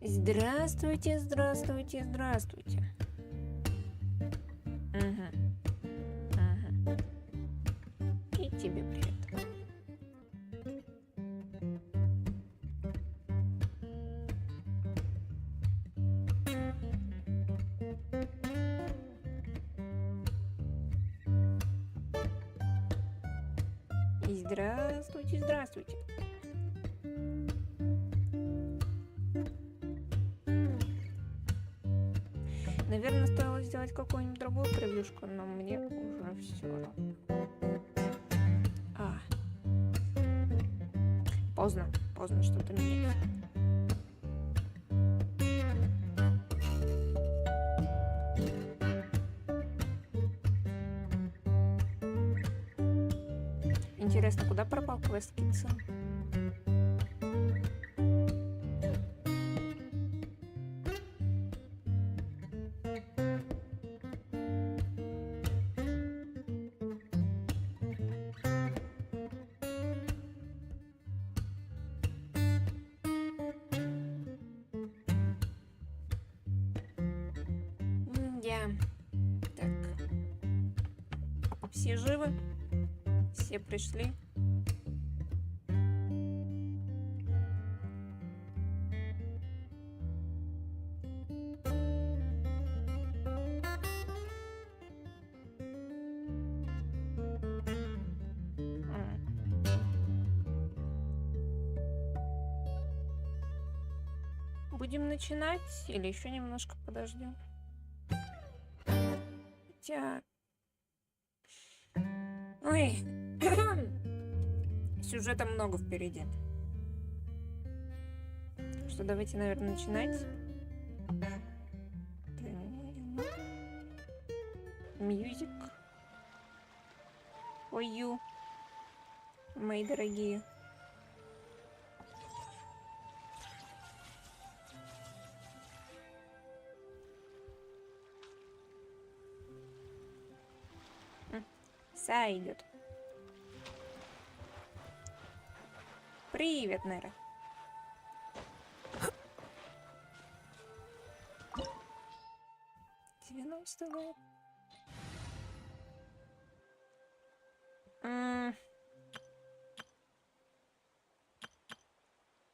Здравствуйте, здравствуйте, здравствуйте. И тебе привет. И здравствуйте, здравствуйте. Наверное, стоило сделать какую-нибудь другую превьюшку, но мне уже все равно. Поздно что-то менять. Интересно, куда пропал квест Китса? Так. Все живы? Все пришли? Будем начинать или еще немножко подождем? Хотя... Ой, сюжета много впереди. Что, давайте, наверное, начинать. Мьюзик. For you, мои дорогие. Идет. Привет, Нера.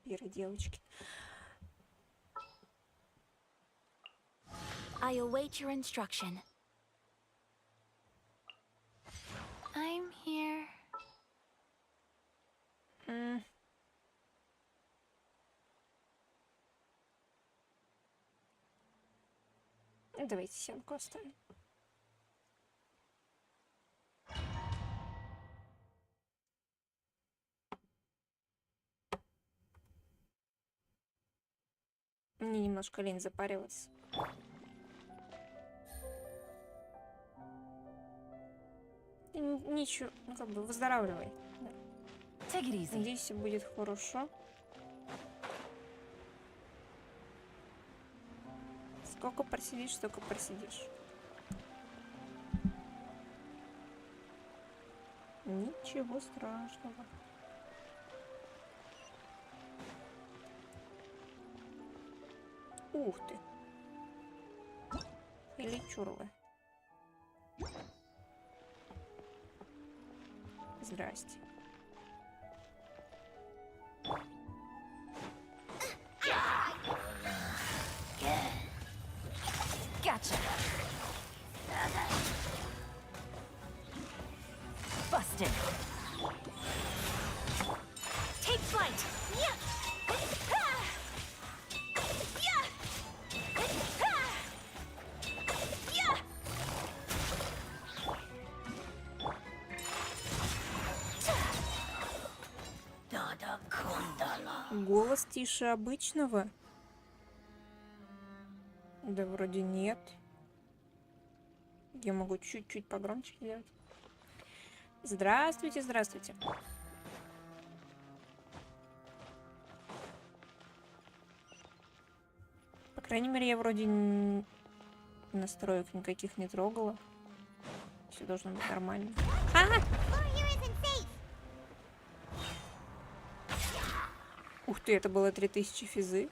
Первые девочки. I await your instruction. I'm here. Давайте сямку оставим. Мне немножко лень запариваться. Ничего, ну как бы выздоравливай. Да. Надеюсь, все будет хорошо. Сколько просидишь, столько просидишь. Ничего страшного. Ух ты. Или чурлы. Здрасте. Gotcha. Busted. Take flight. Yeah. Голос тише обычного? Да вроде нет. Я могу чуть-чуть погромче делать. Здравствуйте, здравствуйте. По крайней мере, я вроде настроек никаких не трогала. Все должно быть нормально. Ух ты, это было 3000 физы.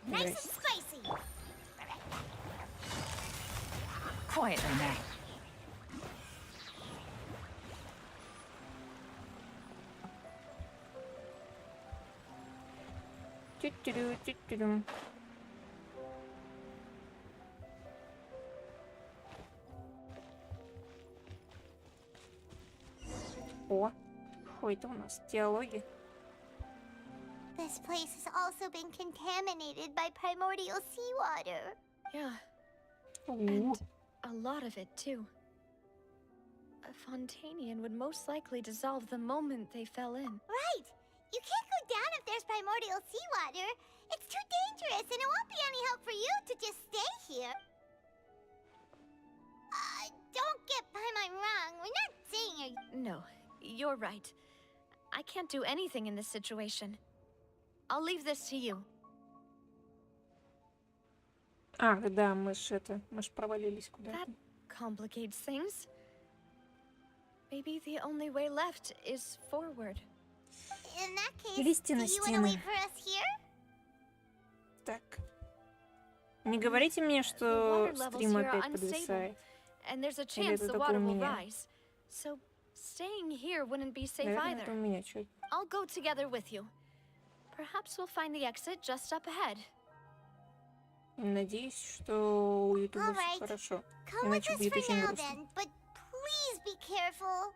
Nice and spicy. Quietly now. Тю-тю-рю, тю-тю-рю. О, что это у нас? Диалоги. This place has also been contaminated by primordial seawater. Yeah, Ух. and a lot of it too. A Fontainian would most likely dissolve the moment they fell in. Right! You can't go down if there's primordial seawater. It's too dangerous, and it won't be any help for you to just stay here. Don't get my wrong. We're not saying you're... No, you're right. I can't do anything in this situation. I'll leave this to you. А, да, мы ж провалились That куда-то. complicates things. Maybe the only way left is forward. In that case, Лезьте do на you want to стены. wait for us here? Так. Не говорите мне, The что water levels стрим here are опять unstable, подвисает. and there's a Или chance это the только water у will меня? rise. So staying here wouldn't be safe Наверное, either. это у меня что-то. I'll go together with you. Perhaps we'll find the exit just up ahead. Надеюсь, что у Ютуба все Alright. хорошо. Come with Иначе us будет for очень now грустно. then, but please be careful.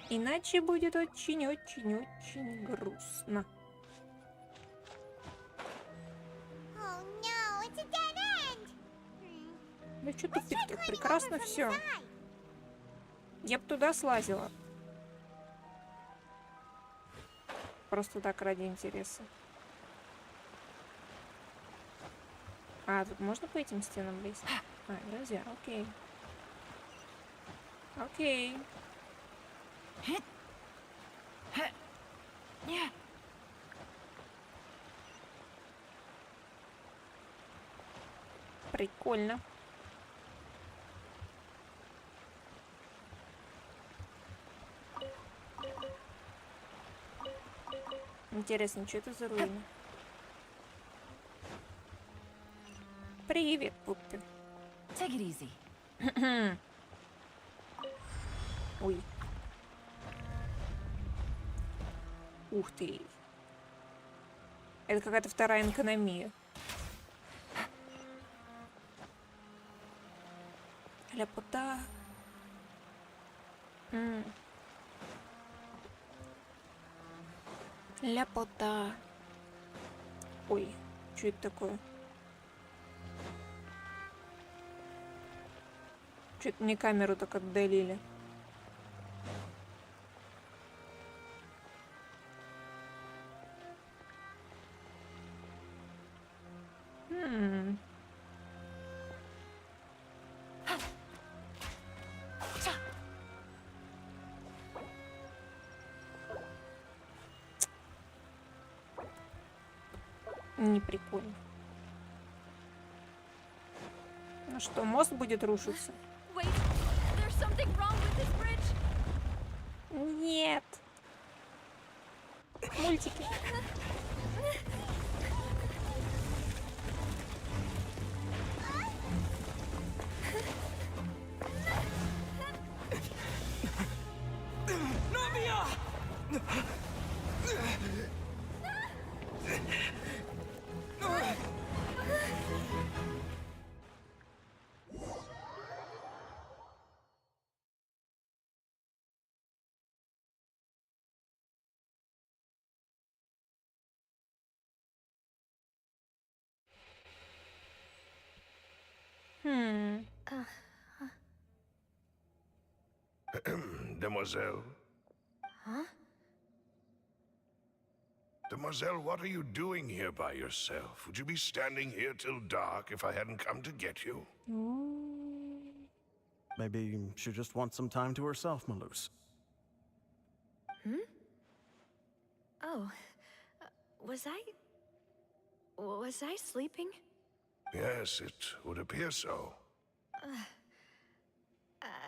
Иначе будет очень-очень-очень грустно. Oh no, it's a dead end. Ну что Let's try тупик-то? climbing Прекрасно over from the все. side. Я бы туда слазила. Просто так, ради интереса. А, тут можно по этим стенам лезть? А, нельзя, окей. Окей. Прикольно. Интересно, что это за руины? Привет, Пуппи. Take it easy. Ой. Ух ты. Это какая-то вторая Энканомия. Ляпота. Ляпота. Ой, что это такое? Что-то мне камеру так отдалили. Не прикольно. Ну что, мост будет рушиться? Wait, there's something wrong with this bridge. Нет. Мультики. Demoiselle? Huh? Demoiselle, what are you doing here by yourself? Would you be standing here till dark if I hadn't come to get you? Maybe she just wants some time to herself, Maloose. Oh, was I sleeping? Yes, it would appear so.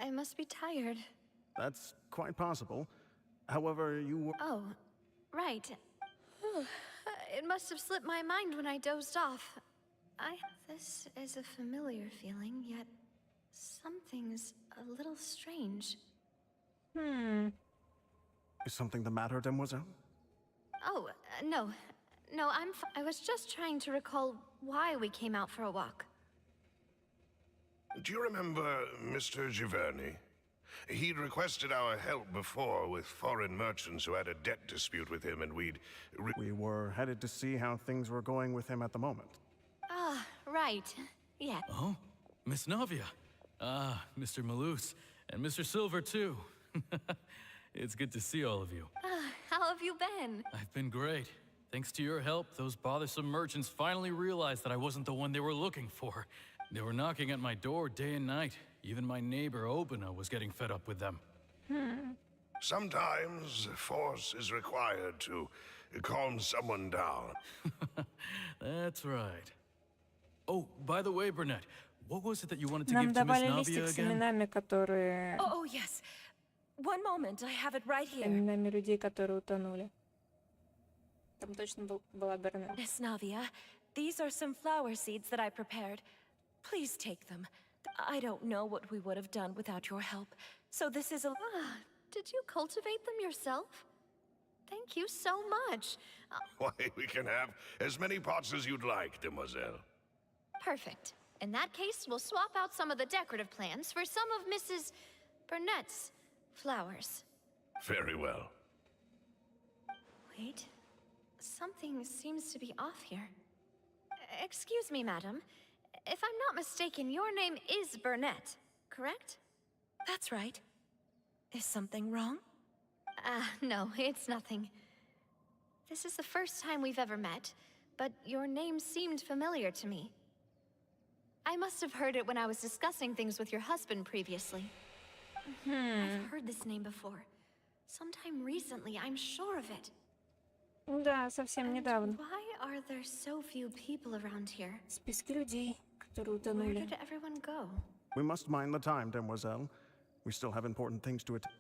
I must be tired. That's quite possible. However, you were... Oh, right. It must have slipped my mind when I dozed off. This is a familiar feeling, yet something's a little strange. Is something the matter, Demoiselle? Oh, no. No, I was just trying to recall why we came out for a walk. Do you remember Mr. Giverny? He'd requested our help before with foreign merchants who had a debt dispute with him, and we were headed to see how things were going with him at the moment. Ah, right. Yeah. Oh, Miss Navia. Ah, Mr. Malus, and Mr. Silver, too. It's good to see all of you. How have you been? I've been great. Thanks to your help, those bothersome merchants finally realized that I wasn't the one they were looking for. They were knocking at my door day and night. Even my neighbor, Obina, was getting fed up with them. Sometimes force is required to calm someone down. That's right. Oh, by the way, Burnett, what was it that you wanted to Нам give to Miss давали листик Navia с again? именами, которые... Oh, yes. One moment, I have it right here. Именами людей, которые утонули. Там точно была Бернет. Miss Navia, these are some flower seeds that I prepared. Please take them. I don't know what we would have done without your help. So this is a... Did you cultivate them yourself? Thank you so much. Why, we can have as many pots as you'd like, Demoiselle. Perfect. In that case, we'll swap out some of the decorative plants for some of Mrs. Burnett's flowers. Very well. Wait. Something seems to be off here. Excuse me, madam. If I'm not mistaken, your name is Burnett, correct? That's right. Is something wrong? No, it's nothing. This is the first time we've ever met, but your name seemed familiar to me. I must have heard it when I was discussing things with your husband previously. I've heard this name before. Sometime recently, I'm sure of it. Да, совсем недавно. Why are there so few people around here? Списки людей, которые Where утонули. did everyone go? We must mind the time, Demoiselle. We still have important things to attend.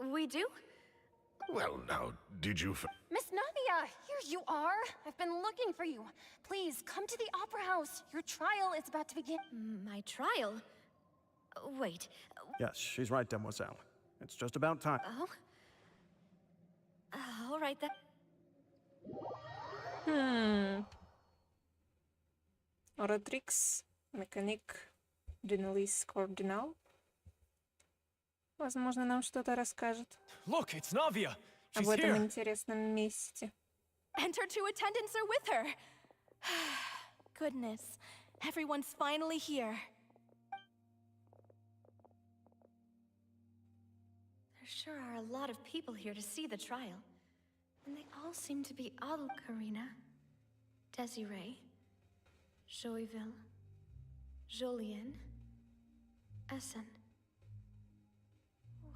We do? Well, now, did you... Miss Navia, here you are. I've been looking for you. Please, come to the Opera House. Your trial is about to begin. My trial? Wait. Yes, she's right, Demoiselle. It's just about time. Oh? All right then. Оратрикс, механик, Денелис Кординал. Возможно, нам что-то расскажет Look, it's Navia. об She's этом here. интересном месте. And her two attendants are with her. Goodness, everyone's finally here. There sure are a lot of people here to see the trial. And they all seem to be Karina, Desiree, Joyville, Jolien, Essen.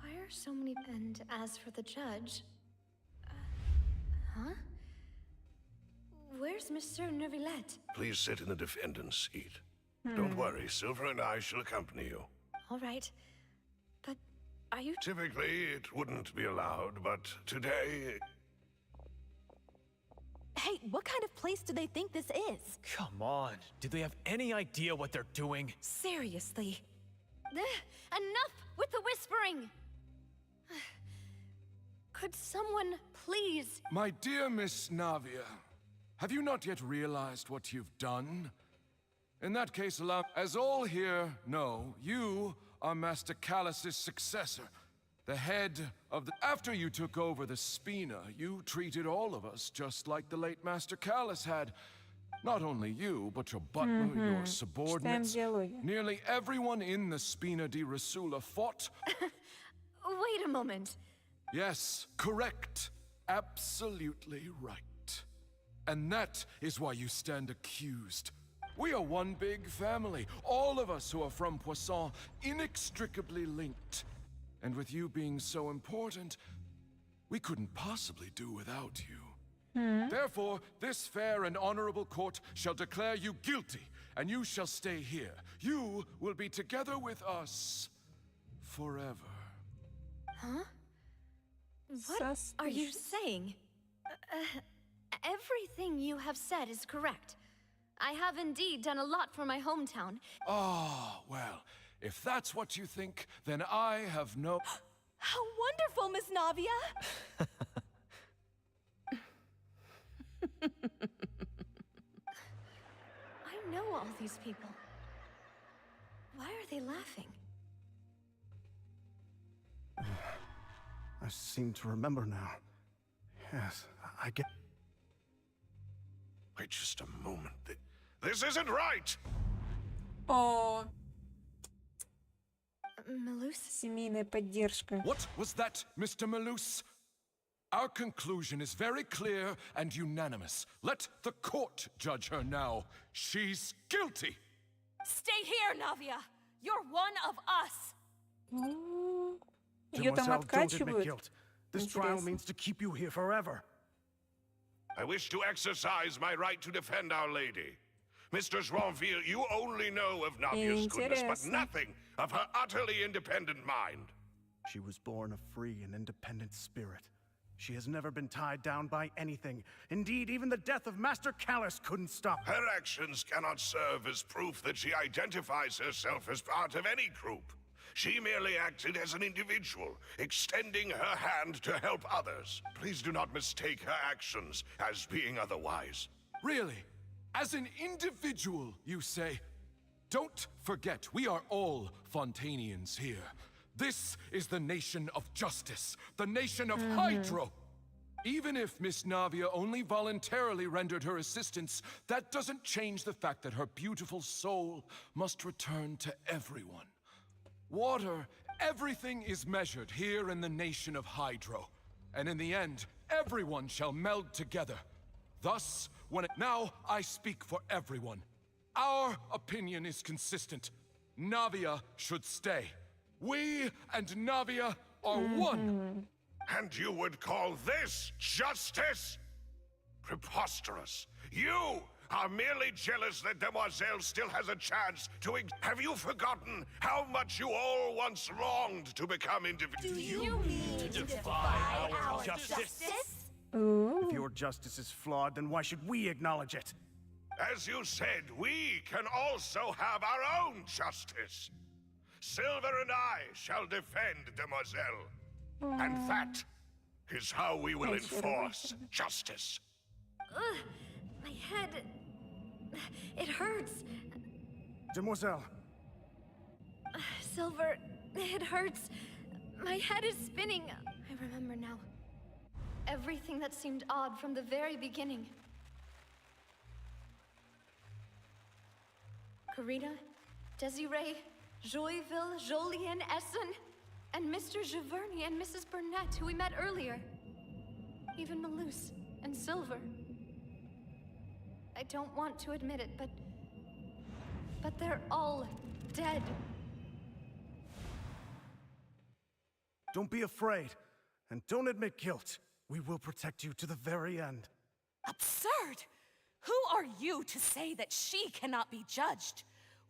Why are so many... And as for the judge... huh? Where's Monsieur Neuvillette? Please sit in the defendant's seat. Don't worry, Silver and I shall accompany you. All right. But are you... Typically, it wouldn't be allowed, but today... Hey, what kind of place do they think this is? Come on. Do they have any idea what they're doing? Seriously. Enough with the whispering! Could someone please... My dear Miss Navia, have you not yet realized what you've done? In that case, allow... As all here know, you are Master Callus's successor. The head of the... After you took over the Spina, you treated all of us just like the late Master Callus had. Not only you, but your butler, your subordinates. Nearly everyone in the Spina di Rasula fought... Wait a moment. Yes, correct. Absolutely right. And that is why you stand accused. We are one big family, all of us who are from Poisson, inextricably linked. And with you being so important, we couldn't possibly do without you. Therefore, this fair and honorable court shall declare you guilty, and you shall stay here. You will be together with us forever. Huh? What are you saying? Everything you have said is correct. I have indeed done a lot for my hometown. Oh, well, if that's what you think, then I have no... How wonderful, Miss Navia! I know all these people. Why are they laughing? I seem to remember now. Yes, I get... Wait just a moment. This isn't right! О, Malus? семейная поддержка. What was that, Mr. Malus? Our conclusion is very clear and unanimous. Let the court judge her now. She's guilty! Stay here, Navia! You're one of us! Ее там Mademoiselle, don't admit откачивают. guilt. This trial Интересно. means to keep you here forever. I wish to exercise my right to defend Our Lady. Mistress Ronville, you only know of Navia's goodness, but Интересно. nothing of her utterly independent mind. She was born a free and independent spirit. She has never been tied down by anything. Indeed, even the death of Master Callus couldn't stop her. Her actions cannot serve as proof that she identifies herself as part of any group. She merely acted as an individual, extending her hand to help others. Please do not mistake her actions as being otherwise. Really? As an individual, you say? Don't forget, we are all Fontainians here. This is the nation of justice, the nation of Hydro. Even if Miss Navia only voluntarily rendered her assistance, that doesn't change the fact that her beautiful soul must return to everyone. Water, everything is measured here in the nation of Hydro. And in the end, everyone shall meld together. Thus, now I speak for everyone. Our opinion is consistent. Navia should stay. We and Navia are one. And you would call this justice? Preposterous. You are merely jealous that Demoiselle still has a chance to... Have you forgotten how much you all once longed to become individuals? Do you mean to defy our justice? If your justice is flawed, then why should we acknowledge it? As you said, we can also have our own justice. Silver and I shall defend Demoiselle. And that is how we will enforce justice. Ugh, my head... It hurts. Demoiselle, Silver, it hurts. My head is spinning. I remember now. Everything that seemed odd from the very beginning. Karina, Desiree, Joyville, Jolien, Essen, and Mr. Giverny and Mrs. Burnett, who we met earlier. Even Malus and Silver. I don't want to admit it, but they're all dead. don't be afraid. And don't admit guilt. We will protect you to the very end. Absurd! Who are you to say that she cannot be judged?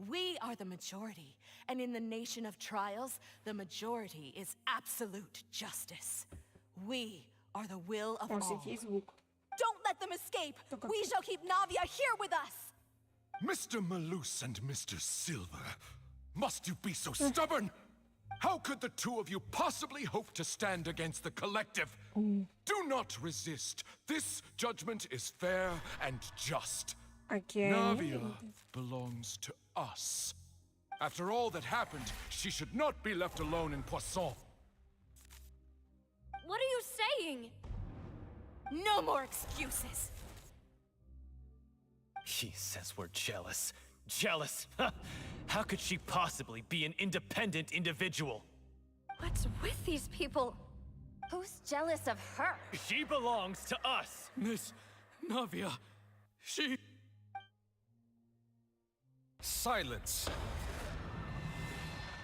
We are the majority, and in the nation of trials, the majority is absolute justice. We are the will of all. Don't let them escape! We shall keep Navia here with us! Mr. Malus and Mr. Silver, must you be so stubborn? How could the two of you possibly hope to stand against the collective? Do not resist. This judgment is fair and just. Navia belongs to us. After all that happened, she should not be left alone in Poisson. What are you saying? No more excuses! He says we're jealous. Jealous? How could she possibly be an independent individual? What's with these people? Who's jealous of her? She belongs to us! Miss Navia, she... Silence.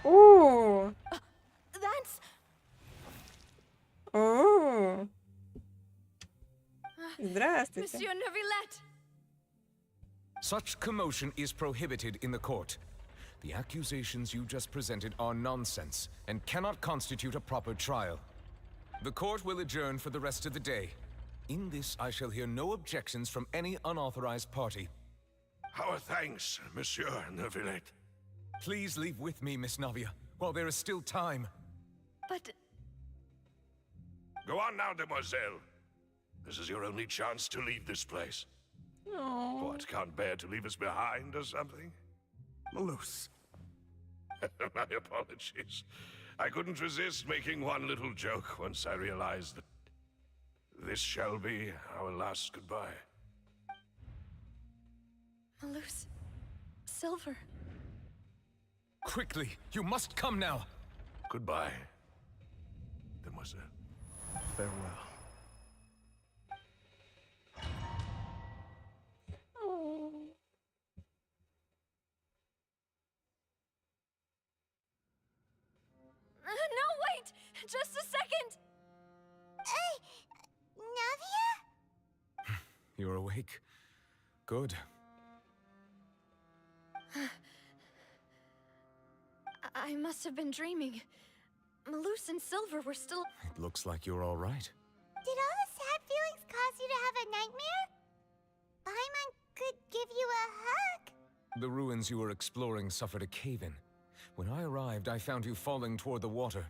О, That's... о. Здравствуйте. Monsieur Neuvillette! Such commotion is prohibited in the court. The accusations you just presented are nonsense and cannot constitute a proper trial. The court will adjourn for the rest of the day. In this, I shall hear no objections from any unauthorized party. Our thanks, Monsieur Neuvillette. Please leave with me, Miss Navia, while there is still time. But Go on now, demoiselle. This is your only chance to leave this place. What, can't bear to leave us behind or something? Malus. My apologies. I couldn't resist making one little joke once I realized that this shall be our last goodbye. Malus, Silver. Quickly, you must come now. Goodbye, demoiselle. Farewell. No, wait! Just a second! Navia? You're awake. Good. I must have been dreaming. Malus and Silver were still... It looks like you're all right. Did all the sad feelings cause you to have a nightmare? Paimon could give you a hug. The ruins you were exploring suffered a cave-in. When I arrived, I found you falling toward the water.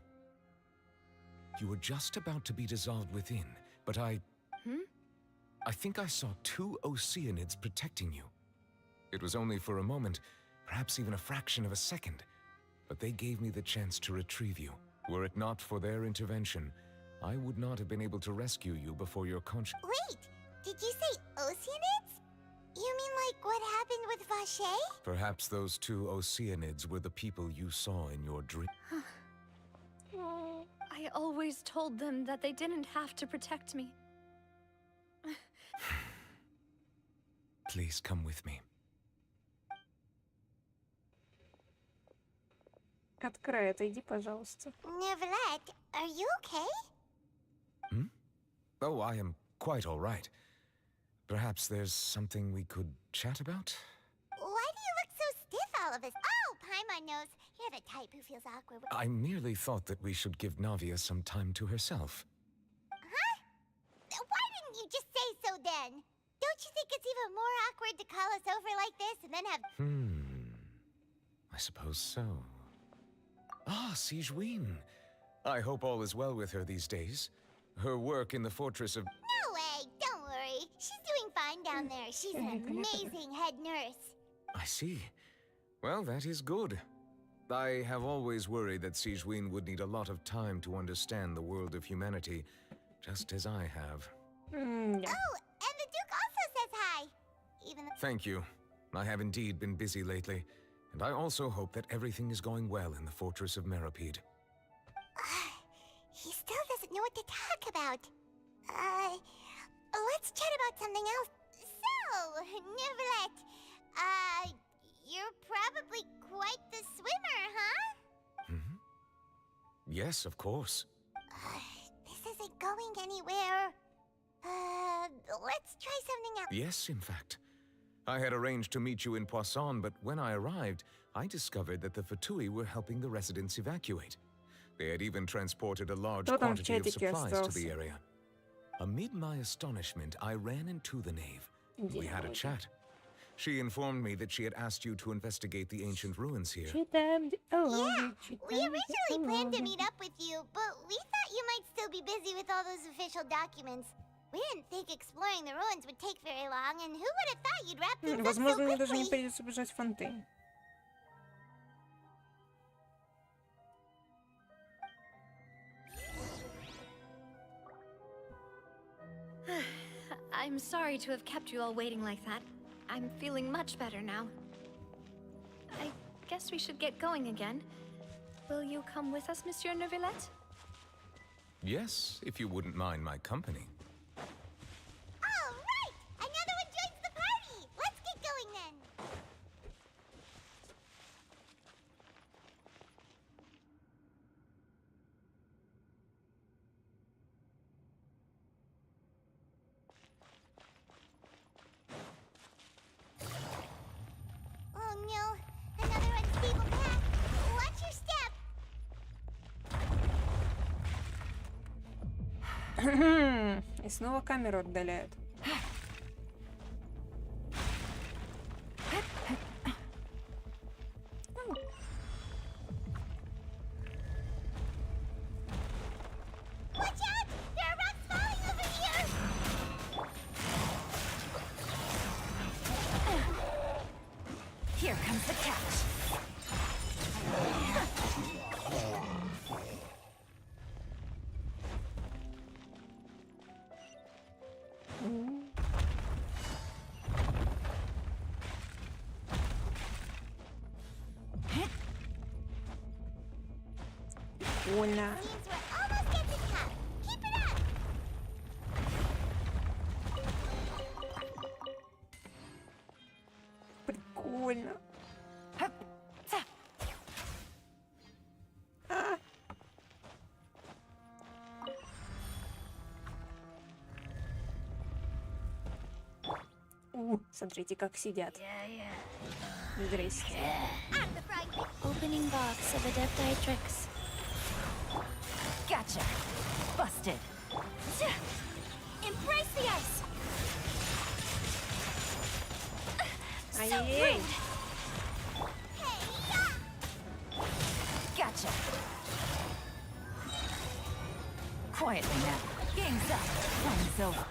You were just about to be dissolved within, but I think I saw 2 Oceanids protecting you. It was only for a moment, perhaps even a fraction of a second, but they gave me the chance to retrieve you. Were it not for their intervention, I would not have been able to rescue you before your conscience. Wait, did you say Oceanids? You mean like what happened with Vache? Perhaps those 2 Oceanids were the people you saw in your dream. I always told them that they didn't have to protect me. Please come with me. Открой, отойди, пожалуйста. Neuvillette, are you okay? Oh, I am quite all right. Perhaps there's something we could chat about? Why do you look so stiff all of us? Oh, Paimon knows. You're the type who feels awkward. I merely thought that we should give Navia some time to herself. Huh? Why didn't you just say so then? Don't you think it's even more awkward to call us over like this and then have... I suppose so. Ah, Sigewinne. I hope all is well with her these days. Her work in the fortress of... No way, don't worry. She's doing fine down there. She's an amazing head nurse. I see. Well, that is good. I have always worried that Sigewinne would need a lot of time to understand the world of humanity, just as I have. Oh, and the Duke also says hi. Even though... Thank you. I have indeed been busy lately, and I also hope that everything is going well in the fortress of Meripede. He still doesn't know what to talk about. Let's chat about something else. So, Neuvillette, you're probably quite the swimmer, huh? Yes, of course. This isn't going anywhere. Let's try something else. Yes, in fact. I had arranged to meet you in Poisson, but when I arrived, I discovered that the Fatui were helping the residents evacuate. They had even transported a large Кто там в quantity of чатике supplies to остался? the area. Amid my astonishment, I ran into the knave. We had a chat. She informed me that she had asked you to investigate the ancient ruins here. Yeah, we originally planned to meet up with you, but we thought you might still be busy with all those official documents. We didn't think exploring the ruins would take very long, and who would have thought you'd wrap things up so Возможно, мне даже не quickly? придется бежать в Фонтейн. I'm sorry to have kept you all waiting like that. I'm feeling much better now. I guess we should get going again. Will you come with us, Monsieur Neuvillette? Yes, if you wouldn't mind my company. All right! Another one joins the party! Let's get going then! Oh no! Another unstable И снова камеру отдаляют. Watch out! There are rocks falling over here! Here comes the catch. Больно. Seems we're almost at the top. Keep it up! Прикольно. Смотрите, как сидят. Здрасте. I'm the frog. Opening box of Adepti-Trix. Gotcha. Busted. Embrace the ice! Ай-яй-яй. Gotcha. Quietly now. Game's up. Fun's over.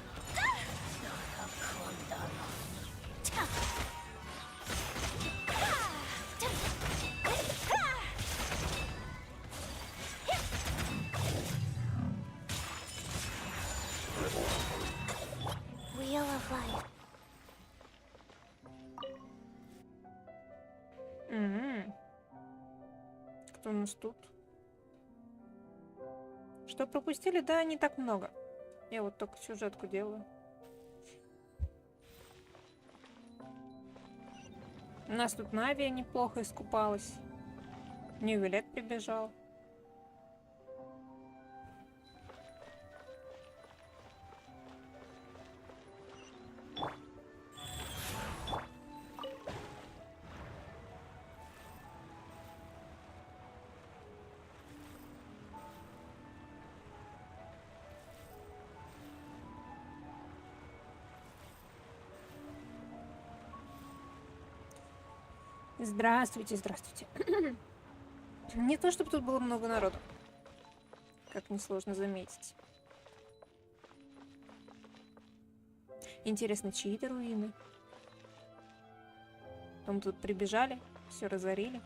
Wheel of life. Кто у нас тут? Что пропустили? Да, не так много. Я вот только сюжетку делаю. У нас тут Навия неплохо искупалась. Ньювилет прибежал. Здравствуйте, здравствуйте. Не то, чтобы тут было много народу. Как несложно заметить. Интересно, чьи это руины? Потом тут прибежали, все разорили.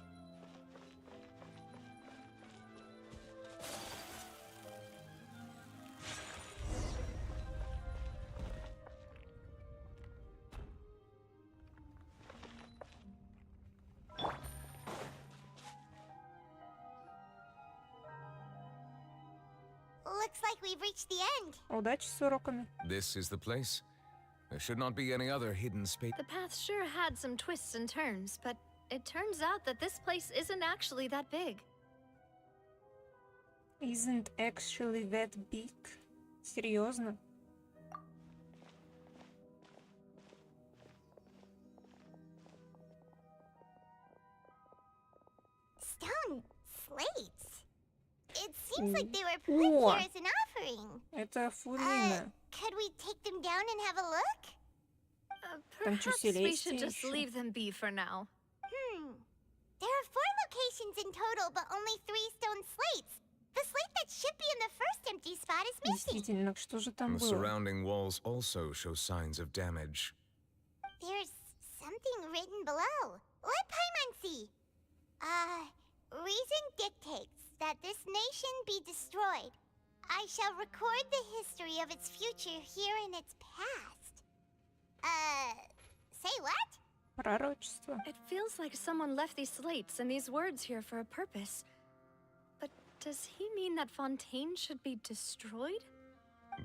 Looks like we've reached the end. Удачи с уроками. This is the place. There should not be any other hidden space. The path sure had some twists and turns, but it turns out that this place isn't actually that big. Isn't actually that big. Серьезно? Stone slates. It seems like they were put here as an offering. Это фурина. Could we take them down and have a look? Perhaps we Celestia should just ещё. leave them be for now. There are 4 locations in total, but only 3 stone slates. The slate that should be in the first empty spot is missing. Действительно, что же там The было? surrounding walls also show signs of damage. There's something written below. Let Paimon see. Reason dictates that this nation be destroyed. I shall record the history of its future here in its past. Say what? Пророчество. It feels like someone left these slates and these words here for a purpose. But does he mean that Fontaine should be destroyed?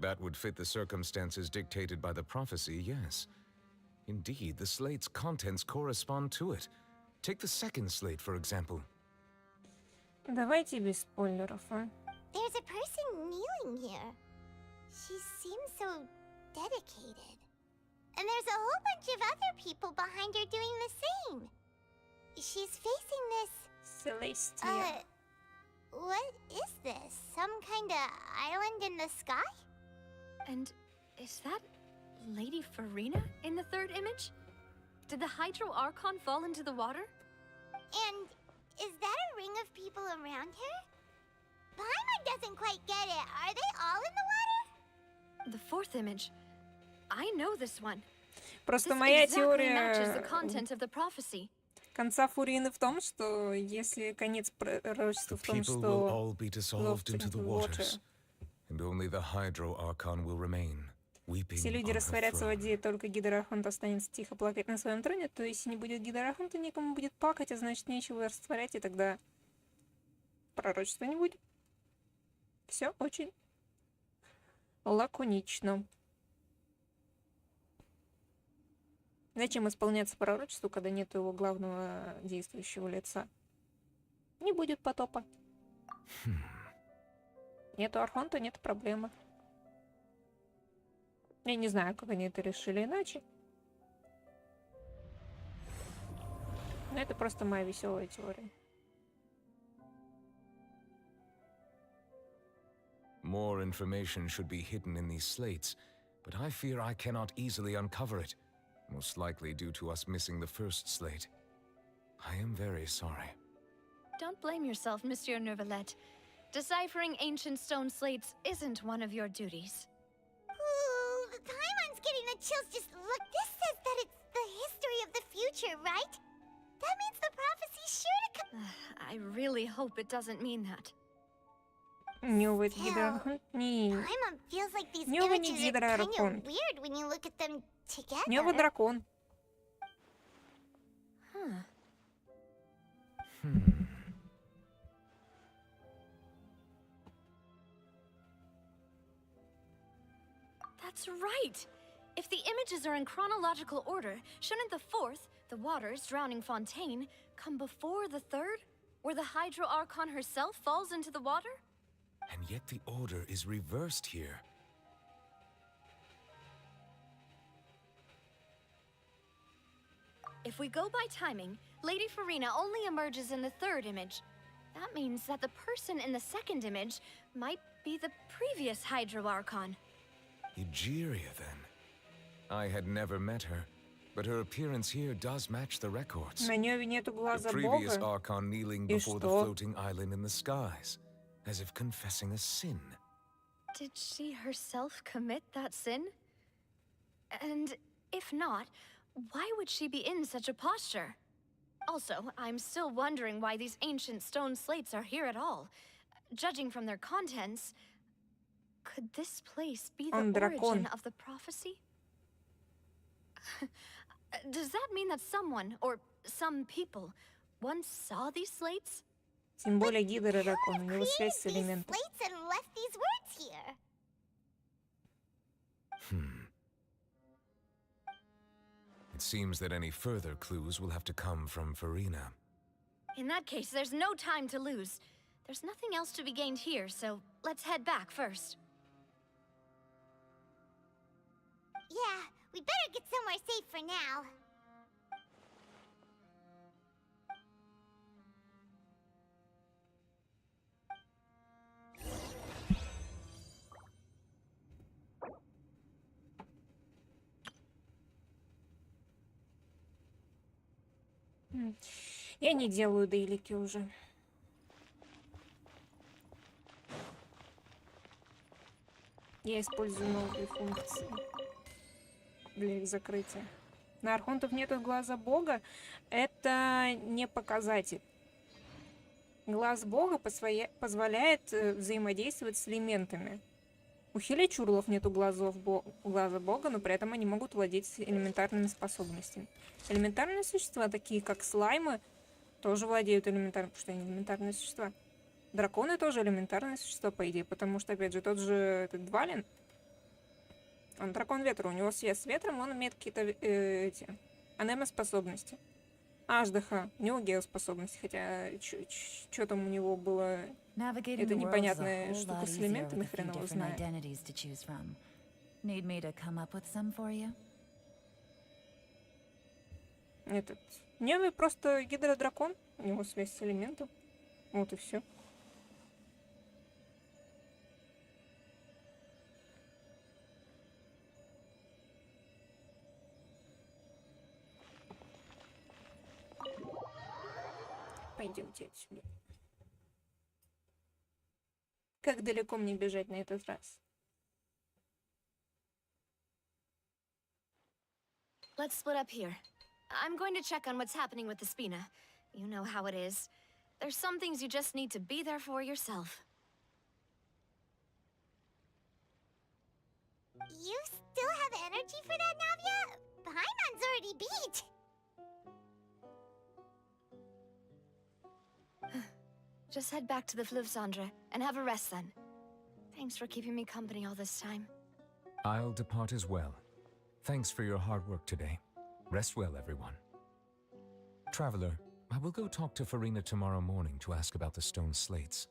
That would fit the circumstances dictated by the prophecy, yes. Indeed, the slate's contents correspond to it. Take the second slate, for example. Давайте без спойлеров, а? There's a person kneeling here. She seems so dedicated. And there's a whole bunch of other people behind her doing the same. She's facing this... Celestia. What is this? Some kind of island in the sky? And is that Lady Farina in the third image? Did the Hydro Archon fall into the water? And is that a ring of people around her? Paimon doesn't quite get it. Are they all in the water? The fourth image. I know this one. Просто This моя exactly matches the теория content of the prophecy. конца Фурины в том, что если конец пророчества The в том, people will что all be dissolved into the waters, and only the Hydro Archon will remain, weeping все люди on her растворятся в throne. воде, только Гидра Архонт останется тихо плакать на своем троне, то если не будет Гидра Архонта, никому будет плакать, а значит нечего растворять, и тогда пророчества не будет. Все очень лаконично. Зачем исполняться пророчеству, когда нет его главного действующего лица? Не будет потопа. Нету Архонта, нет проблемы. Я не знаю, как они это решили иначе. Но это просто моя веселая теория. More information should be hidden in these slates, but I fear I cannot easily uncover it, most likely due to us missing the first slate. I am very sorry. Don't blame yourself, Monsieur Neuvillette. Deciphering ancient stone slates isn't one of your duties. Ooh, the Paimon's getting the chills. Just look, this says that it's the history of the future, right? That means the prophecy's sure to come. I really hope it doesn't mean that. Нёвый Гидра Архонт? Не. Paimon feels like these Нёвый не images are Гидра kind Архонт. of weird when you look at them together. Нёвый дракон. Huh. That's right! If the images are in chronological order, shouldn't the fourth, the waters drowning Fontaine, come before the third, where the Hydro Archon herself falls into the water? And yet the order is reversed here. If we go by timing, Lady Farina only emerges in the third image. That means that the person in the second image might be the previous Hydro Archon. Egeria, then. I had never met her, but her appearance here does match the records. На Нёве нету The глаза previous Бога. Archon kneeling И before the что? floating island in the skies, as if confessing a sin. Did she herself commit that sin? And if not, why would she be in such a posture? Also, I'm still wondering why these ancient stone slates are here at all. Judging from their contents, could this place be the Он origin дракон. of the prophecy? Does that mean that someone, or some people, once saw these slates? Тем более Гидра дракон. У него Created связь с these элементом. slates and left these words here. It seems that any further clues will have to come from Farina. In that case, there's no time to lose. There's nothing else to be gained here, so let's head back first. Yeah, we better get somewhere safe for now. Я не делаю дейлики уже. Я использую новые функции для их закрытия. На Архонтов нету глаза Бога. Это не показатель. Глаз Бога позволяет взаимодействовать с элементами. У Хиличурлов нету глаза Бога, но при этом они могут владеть элементарными способностями. Элементарные существа, такие как слаймы, тоже владеют элементарными, потому что они элементарные существа. Драконы тоже элементарные существа, по идее, потому что, опять же, тот же этот Двалин, он дракон ветра, у него связь с ветром, он имеет какие-то эти анемо-способности. Аждаха, у него геоспособности, хотя что там у него было... Это непонятная штука с элементами, хрен его знает. Этот... Нёви просто гидродракон, у него связь с элементом. Вот и все. Как далеко мне бежать на этот раз? Let's split up here. I'm going to check on what's happening with the Spina. You know how it is. There's some things you just need to be there for yourself. You still have energy for that, Navia? Paimon's already beat. Just head back to the Fleuve Cendre and have a rest then. Thanks for keeping me company all this time. I'll depart as well. Thanks for your hard work today. Rest well, everyone. Traveler, I will go talk to Farina tomorrow morning to ask about the stone slates.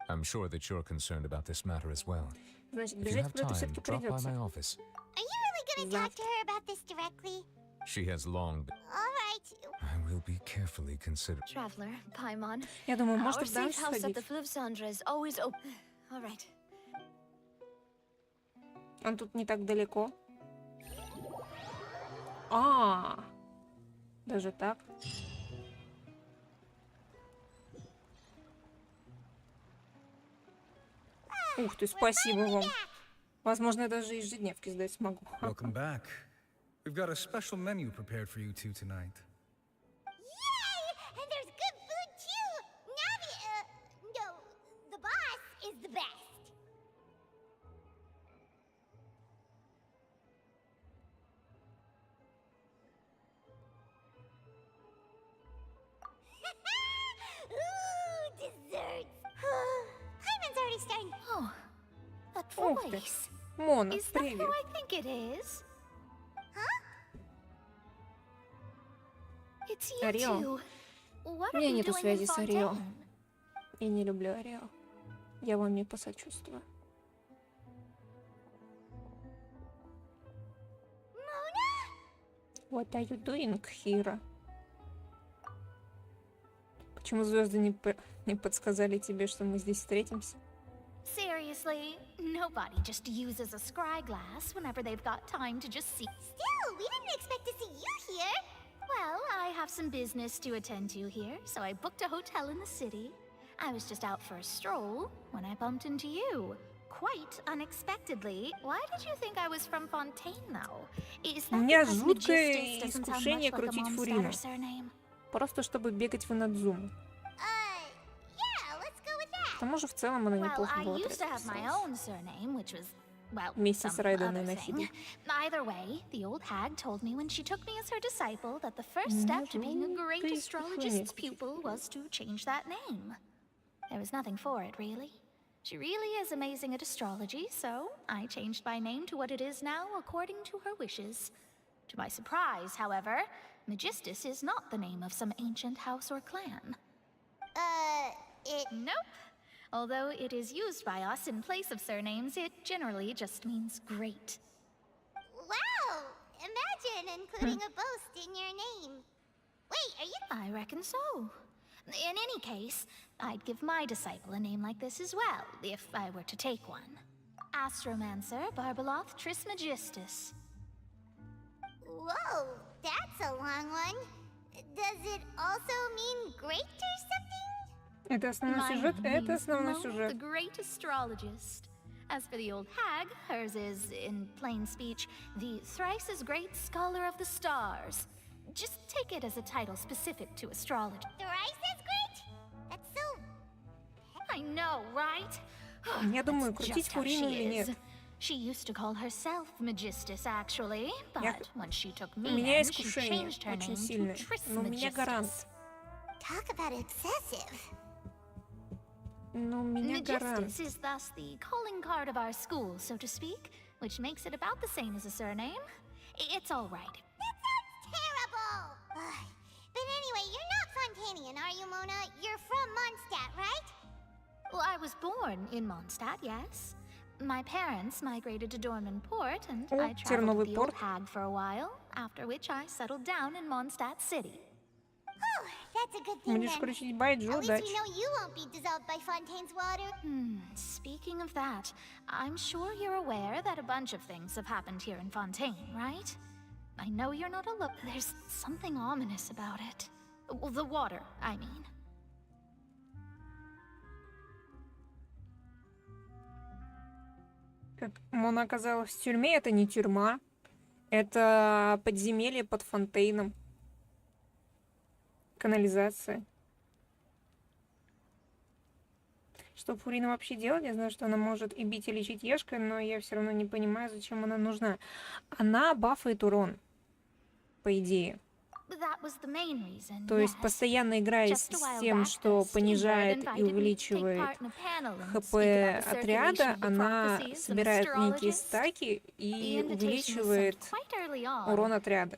I'm sure that you're concerned about this matter as well. Значит, If you бежать have куда-то time, все-таки drop by придется. my office. Are you really gonna talk to her about this directly? She has long been... Alright. I will be carefully considered. Traveler, Paimon. Я думаю, Our может, в данж safe house at the сходить. Fleuve Cendre is always open. All right. Он тут не так далеко. Даже так. Ух ты, спасибо вам. Возможно, я даже ежедневки сдать смогу. Welcome back. We've got a special menu prepared for you two tonight. Yay! And there's good food too! Navia, no, the boss is the best. Ooh, desserts! Hyman's already starting. Oh, that Ух ты. voice. Мона, Is that привет. who I think it is? It's you Арио. two. What У are меня you нету doing in связи с Арио. Фонтейн? Я не люблю Арио. Я вам не посочувствую. What are you doing here? Почему звезды не подсказали тебе, что мы здесь встретимся? Seriously, nobody just uses a scry glass whenever they've got time to just see. Still, we didn't expect to see you here. Well, I have some business to attend to here, so I booked a hotel in the city. I was just out for a stroll when I bumped into you. Quite unexpectedly. Why did you think I was from Ffontaine, though? Is У that меня because жуткое Magistus doesn't sound искушение much like a крутить Mondstadt Фурину. or surname? Просто чтобы бегать в Инадзуму. Yeah, let's go with that. К тому же в целом она Well, неплохо I была used to have my отрисовалась. own surname, which was, well, Вместе с some Райденой other на thing. Хиде. Either way, the old hag told me when she took me as her disciple that the first step to being a great Жуткое astrologist's искушение. pupil was to change that name. There was nothing for it, really. She really is amazing at astrology, so I changed my name to what it is now according to her wishes. To my surprise, however, Magistus is not the name of some ancient house or clan. Nope. Although it is used by us in place of surnames, it generally just means great. Wow! Imagine including a boast in your name. Wait, are you? I reckon so. In any case, I'd give my disciple a name like this as well, if I were to take one. Astromancer Barbeloth Trismegistus. Whoa, that's a long one. Does it also mean great or something? Это основной Mine сюжет, это means основной Mo, сюжет. the great astrologist. As for the old hag, hers is, in plain speech, the thrice as great scholar of the stars. Just take it as a title specific to astrology. Thrice as great? That's so... I know, right? Я думаю, That's крутить just how Фурину she или is. нет. She used to call herself Magistus, actually, but when she took У me меня in, she искушение changed her очень name сильное, to но у меня гарант. Trismegistus. Talk about excessive. Но у меня гарант. Magistus is thus the calling card of our school, so to speak, which makes it about the same as a surname. It's all right. That sounds terrible! Ugh. But anyway, you're not Fontainian, are you, Mona? You're from Mondstadt, right? Well, I was born in Mondstadt, yes. My parents migrated to Dorman Port, and О, I traveled with the Терновый old порт. hag for a while, after which I settled down in Mondstadt City. Oh, that's a good thing Будешь then. крутить байджу, At least удачи. we know you won't be dissolved by Fontaine's water. Speaking of that, I'm sure you're aware that a bunch of things have happened here in Fontaine, right? I know you're not alone. There's something ominous about it. Well, the water, I mean. Как Мона оказалась в тюрьме, это не тюрьма. Это подземелье под Фонтейном. Канализация. Что Фурина вообще делает? Я знаю, что она может и бить, и лечить Ешкой, но я все равно не понимаю, зачем она нужна. Она бафает урон, по идее. То есть постоянно играя с тем, что понижает и увеличивает ХП отряда, она собирает некие стаки и увеличивает урон отряда.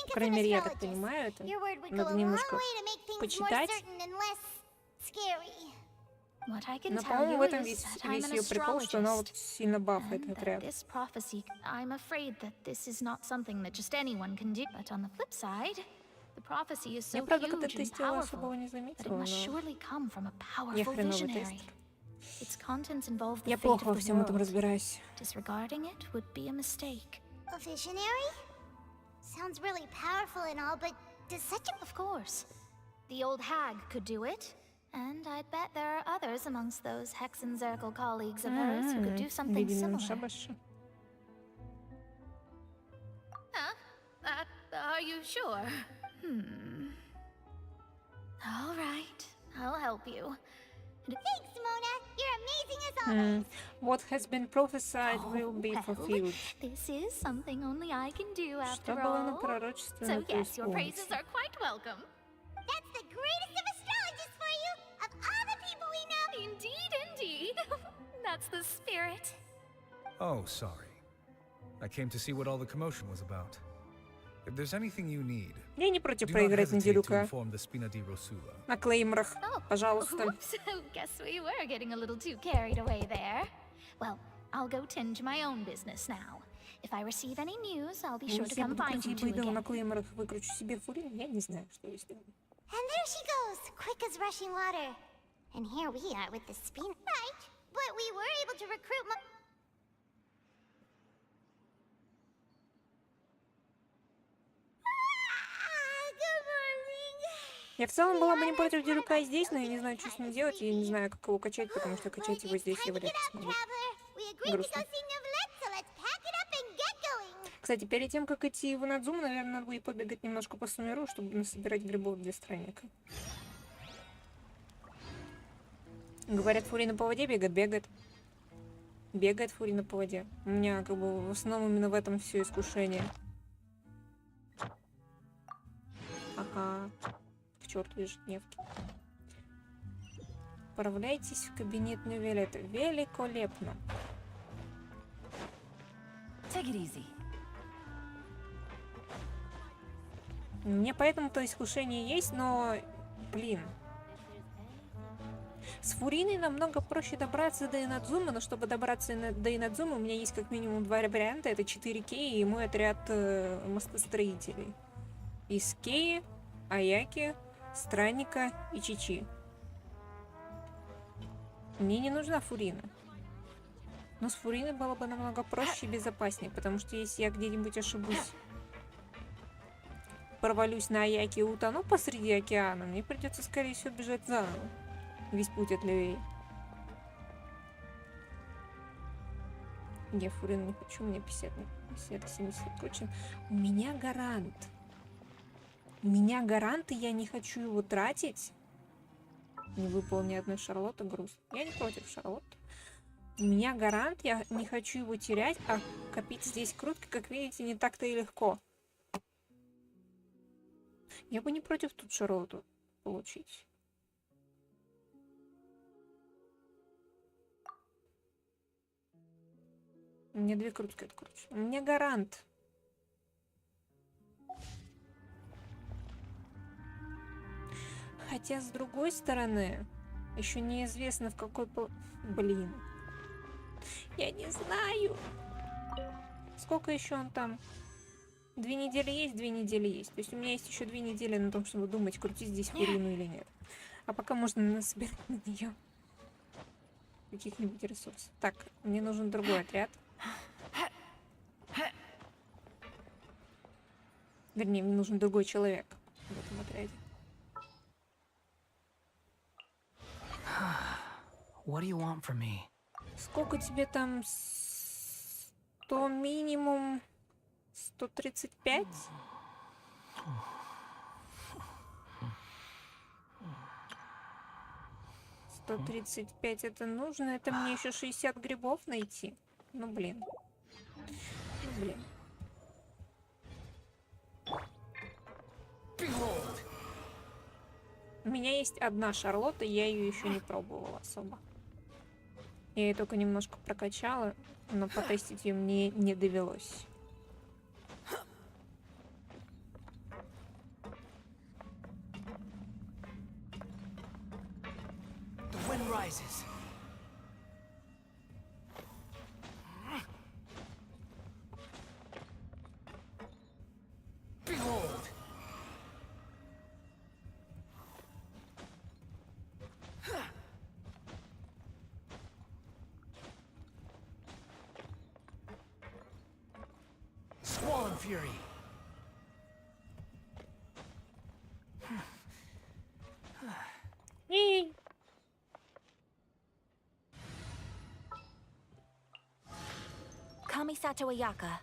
По крайней мере, я так понимаю, это надо немножко почитать. Но, по-моему, в этом весь ее прикол, что она вот сильно бафает отряд. Я, правда, когда тестила, особого не заметила, но я хреновый тестер. Я плохо во всем этом разбираюсь. Sounds really powerful and all, but does such a... Of course. The old hag could do it. And I'd bet there are others amongst those Hexenzirkel colleagues of hers who could do something similar. Are you sure? All right, I'll help you. Thanks, Mona. You're amazing as always. What has been prophesied will be fulfilled. This is something only I can do after Что было all. напророчественно, So yes, your praises are quite welcome. That's the greatest of astrologists for you, of all the people we know. Indeed, indeed. That's the spirit. Oh, sorry. I came to see what all the commotion was about. If there's anything you need, я не против do not проиграть hesitate to неделюка inform the Spina di Rosula. на клеймерах, пожалуйста. Oops, guess we were getting a little too carried away there. Well, I'll go tend to my own business now. If I receive any news, I'll be sure to come find you two again. на клеймерах выкручу себе Фурин, я не знаю, что я сделаю. And there she goes, quick as rushing water. And here we are with the Spina. Right, but we were able to recruit Я в целом была бы не против Дерюка и здесь, но я не знаю, что с ним делать, и я не знаю, как его качать, потому что качать его здесь я вряд ли смогу. Грустно. Кстати, перед тем, как идти в Надзум, наверное, надо будет побегать немножко по Сумеру, чтобы насобирать грибов для странника. Говорят, Фурина по воде бегает. Бегает Фурина по воде. У меня как бы в основном именно в этом все искушение. Ага. К черту ежедневки. Отправляйтесь в кабинет Нювелета. Великолепно. Take it easy. У меня поэтому-то искушение есть, но, блин. С Фуриной намного проще добраться до Инадзумы, но чтобы добраться до Инадзумы, у меня есть как минимум два варианта. Это 4 Кеи и мой отряд мостостроителей. Из Кеи, Аяки, Странника и Чичи. Мне не нужна Фурина. Но с Фуриной было бы намного проще и безопаснее, потому что если я где-нибудь ошибусь, провалюсь на Аяки и утону посреди океана, мне придется, скорее всего, бежать заново. Весь путь от Левей. Я Фурину не хочу, мне 50, 70. Короче, у меня гарант. У меня гарант, и я не хочу его тратить. Не выпал ни одной Шарлотты, груз. Я не против Шарлотты. У меня гарант, я не хочу его терять, а копить здесь крутки, как видите, не так-то и легко. Я бы не против тут Шарлотту получить. Мне 2 крутки откручу. У меня гарант. Хотя, с другой стороны, еще неизвестно в какой... Блин. Я не знаю. Сколько еще он там? 2 недели есть, 2 недели есть. То есть у меня есть еще 2 недели на том, чтобы думать, крутить здесь Фурину или нет. А пока можно насобирать на нее каких-нибудь ресурсов. Так, мне нужен другой отряд. Вернее, мне нужен другой человек в этом отряде. What do you want from me? Сколько тебе там? 100 минимум? 135? $135 это нужно? Это мне еще 60 грибов найти? Ну блин. Ну блин. У меня есть одна Шарлотта, я ее еще не пробовала особо. Я ее только немножко прокачала, но потестить ее мне не довелось. The wind rises. Behold. Squall and fury. Kamisato Ayaka.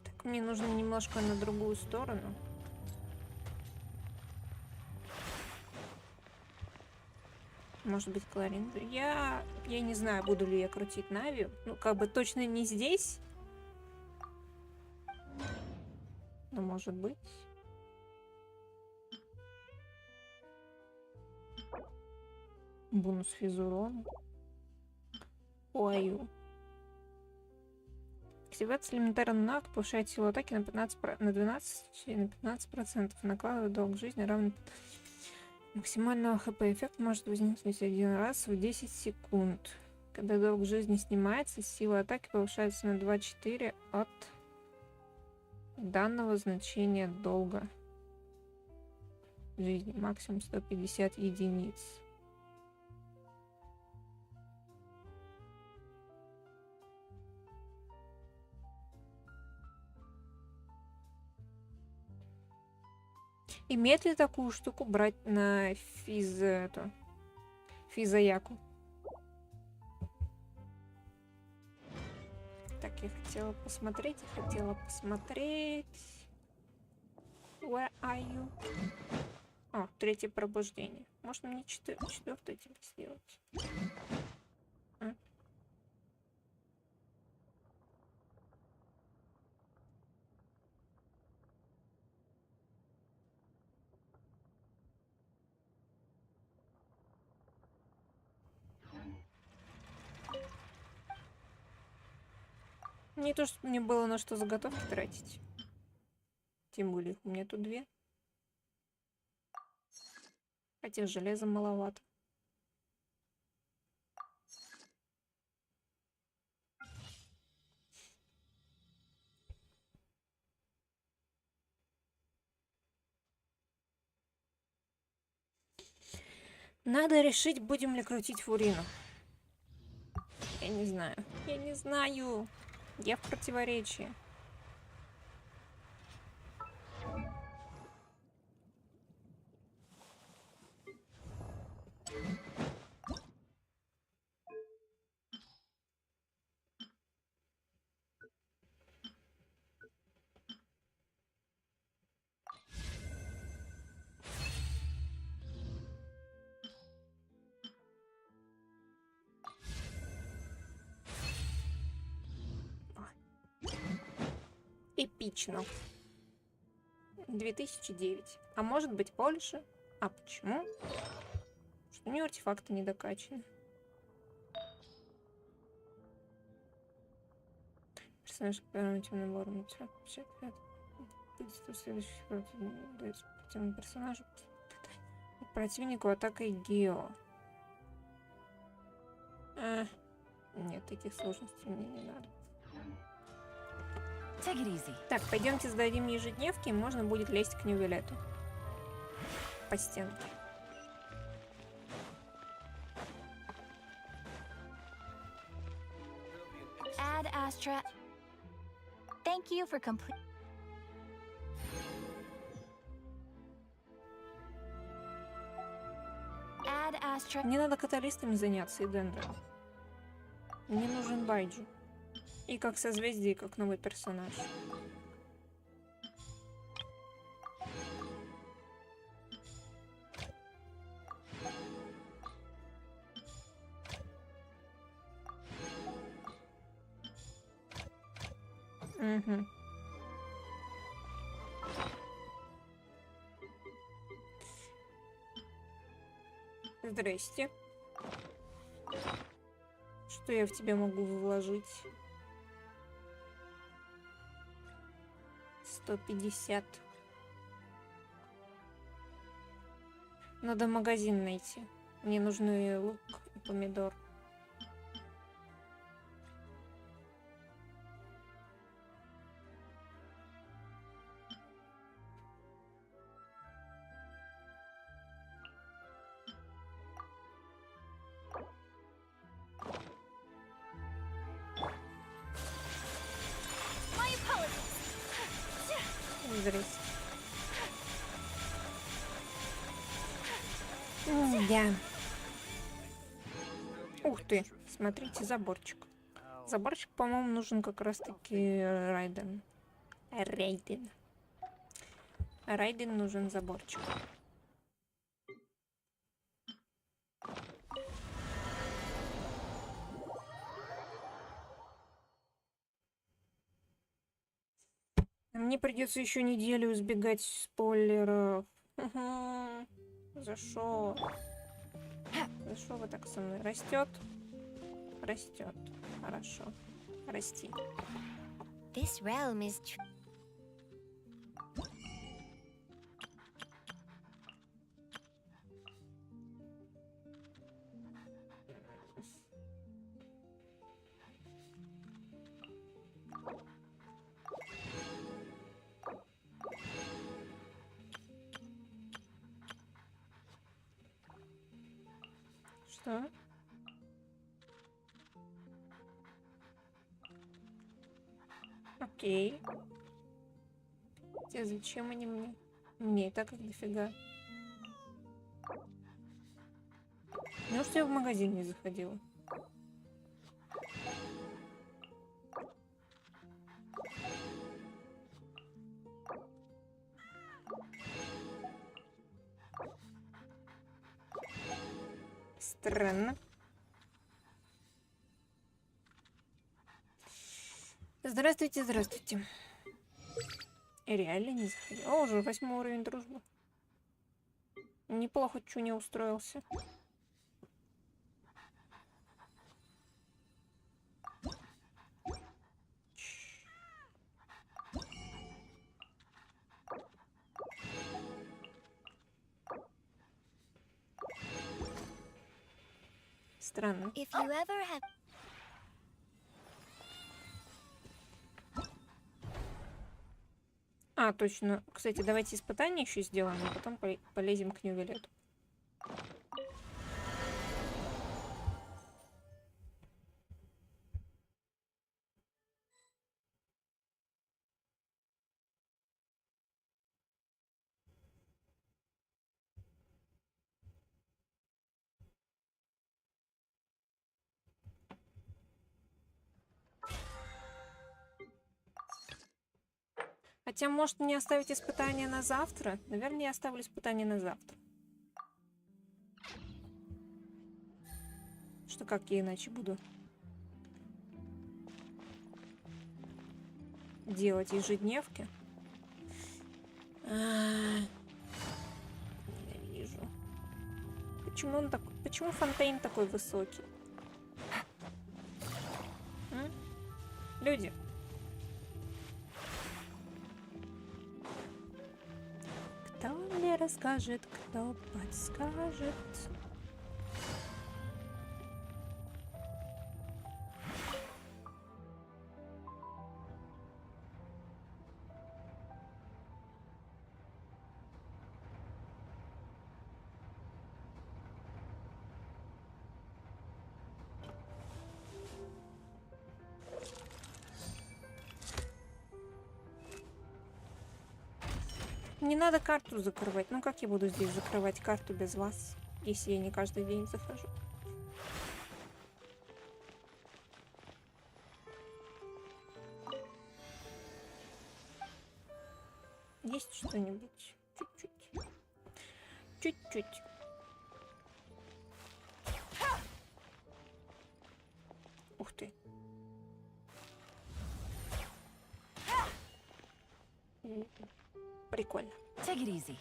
Так, мне нужно немножко на другую сторону. Может быть, Кларин. Я не знаю, буду ли я крутить Нави. Ну, как бы точно не здесь. Но может быть. Бонус физурона. Ою. Активация элементарного навыка повышает силу атаки на 12%, на 12 и на 15%. Накладывает долг жизни равный максимального хп. Эффект может возникнуть один раз в 10 секунд. Когда долг жизни снимается, сила атаки повышается на 2,4 от данного значения долга жизни. Максимум 150 единиц. Имеет ли такую штуку брать на физаяку? Так, я хотела посмотреть, Where are you? О, третье пробуждение. Может, мне четвертое типа сделать? А? Не то, что мне было на что заготовки тратить. Тем более, у меня тут 2. Хотя железа маловато. Надо решить, будем ли крутить Фурину. Я не знаю. Я не знаю. Я в противоречии. Эпично. 2009. А может быть больше? А почему? Потому что у нее артефакты не докачаны. Персонаж по темным набором. Следующий персонажу. Противнику атакой Гео. Нет, таких сложностей мне не надо. Так, пойдемте сдадим ежедневки, и можно будет лезть к Нювелету. По стенке. Ad Astra. Thank you for complete. fast track. Мне надо каталистами заняться и дендром. Мне нужен Байджи. И как созвездие, и как новый персонаж. Угу. Здрасте. Что я в тебя могу вложить? 150. Надо магазин найти. Мне нужны лук и помидор. Здрасте. Да. Ух ты, смотрите, заборчик. Заборчик, по-моему, нужен как раз-таки Райден. Райден нужен заборчик. Мне придется еще неделю избегать спойлеров. За что? За что вы так со мной? Растет? Растет. Хорошо. Расти. This realm is Что? Окей. Хотя зачем они мне? Мне и так как дофига. Может, я в магазин не заходила? Странно. Здравствуйте, здравствуйте. Реально не заходил. О, уже 8 уровень дружбы. Неплохо, чё не устроился. Странно. If you ever have... А, точно. Кстати, давайте испытание еще сделаем, а потом полезем к Нювелету. Хотя, может, мне оставить испытание на завтра? Наверное, я оставлю испытание на завтра. Что, как я иначе буду делать ежедневки? Ненавижу. Почему он такой? Почему Фонтейн такой высокий? Люди. Кто мне расскажет, кто подскажет? Не надо карту закрывать. Ну как я буду здесь закрывать карту без вас? Если я не каждый день захожу. Есть что-нибудь? Чуть-чуть. Чуть-чуть. Ух ты. Прикольно. Take it easy.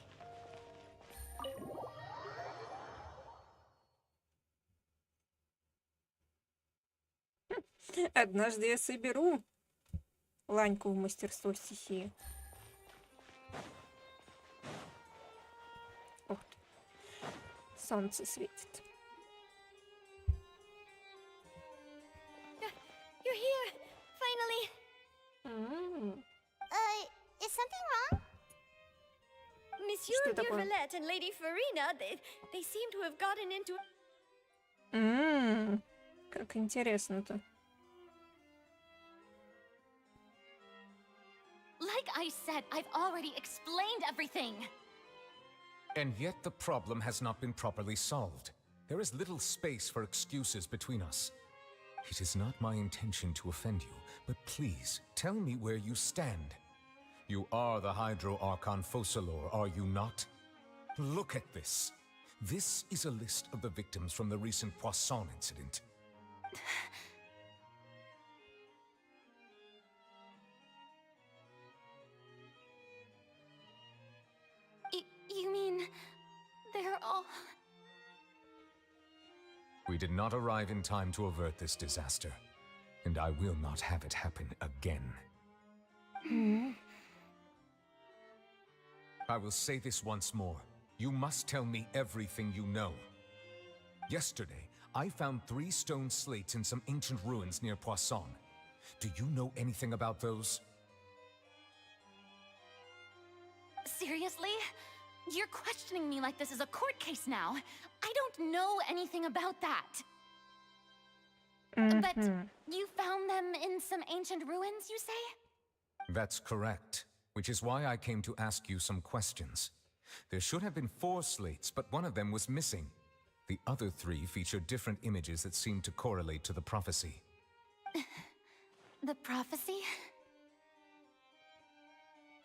Однажды я соберу Ланьку в мастерство стихии. Ух ты. Солнце светит. You're here, finally. Is something wrong? Monsieur Что такое? Dearvalette and Lady Farina, they seem to have gotten into... Как интересно-то. Like I said, I've already explained everything. And yet the problem has not been properly solved. There is little space for excuses between us. It is not my intention to offend you, but please, tell me where you stand. You are the Hydro Archon Focalor, are you not? Look at this. This is a list of the victims from the recent Poisson incident. You mean... they're all... We did not arrive in time to avert this disaster, and I will not have it happen again. I will say this once more. You must tell me everything you know. Yesterday, I found 3 stone slates in some ancient ruins near Poisson. Do you know anything about those? Seriously? You're questioning me like this is a court case now. I don't know anything about that. But you found them in some ancient ruins, you say? That's correct, which is why I came to ask you some questions. There should have been 4 slates, but one of them was missing. The other 3 feature different images that seem to correlate to the prophecy. The prophecy?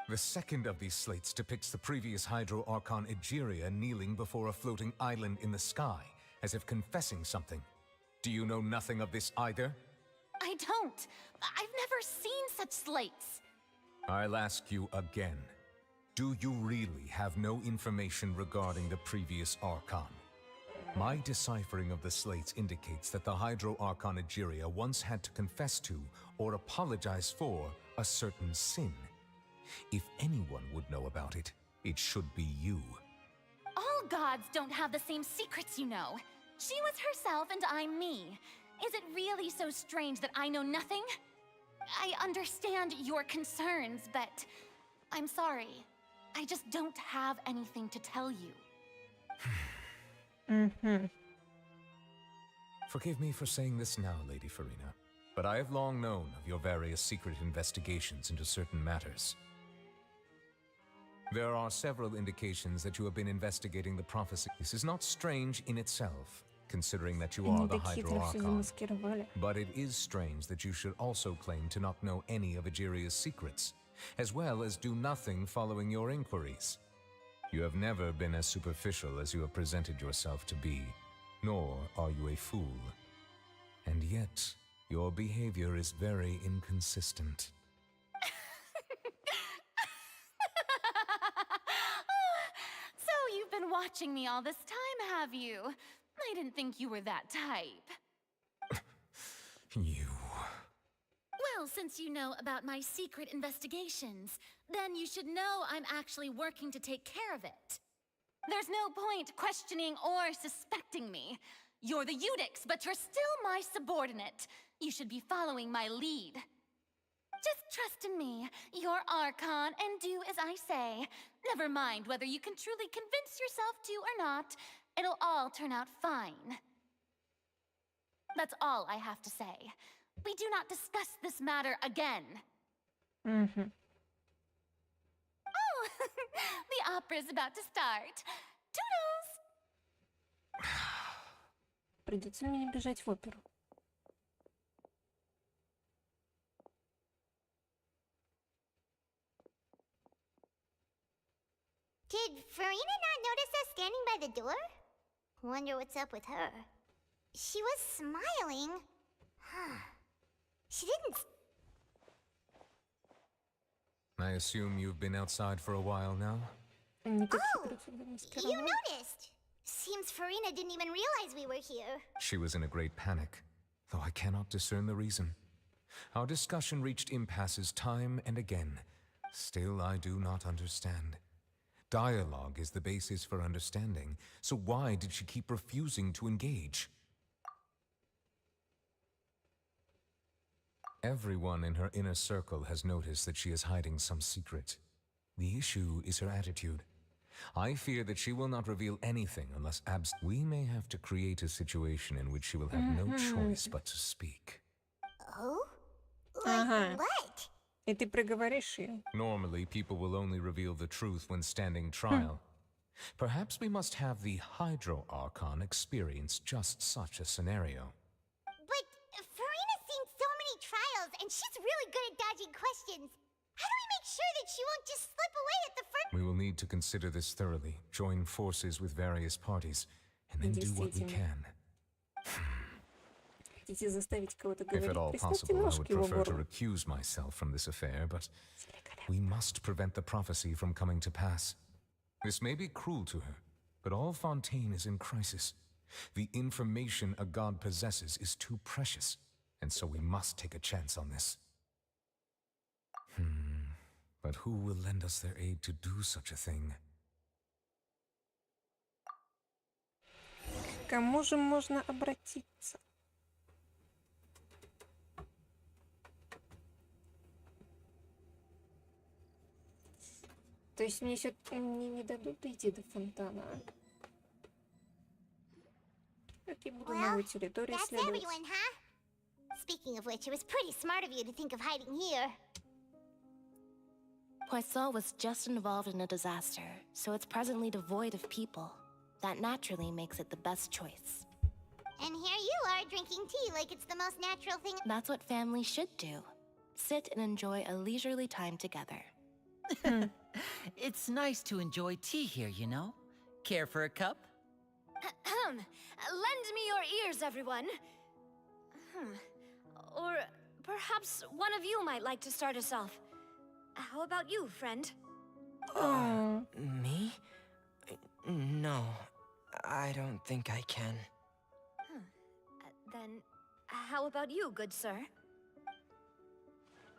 The second of these slates depicts the previous Hydro Archon Egeria kneeling before a floating island in the sky, as if confessing something. Do you know nothing of this either? I don't. I've never seen such slates. I'll ask you again. Do you really have no information regarding the previous Archon? My deciphering of the slates indicates that the Hydro Archon Egeria once had to confess to, or apologize for, a certain sin. If anyone would know about it, it should be you. All gods don't have the same secrets, you know. She was herself and I'm me. Is it really so strange that I know nothing? I understand your concerns, but I'm sorry. I just don't have anything to tell you. Forgive me for saying this now, Lady Farina, but I have long known of your various secret investigations into certain matters. There are several indications that you have been investigating the prophecy. This is not strange in itself, considering that you are the Hydro Archon. But it is strange that you should also claim to not know any of Egeria's secrets, as well as do nothing following your inquiries. You have never been as superficial as you have presented yourself to be, nor are you a fool. And yet, your behavior is very inconsistent. So you've been watching me all this time, have you? I didn't think you were that type. You... Well, since you know about my secret investigations, then you should know I'm actually working to take care of it. There's no point questioning or suspecting me. You're the Eudix, but you're still my subordinate. You should be following my lead. Just trust in me. You're Archon, and do as I say. Never mind whether you can truly convince yourself to or not. It'll all turn out fine. That's all I have to say. We do not discuss this matter again. Oh, the opera's about to start. Toodles! придется ли мне бежать в оперу? Did Farina not notice us standing by the door? Wonder what's up with her. She was smiling. She didn't. I assume you've been outside for a while now? Oh, you noticed. Seems Farina didn't even realize we were here. She was in a great panic, though I cannot discern the reason. Our discussion reached impasses time and again. Still, I do not understand. Dialogue is the basis for understanding, so why did she keep refusing to engage? Everyone in her inner circle has noticed that she is hiding some secret. The issue is her attitude. I fear that she will not reveal anything unless we may have to create a situation in which she will have no choice but to speak. Oh? Like what? И ты проговоришь ее. Normally, people will only reveal the truth when standing trial. Perhaps we must have the Hydro Archon experience just such a scenario. But Farina's seen so many trials, and she's really good at dodging questions. How do we make sure that she won't just slip away at the first... We will need to consider this thoroughly, join forces with various parties, and then do what we can. Хотите заставить кого-то If говорить, at all приставьте possible, I would ножки его в prefer to горло. recuse myself from this affair, but we must prevent the prophecy from coming to pass. This may be cruel to her, but all Fontaine is in crisis. The information a god possesses is too precious, and so we must take a chance on this. But who will lend us their aid to do such a thing? К кому же можно обратиться? То есть мне мне не дадут дойти до фонтана. Как я буду новую территорию That's исследовать? everyone, huh? Speaking of which, it was pretty smart of you to think of hiding here. Poisson was just involved in a disaster, so it's presently devoid of people. That naturally makes it the best choice. And here you are drinking tea like it's the most natural thing. That's what families should do. Sit and enjoy a leisurely time together. It's nice to enjoy tea here, you know? Care for a cup? Lend me your ears, everyone. Or perhaps one of you might like to start us off. How about you, friend? Me? No, I don't think I can. Then, how about you, good sir?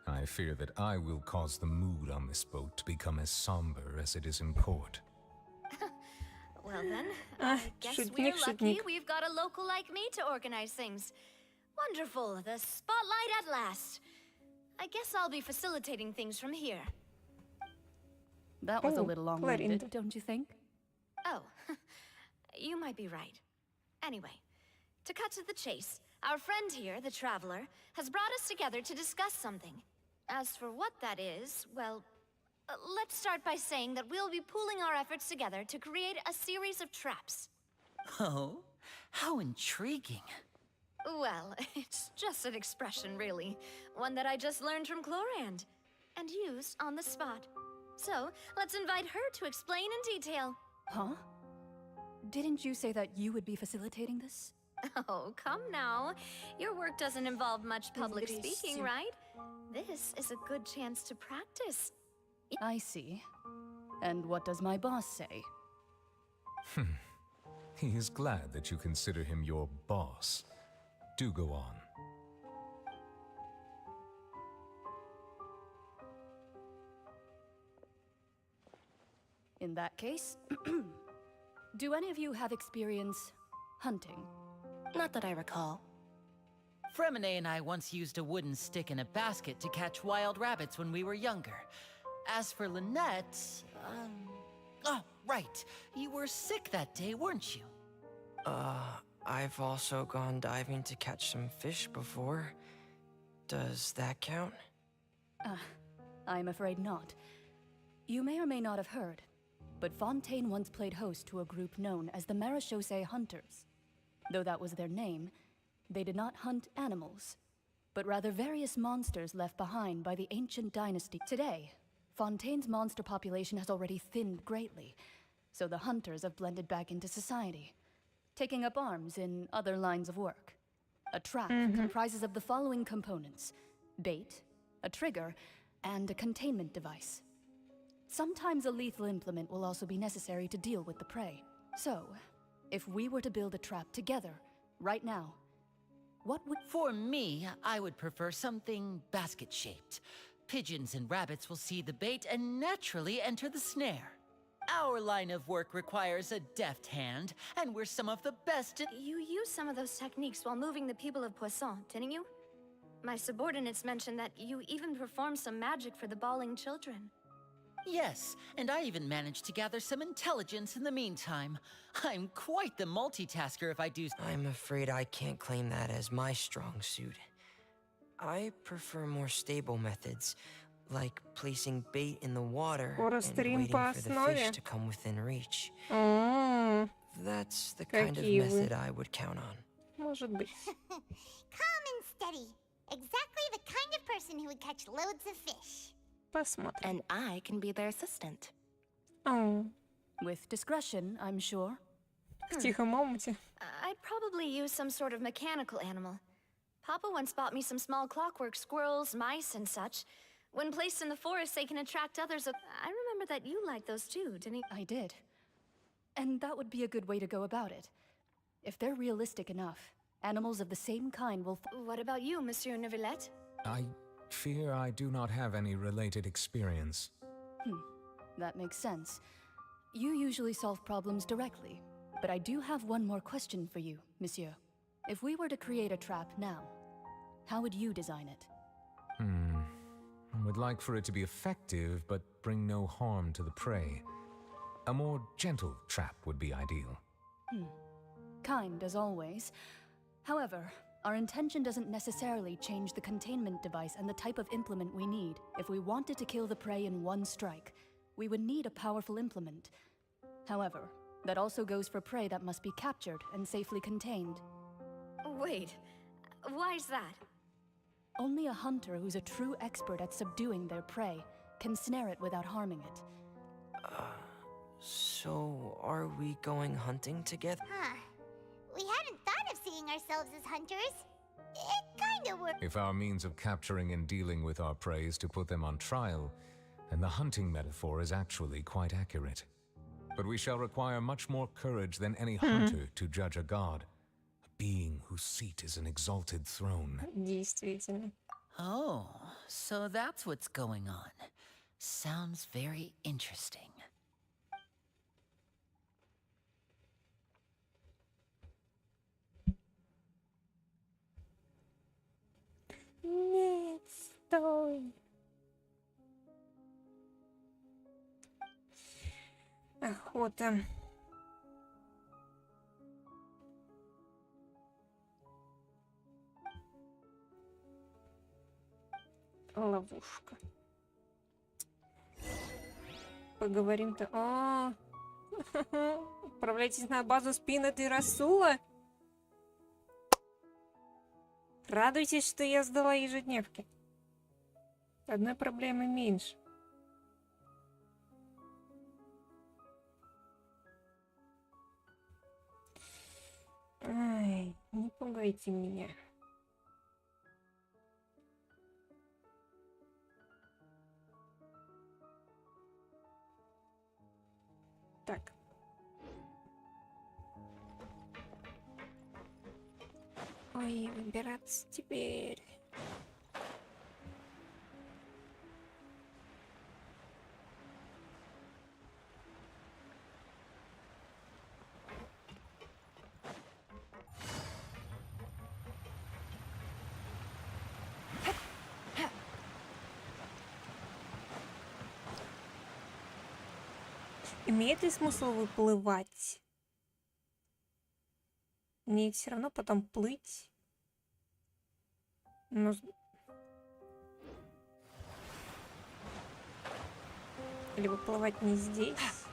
I fear that I will cause the mood on this boat to become as somber as it is in port. Well then, I guess we're lucky we've got a local like me to organize things. Wonderful, the spotlight at last. I guess I'll be facilitating things from here. That was a little long-winded, don't you think? Oh, you might be right. Anyway, to cut to the chase, our friend here, the Traveler, has brought us together to discuss something. As for what that is, well, let's start by saying that we'll be pooling our efforts together to create a series of traps. Oh, how intriguing. Well, it's just an expression, really. One that I just learned from Chlorand, and used on the spot. So, let's invite her to explain in detail. Huh? Didn't you say that you would be facilitating this? Oh, come now. Your work doesn't involve much public speaking, right? This is a good chance to practice. I see. And what does my boss say? He is glad that you consider him your boss. Do go on. In that case, do any of you have experience hunting? Not that I recall. Fremine and I once used a wooden stick in a basket to catch wild rabbits when we were younger. As for Lynette, oh, right. You were sick that day, weren't you? I've also gone diving to catch some fish before. Does that count? I'm afraid not. You may or may not have heard, but Fontaine once played host to a group known as the Marechaussee Hunters. Though that was their name, they did not hunt animals, but rather various monsters left behind by the ancient dynasty. Today, Fontaine's monster population has already thinned greatly, so the hunters have blended back into society, taking up arms in other lines of work. A trap comprises of the following components: bait, a trigger, and a containment device. Sometimes a lethal implement will also be necessary to deal with the prey. So, if we were to build a trap together, right now, what would... For me, I would prefer something basket-shaped. Pigeons and rabbits will see the bait and naturally enter the snare. Our line of work requires a deft hand, and we're some of the best at... You used some of those techniques while moving the people of Poisson, didn't you? My subordinates mentioned that you even performed some magic for the bawling children. Yes, and I even managed to gather some intelligence in the meantime. I'm quite the multitasker if I do... I'm afraid I can't claim that as my strong suit. I prefer more stable methods, like placing bait in the water and waiting for the fish to come within reach. That's the kind of method I would count on. Calm and steady. Exactly the kind of person who would catch loads of fish. And I can be their assistant. With discretion, I'm sure. I'd probably use some sort of mechanical animal. Papa once bought me some small clockwork squirrels, mice, and such. When placed in the forest, they can attract others. I remember that you liked those too, didn't you? I did. And that would be a good way to go about it. If they're realistic enough, animals of the same kind will... What about you, Monsieur Neuvillette? I fear I do not have any related experience. That makes sense. You usually solve problems directly, but I do have one more question for you, Monsieur. If we were to create a trap now, how would you design it? I would like for it to be effective, but bring no harm to the prey. A more gentle trap would be ideal. Kind, as always. However, our intention doesn't necessarily change the containment device and the type of implement we need. If we wanted to kill the prey in one strike, we would need a powerful implement. However, that also goes for prey that must be captured and safely contained. Wait, why's that? Only a hunter who's a true expert at subduing their prey can snare it without harming it. So are we going hunting together? We hadn't thought of seeing ourselves as hunters. It kinda works. If our means of capturing and dealing with our prey is to put them on trial, then the hunting metaphor is actually quite accurate. But we shall require much more courage than any hunter to judge a god, a being whose seat is an exalted throne. Действительно. Oh, so that's what's going on. Sounds very interesting. Нет, стой. Охота. Ловушка. Поговорим-то. Отправляйтесь на базу Спинет и Расула. Радуйтесь, что я сдала ежедневки. Одной проблемы меньше. Ай, не пугайте меня. Так. Ой, выбираться теперь. Имеет ли смысл выплывать? Мне все равно потом плыть. Но... Или выплывать не здесь.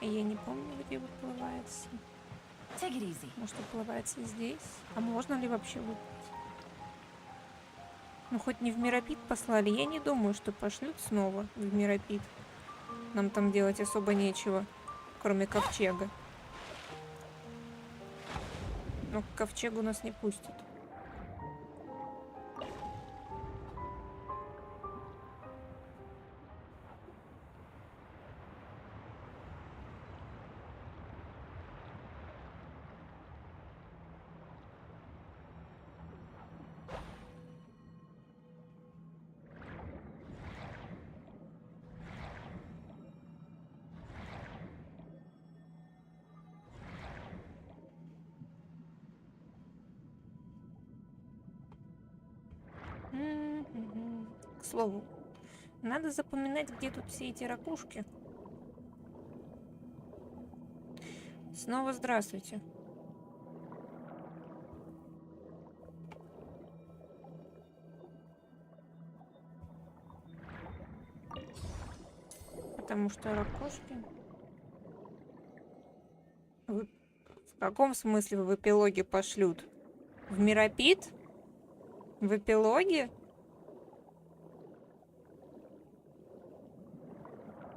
Я не помню, где выплывается. Take it easy. Может, уплывается здесь? А можно ли вообще выплыть? Ну, хоть не в Миропит послали. Я не думаю, что пошлют снова в Миропит. Нам там делать особо нечего, кроме ковчега. Но к ковчегу нас не пустят. К слову, надо запоминать, где тут все эти ракушки. Снова здравствуйте. Потому что ракушки... В каком смысле в эпилоге пошлют? В Миропит? В эпилоге?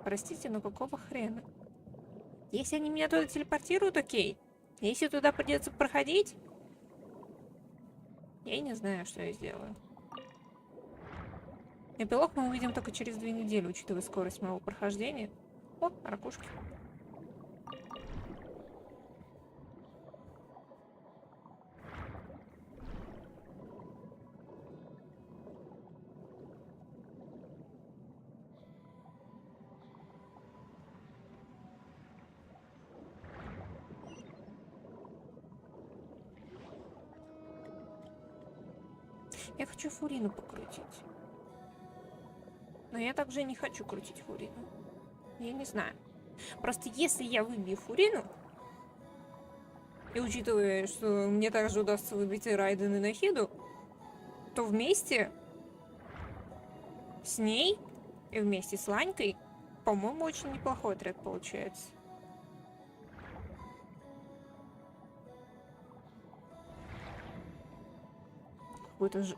Простите, но какого хрена? Если они меня туда телепортируют, окей. Если туда придется проходить, я не знаю, что я сделаю. Эпилог мы увидим только через 2 недели, учитывая скорость моего прохождения. О, ракушки. Я хочу Фурину покрутить. Но я также не хочу крутить Фурину. Я не знаю. Просто если я выбью Фурину, и учитывая, что мне также удастся выбить и Райден, и Нахиду, то вместе с ней и вместе с Ланькой, по-моему, очень неплохой отряд получается.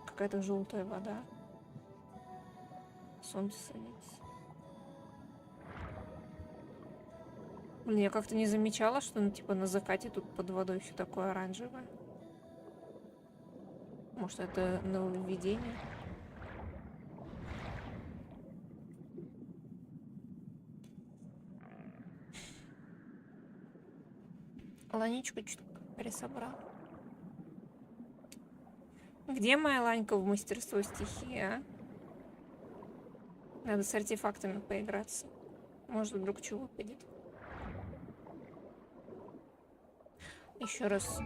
Какая-то желтая вода. Солнце садится. Блин, я как-то не замечала, что ну, типа на закате тут под водой все такое оранжевое. Может, это нововведение? Ланичку чуть пересобрал. Где моя Ланька в мастерство стихии, а? Надо с артефактами поиграться. Может, вдруг чего выпадет. Еще раз.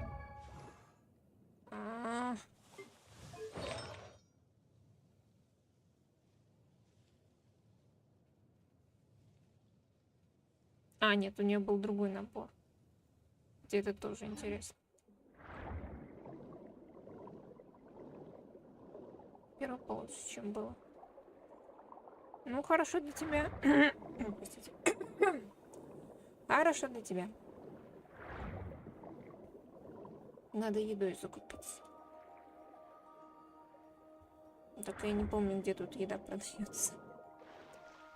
Нет, у нее был другой набор. Где это тоже интересно. Первый получше, чем было. Ну, хорошо для тебя. Простите. Хорошо для тебя. Надо едой закупиться. Только я не помню, где тут еда продается.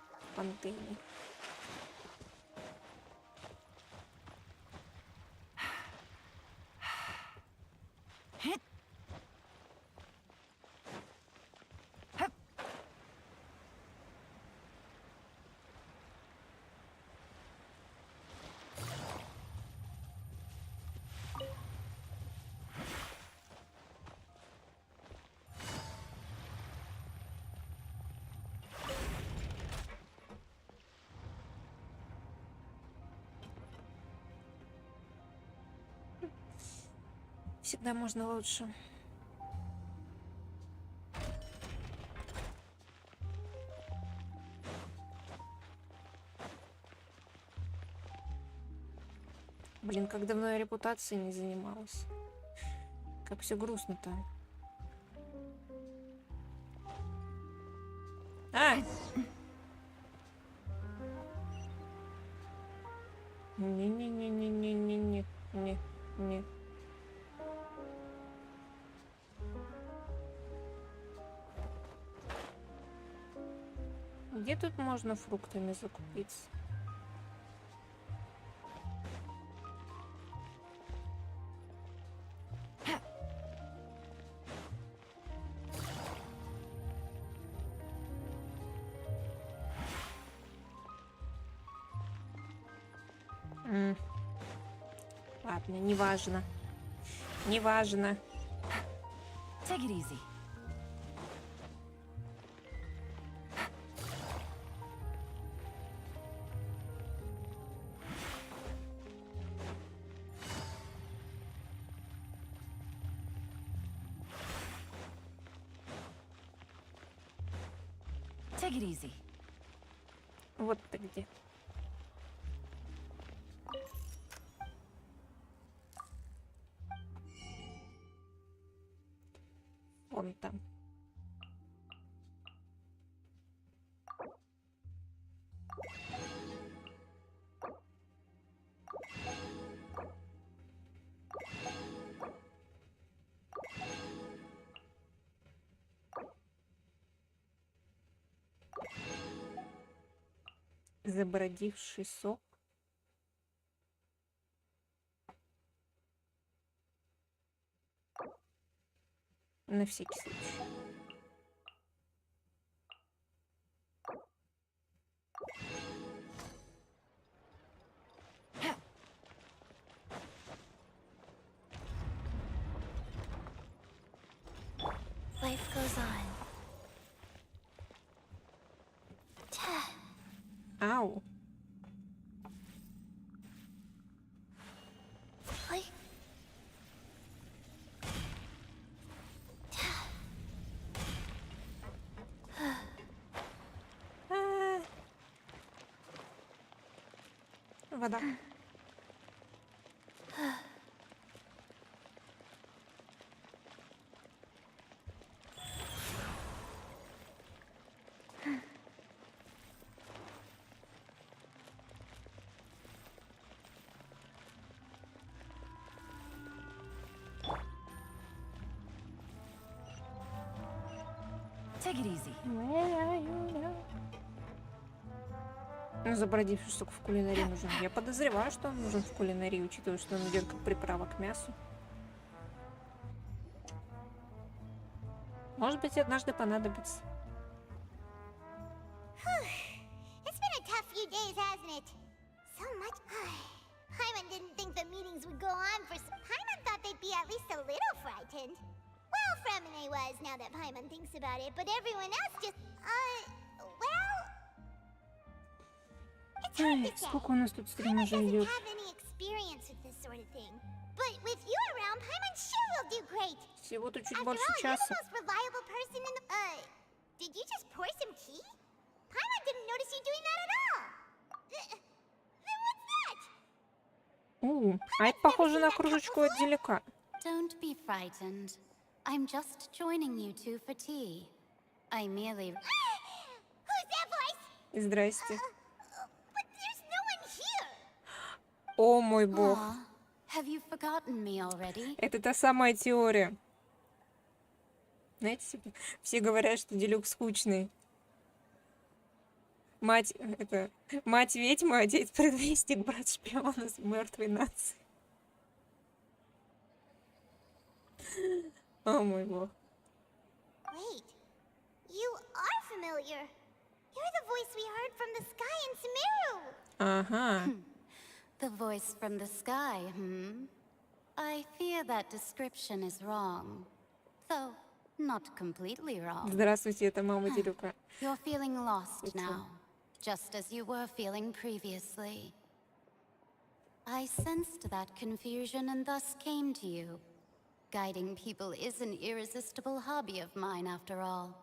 В Фонтейне. Всегда можно лучше. Блин, как давно я репутацией не занималась. Как все грустно-то. Не-не-не-не-не-не-не. Нет. Где тут можно фруктами закупиться? Ладно, неважно. Неважно. Take it easy. Take it easy. Вот ты где. Вон там. Забродивший сок. На всякий случай. Life goes on. Ау. Ой. Вода. Take it easy. Ну, забродивший сок в кулинарии нужен. Я подозреваю, что он нужен в кулинарии, учитывая, что он идет как приправа к мясу. Может быть, однажды понадобится. It's been a tough few days, hasn't it? So much. Paimon didn't think the meetings would go on for Paimon thought they'd be at least a little frightened. Well, Fremine was, now that Paimon thinks about it, but everyone else just, well... It's hard to say. Сколько у нас тут стрим Paimon уже doesn't идет? have any experience with this sort of thing. But with you around, Paimon sure will do great. Всего-то чуть After больше all, you're часа. the most reliable person in the... did you just pour some tea? Paimon didn't notice you doing that at all. Then what's that? А это похоже на кружечку от делика. Don't be frightened. I'm just joining you two for tea. I merely... Who's that voice? Здрасте. But there's no one here. О мой бог. Aw, have you forgotten me already? Это та самая теория. Знаете, все говорят, что делюк скучный. Мать ведьма, а дед предвестник, брат шпион из мертвой нации. О мой бог. Wait, you are familiar. You're the voice we heard from the sky in Sumeru. Ага. The voice from the sky, I fear that description is wrong. Though, not completely wrong. Здравствуйте, это мама делюка. You're feeling lost now, just as you were feeling previously. I sensed that confusion and thus came to you. Guiding people is an irresistible hobby of mine, after all.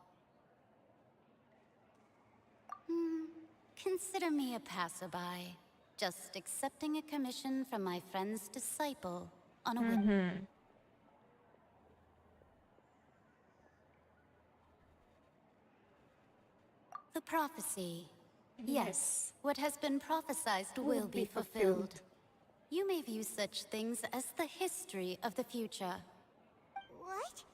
Consider me a passerby, just accepting a commission from my friend's disciple on a whim. The prophecy. Yes, what has been prophesied will be fulfilled. You may view such things as the history of the future. What?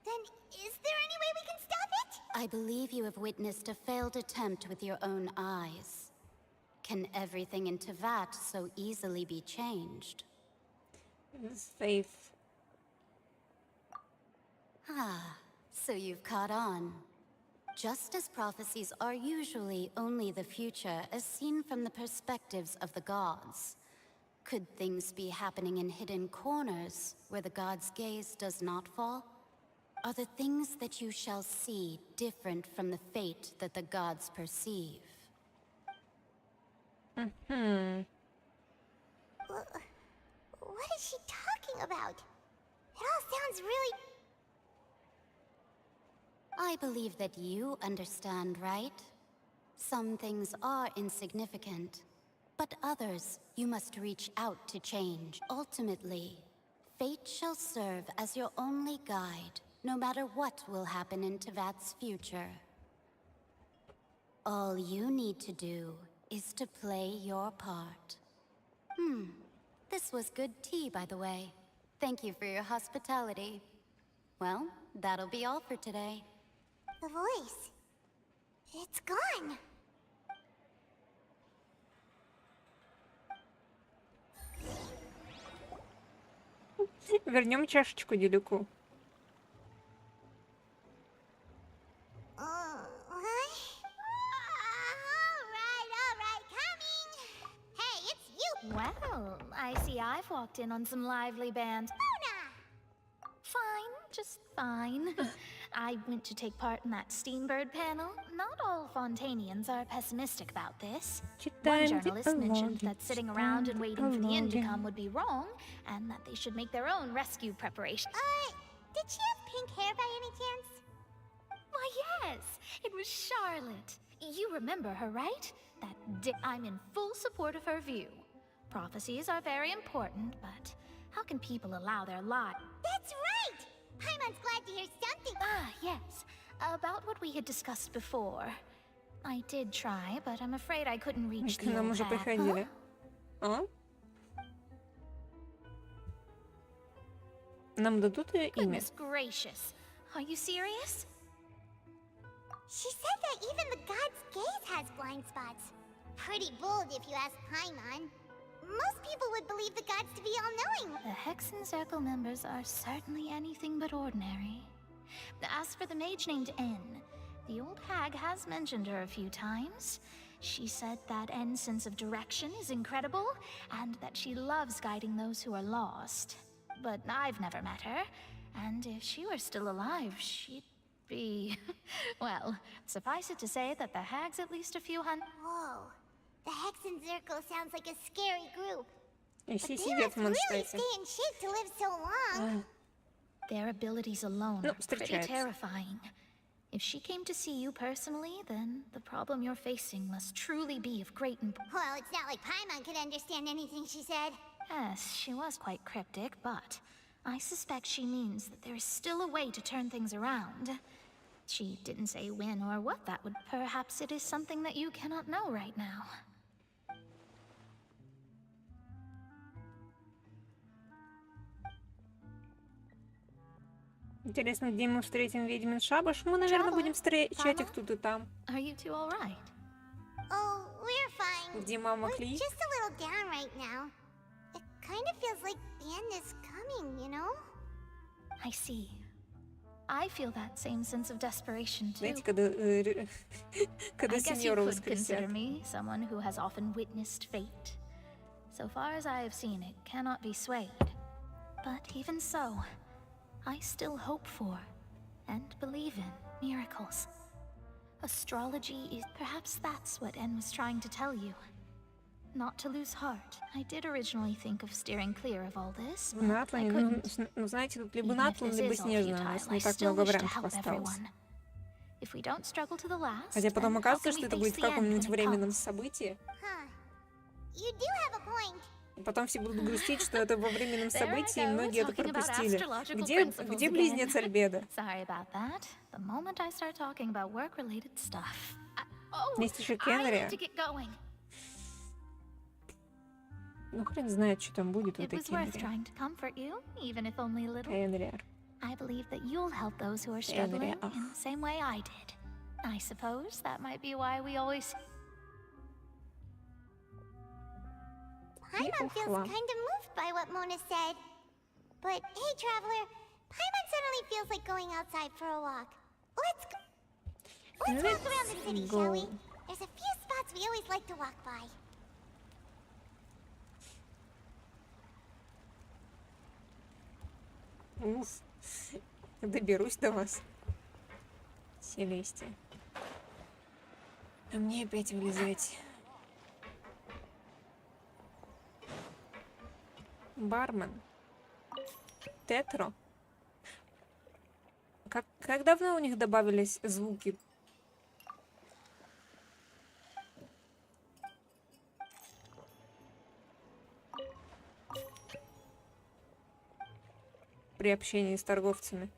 Then is there any way we can stop it? I believe you have witnessed a failed attempt with your own eyes. Can everything in Teyvat so easily be changed? Faith. Ah, so you've caught on. Just as prophecies are usually only the future as seen from the perspectives of the gods, could things be happening in hidden corners where the gods' gaze does not fall? Are the things that you shall see different from the fate that the gods perceive? What is she talking about? It all sounds really... I believe that you understand, right? Some things are insignificant, but others you must reach out to change. Ultimately, fate shall serve as your only guide, no matter what will happen in Teyvat's future. All you need to do is to play your part. This was good tea, by the way. Thank you for your hospitality. Well, that'll be all for today. The voice... it's gone. Вернем чашечку Делюку. Alright, coming. Hey, it's you. Well, I see I've walked in on some lively band. Fine, just fine. I went to take part in that Steenbird panel. Not all Fontainians are pessimistic about this. One journalist mentioned that sitting around and waiting for the end to come would be wrong, and that they should make their own rescue preparations. Did she have pink hair by any chance? Why, yes, it was Charlotte. You remember her, right? I'm in full support of her view. Prophecies are very important, but how can people allow their lives? That's right! Paimon's glad to hear something. Yes. About what we had discussed before. I did try, but I'm afraid I couldn't reach the Нам уже приходили. А? Нам дадут ее имя? Goodness gracious. Are you serious? She said that even the god's gaze has blind spots. Pretty bold if you ask Paimon. Most people would believe the gods to be all-knowing. The Hexen Circle members are certainly anything but ordinary. As for the mage named N, the old hag has mentioned her a few times. She said that N's sense of direction is incredible, and that she loves guiding those who are lost. But I've never met her, and if she were still alive, she'd be... well, suffice it to say that the hag's at least a few hundred... Whoa. The Hexen Circle sounds like a scary group. But they must really stay in shape to live so long. Their abilities alone are pretty terrifying. If she came to see you personally, then the problem you're facing must truly be of great importance. Well, it's not like Paimon could understand anything she said. Yes, she was quite cryptic, but I suspect she means that there is still a way to turn things around. She didn't say when or what that would. Perhaps it is something that you cannot know right now. Интересно, где мы встретим ведьмин шабаш? Мы, наверное, будем встречать их тут и там. Are you two all right? Oh, we're fine. Где мама We're Кли? just a little down right now. It kind of feels like the end is coming, you know? I see. I feel that same sense of desperation too. Знаете, когда I guess you сеньора could consider воскресят. me someone who has often witnessed fate. So far as I have seen, it cannot be swayed. But even so, I still hope for and believe in miracles. Astrology is... perhaps that's what N was trying to tell you. Not to lose heart. I did originally think of steering clear of all this, but На I Атлане, couldn't. ну, знаете, тут либо Even if Натлан, this либо is all Снежная. У нас futile, I не так still много wish to вариантов help осталось. everyone. If we don't struggle to the last, Хотя потом then how оказывается, can что we это face будет в the end каком-нибудь when it временном comes? событии. You do have a point. И потом все будут грустить, что это во временном There I событии, и go, многие это talking about пропустили. astrological Где principles близнец again. Альбедо? Sorry about that. The moment I start talking about work-related stuff. Мистер I Кенри. need to get going. Ну, хрен знает, что там будет в It этой was worth Кенри. trying to comfort you, even if only a little. Энриар. I believe that you'll help those who are struggling in the same way I did. I suppose that might be why we always... Paimon feels kind of moved by what Mona said. But hey, traveler, Paimon suddenly feels like going outside for a walk. Let's walk around the city, shall we? There's a few spots we always like to walk by. Уф. Доберусь до вас. Селестия. А мне опять влезать. Бармен. Тетро. Как давно у них добавились звуки? При общении с торговцами.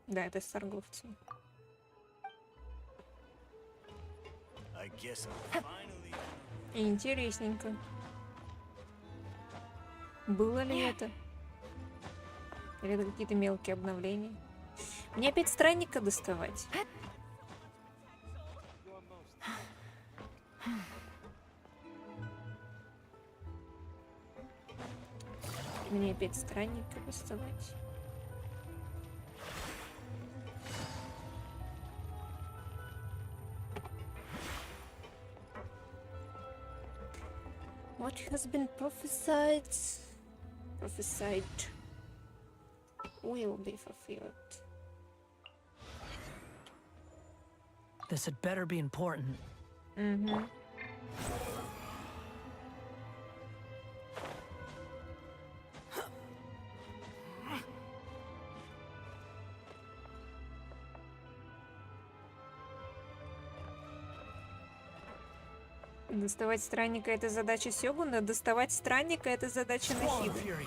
Да, это с торговцами. Интересненько. Было ли это? Или это какие-то мелкие обновления? Мне опять странника доставать. Мне опять странника доставать. What has been prophesied will be fulfilled. This had better be important. Mm-hmm. Доставать странника — это задача Сёгуна, доставать странника — это задача Нахиды.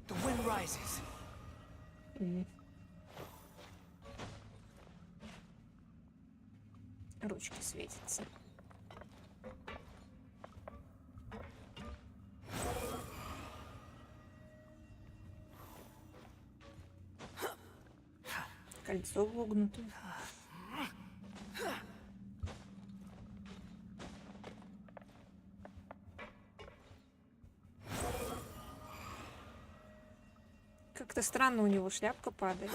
The wind rises. Ручки светятся. Кольцо вогнуто. Как-то странно у него шляпка падает.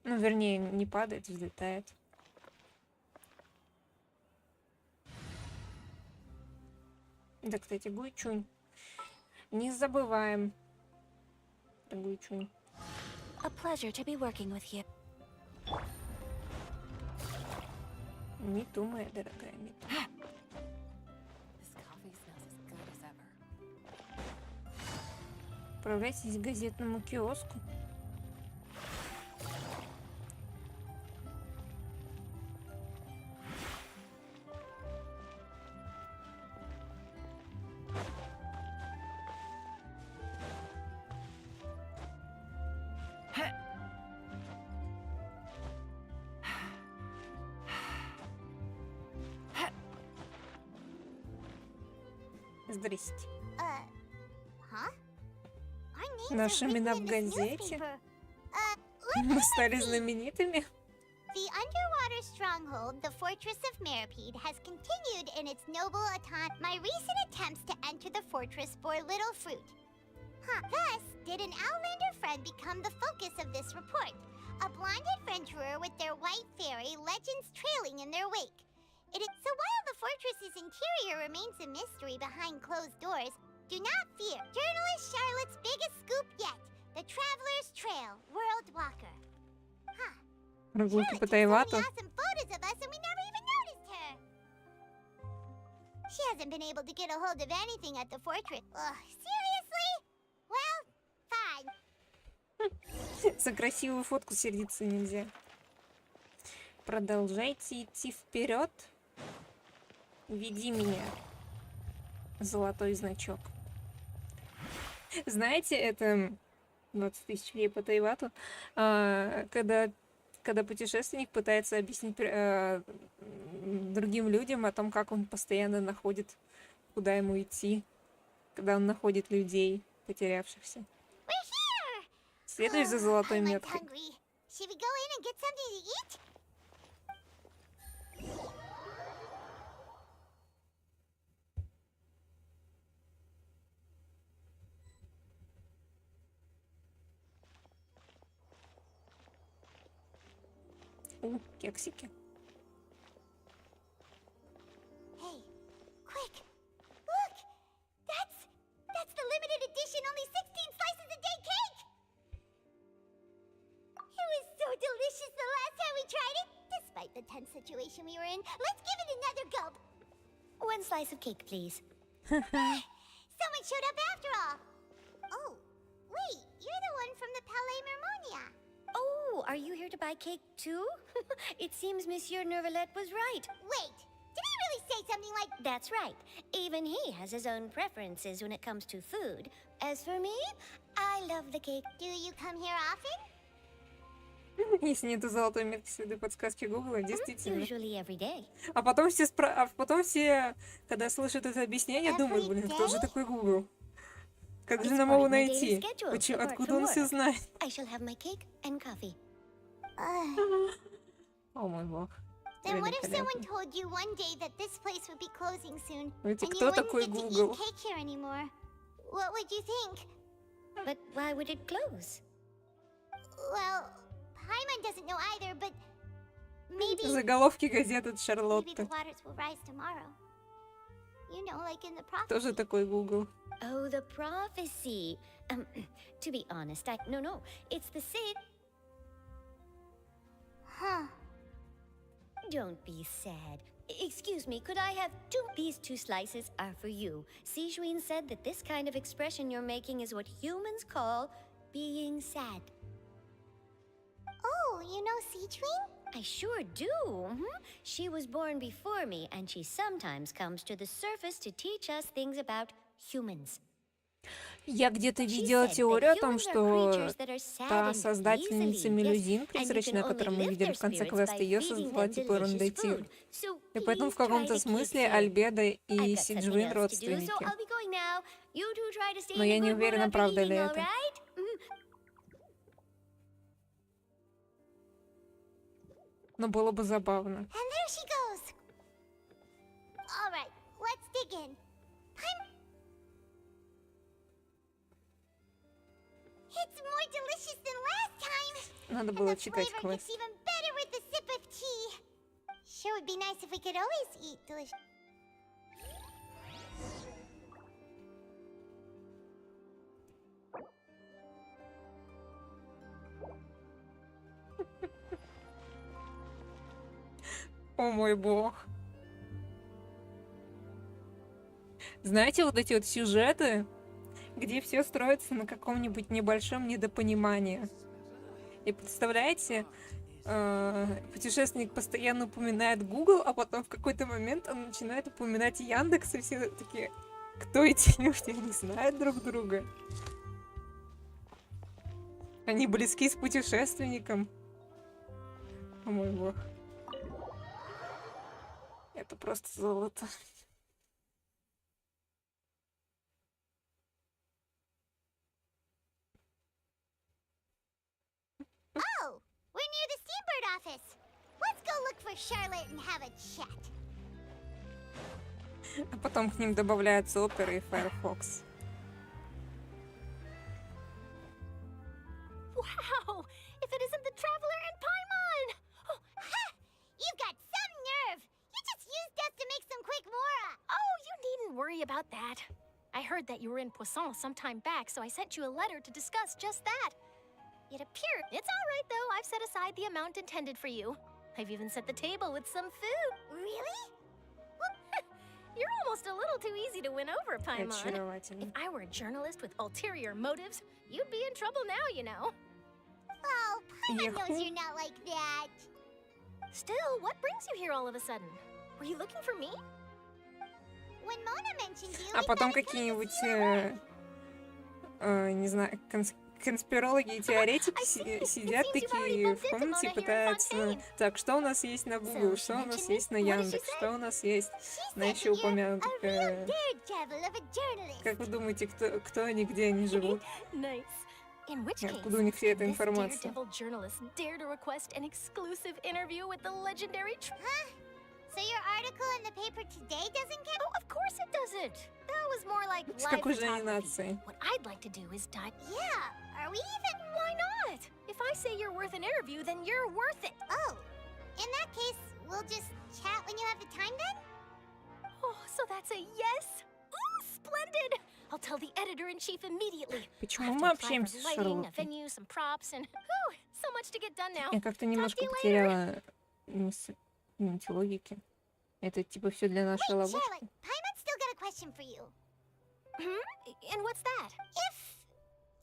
Ну, вернее, не падает, взлетает. Да, кстати, Гуйчунь. Не забываем. Гуйчунь. A pleasure to be working with you. Не ту, моя дорогая, не ту. Отправляйтесь к газетному киоску. Здрасте. Наши имена в газете. Мы стали знаменитыми. The underwater stronghold, the Fortress of Meripede, has continued in its noble autonomy. My recent attempts to enter the fortress bore little fruit. Thus, did an Outlander friend become the focus of this report? A blonde adventurer with their white fairy legends trailing in their wake. So while the fortress's interior remains a mystery behind closed doors, do not fear. Journalist Charlotte's biggest scoop yet. The Traveler's Trail, World Walker. Прогулки по Тейвату. Awesome photos of us and we never even noticed her. She hasn't been able to get a hold of anything at the fortress. Ugh, seriously? Well, fine. За красивую фотку сердиться нельзя. Продолжайте идти вперед. Веди меня. Золотой значок. Знаете, это 20 тысяч лей по Тейвату, когда путешественник пытается объяснить другим людям о том, как он постоянно находит, куда ему идти, когда он находит людей, потерявшихся. Следуй за золотой меткой. Кексики. Hey, quick! Look! That's the limited edition, only 16 slices a day cake! It was so delicious the last time we tried it, despite the tense situation we were in. Let's give it another gulp. One slice of cake, please. Someone showed up after all. Oh, wait, you're the one from the Palais Mermonia. Oh, are you here to buy cake too? It seems Monsieur Nervalette was right. Wait, did he really say something like... That's right. Even he has his own preferences when it comes to food. As for me, I love the cake. Do you come here often? Если нету золотой метки следы подсказки Гугла, действительно. Usually every day. А потом все, когда слышат это объяснение, думают, блин, кто же такой Гугл? Как же нам его найти? Откуда он все знает? I shall have my cake and coffee. О мой бог. Then what if someone told you one day that this place would be closing soon, and you кто wouldn't такой get to Google? eat cake here anymore? What would you think? But why would it close? Well, Paimon doesn't know either, but maybe Заголовки газет от maybe the Шарлотты. waters will rise tomorrow. You know, like in the prophecy. Кто же такой Google? Oh, the prophecy. To be honest, no, it's the Cid. Huh. Don't be sad. Excuse me, could I have two? These 2 slices are for you. Sijuin said that this kind of expression you're making is what humans call being sad. Oh, you know Sijuin? I sure do. She was born before me, and she sometimes comes to the surface to teach us things about humans. Я где-то видела теорию о том, что та создательница мелюзин призрачная, которую мы видели в конце квеста, ее создала типа ерунда тигр. И поэтому в каком-то смысле Альбедо и Сиджуин родственники. Но я не уверена, правда ли это. Но было бы забавно. And there she goes. All right, let's dig in. It's more delicious than last time. Надо было читать Flavor квест. gets even better with the sip of tea. Sure would be nice if we could always eat delicious. О мой бог. Знаете, вот эти вот сюжеты, где все строится на каком-нибудь небольшом недопонимании. И представляете, путешественник постоянно упоминает Google, а потом в какой-то момент он начинает упоминать Яндекс, и все такие, кто эти люди, они знают друг друга. Они близки с путешественником. О мой бог. Это просто золото. Oh, we're near the Steambird office. Let's go look for Charlotte and have a chat. А потом к ним добавляются Opera и Firefox. Wow! If it isn't the Traveler and Paimon! Oh, ha! You've got some nerve! You just used us to make some quick mora! Oh, you needn't worry about that. I heard that you were in Poisson some time back, so I sent you a letter to discuss just that. It appeared. It's all right, though. I've set aside the amount intended for you. I've even set the table with some food. Really? You're almost a little too easy to win over, Paimon. Очаровательно. If I were a journalist with ulterior motives, you'd be in trouble now, you know. Everyone knows you're not like that. Still, what brings you here all of a sudden? Were you looking for me? When Mona mentioned you, А потом какие-нибудь, не знаю, конспирологи и теоретики сидят такие в комнате и пытаются... Так, что у нас есть на Google, что у нас есть на Яндекс, что у нас есть на еще упомянутых... Как вы думаете, кто они, где они живут? In which case, Откуда у них вся эта this информация? daredevil journalist dare to request an exclusive interview with the legendary So your article in the paper today doesn't count? Oh, of course it doesn't. That was more like С live какой же photography. анимацией? What I'd like to do is dive... Yeah, are we even... Why not? If I say you're worth an interview, then you're worth it. Oh, in that case, we'll just chat when you have the time then? Oh, so that's a yes? Ooh, splendid! I'll tell the editor-in-chief immediately. Почему мы общаемся с A Шарлоттом? venue, some props, and whew, so much to get done now. Я как-то немножко потеряла нить логики. Это типа все для нашей ловушки. Charlotte, Paimon's still got a question for you. And what's that? If,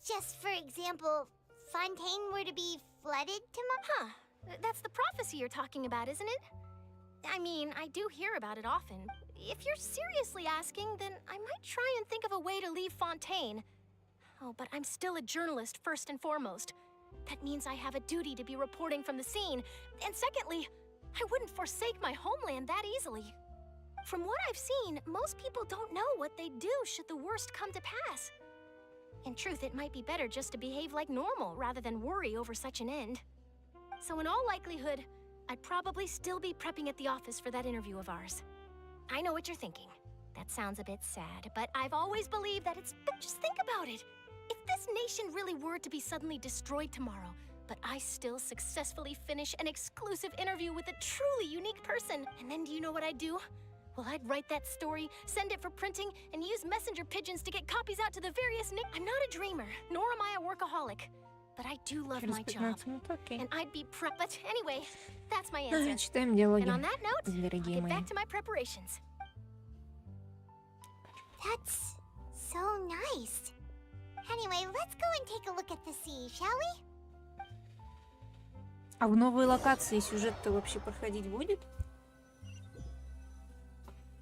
just for example, Fontaine were to be flooded tomorrow... Huh. That's the prophecy you're talking about, isn't it? I mean, I do hear about it often. If you're seriously asking, then I might try and think of a way to leave Fontaine. Oh, but I'm still a journalist, first and foremost. That means I have a duty to be reporting from the scene. And secondly, I wouldn't forsake my homeland that easily. From what I've seen, most people don't know what they'd do should the worst come to pass. In truth, it might be better just to behave like normal rather than worry over such an end. So in all likelihood, I'd probably still be prepping at the office for that interview of ours. I know what you're thinking. That sounds a bit sad, but I've always believed that it's... But just think about it. If this nation really were to be suddenly destroyed tomorrow, but I still successfully finish an exclusive interview with a truly unique person, and then do you know what I'd do? Well, I'd write that story, send it for printing, and use messenger pigeons to get copies out to the various I'm not a dreamer, nor am I a workaholic. But I do love my job, and I'd be But anyway, that's my answer. Читаем диалоги, And on that note, I'll дорогие get мои. back to my preparations. That's so nice. Anyway, let's go and take a look at the sea, shall we? А в новой локации сюжет-то вообще проходить будет?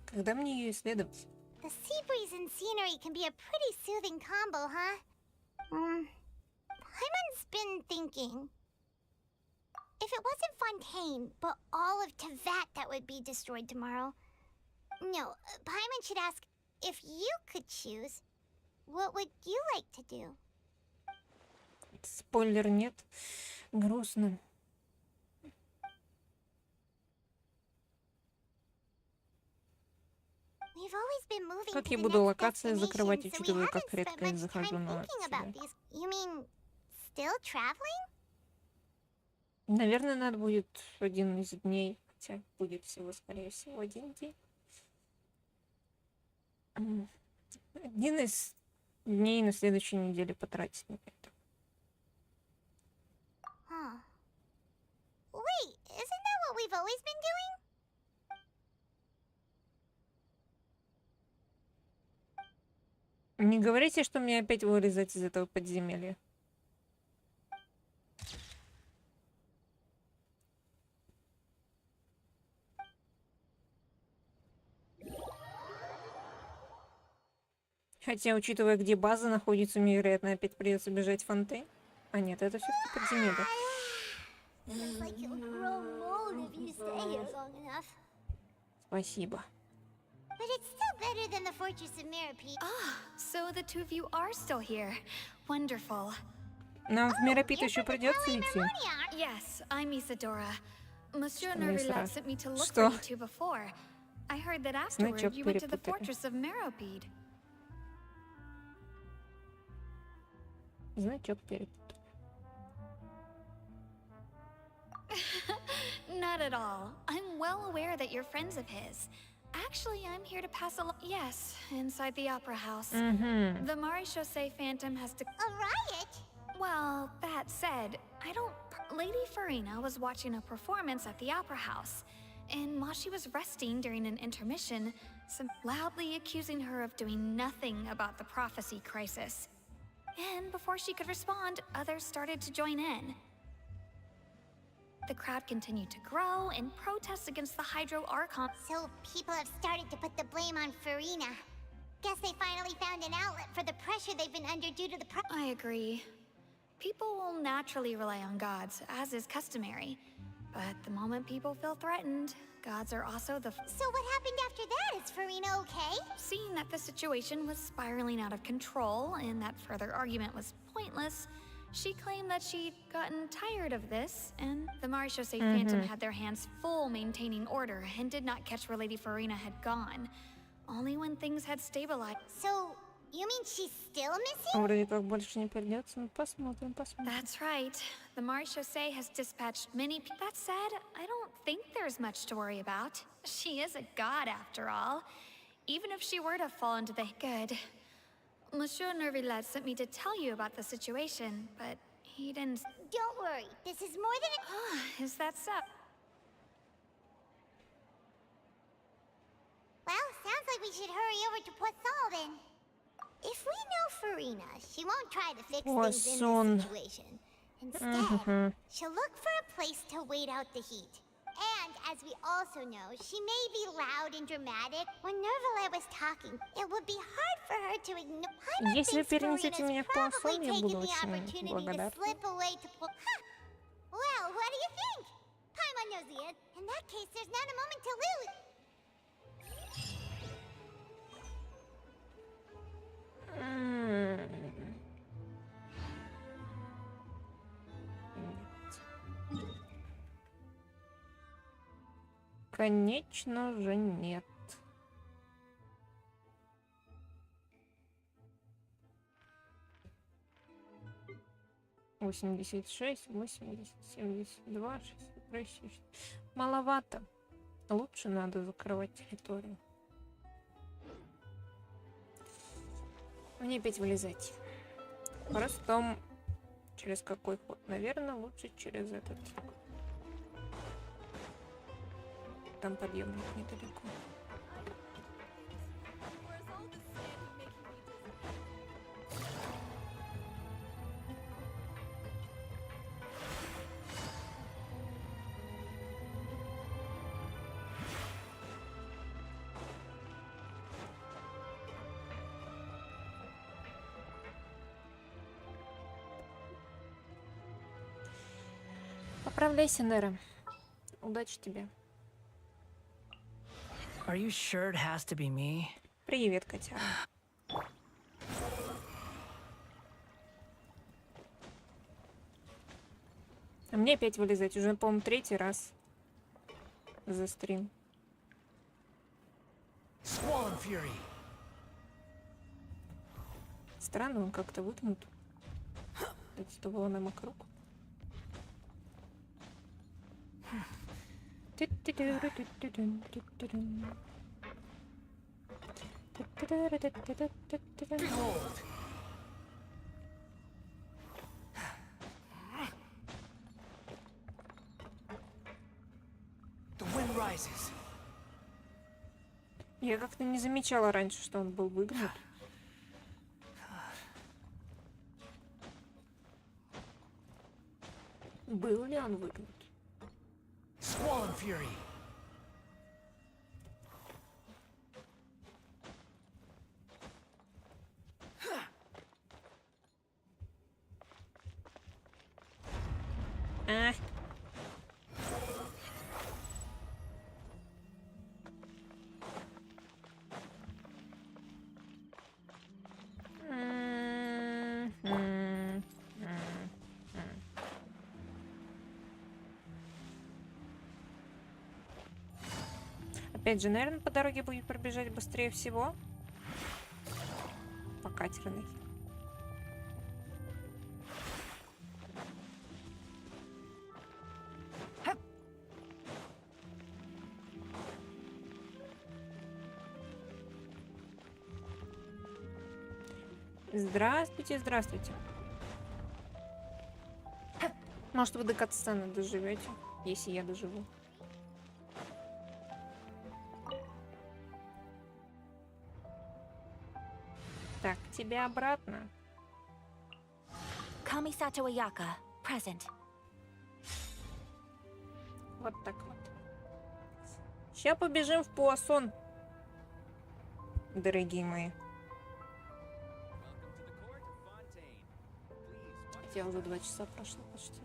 Когда мне ее исследовать? The sea breeze and scenery can be a pretty soothing combo, huh? Paimon's been thinking. If it wasn't Fontaine, but all of Teyvat that would be destroyed tomorrow. No, Paimon should ask, if you could choose, what would you like to do? Спойлер нет. Грустно. We've always been moving Как to я the буду next локации закрывать, destination, so we учитывая, как haven't редко spent я much захожу time на thinking about сюжет? these. You mean, still traveling? Наверное, надо будет один из дней, хотя будет всего, скорее всего, один день. Один из дней на следующей неделе потратить на это. Huh. Wait, isn't that what we've always been doing? Не говорите, что мне опять вылезать из этого подземелья. Хотя, учитывая, где база находится, мне, вероятно, опять придется бежать в Фонтейн. А нет, это все-таки подземелье. Like you'll grow mold if you stay here long enough. Спасибо. But it's still better than the Fortress of Meropide. Ah, so the two of you are still here. Wonderful. Нам в Меропит еще придется идти. Yes, I'm Isadora. Monsieur Что мне Nervilat сразу? sent me to look Что? for you two before. I heard that afterward Значок you went to the перепутали. Fortress of Meropide. Значок перепутал. Not at all. I'm well aware that you're friends of his. Actually, I'm here to pass along. Yes, inside the opera house. The Maréchaussée Phantom has to. A riot? Well, that said, I don't. Lady Farina was watching a performance at the opera house, and while she was resting during an intermission, some loudly accusing her of doing nothing about the prophecy crisis. And before she could respond, others started to join in. The crowd continued to grow in protest against the Hydro Archon. So people have started to put the blame on Farina. Guess they finally found an outlet for the pressure they've been under due to the I agree. People will naturally rely on gods, as is customary. But the moment people feel threatened, gods are also the... So what happened after that? Is Farina okay? Seeing that the situation was spiraling out of control and that further argument was pointless, she claimed that she'd gotten tired of this, and the Marechaussee Phantom had their hands full maintaining order and did not catch where Lady Farina had gone. Only when things had stabilized. So, you mean she's still missing? Вроде как больше не придется. Ну, посмотрим, посмотрим. That's right. The Marechaussee has dispatched many people. That said, I don't think there's much to worry about. She is a god after all. Even if she were to fall into the... Good. Monsieur Nervillet sent me to tell you about the situation, but he didn't... Don't worry. This is more than a... Is that so? Well, sounds like we should hurry over to Poisson then. If we know Farina, she won't try to fix things in this situation. Instead, she'll look for a place to wait out the heat. And, as we also know, she may be loud and dramatic. When Nervillet was talking, it would be hard for her to ignore. Если вы перенесете меня в Poisson, я буду очень благодарна. Well, what do you think? Paimon knows the end. In that case, there's not a moment to lose. Конечно же нет. Восемьдесят шесть, 72, 66. Маловато. Лучше надо закрывать территорию. Мне опять вылезать. Вопрос в том, через какой ход. Наверное, лучше через этот. Там подъемник недалеко. Поправляйся, Нера. Удачи тебе. Are you sure it has to be me? Привет, котяра. А мне опять вылезать. Уже, по-моему, третий раз за стрим. Странно, он как-то выгнут. Это было нам вокруг. Я как-то не замечала раньше, что он был выгнут. Был ли он выгнут? Swollen Fury. Опять же, наверное, по дороге будет пробежать быстрее всего. По катерной. Здравствуйте, здравствуйте. Может, вы до катсцены доживете, если я доживу. Так, тебе обратно. Kamisata Ayaka, present. Вот так вот. Сейчас побежим в Пуассон, дорогие мои. Хотя уже 2 часа прошло почти.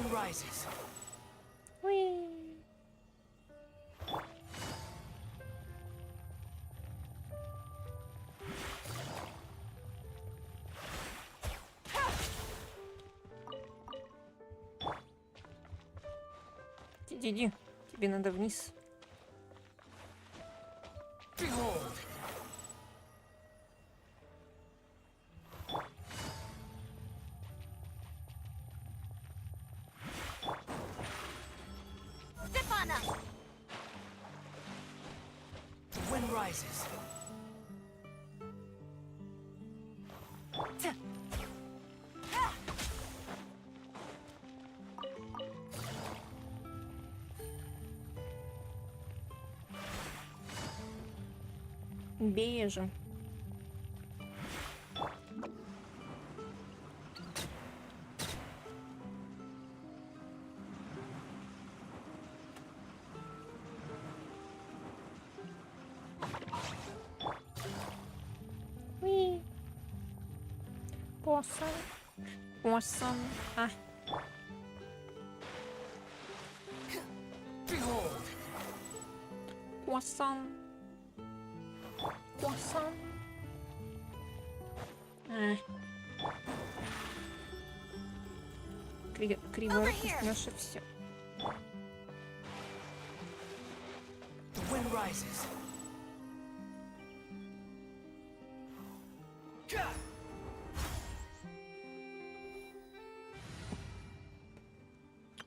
Rises. Иди, тебе надо вниз. Rises. Бежим. Poisson. Ah. Poisson. Poisson. Криворукость наше все.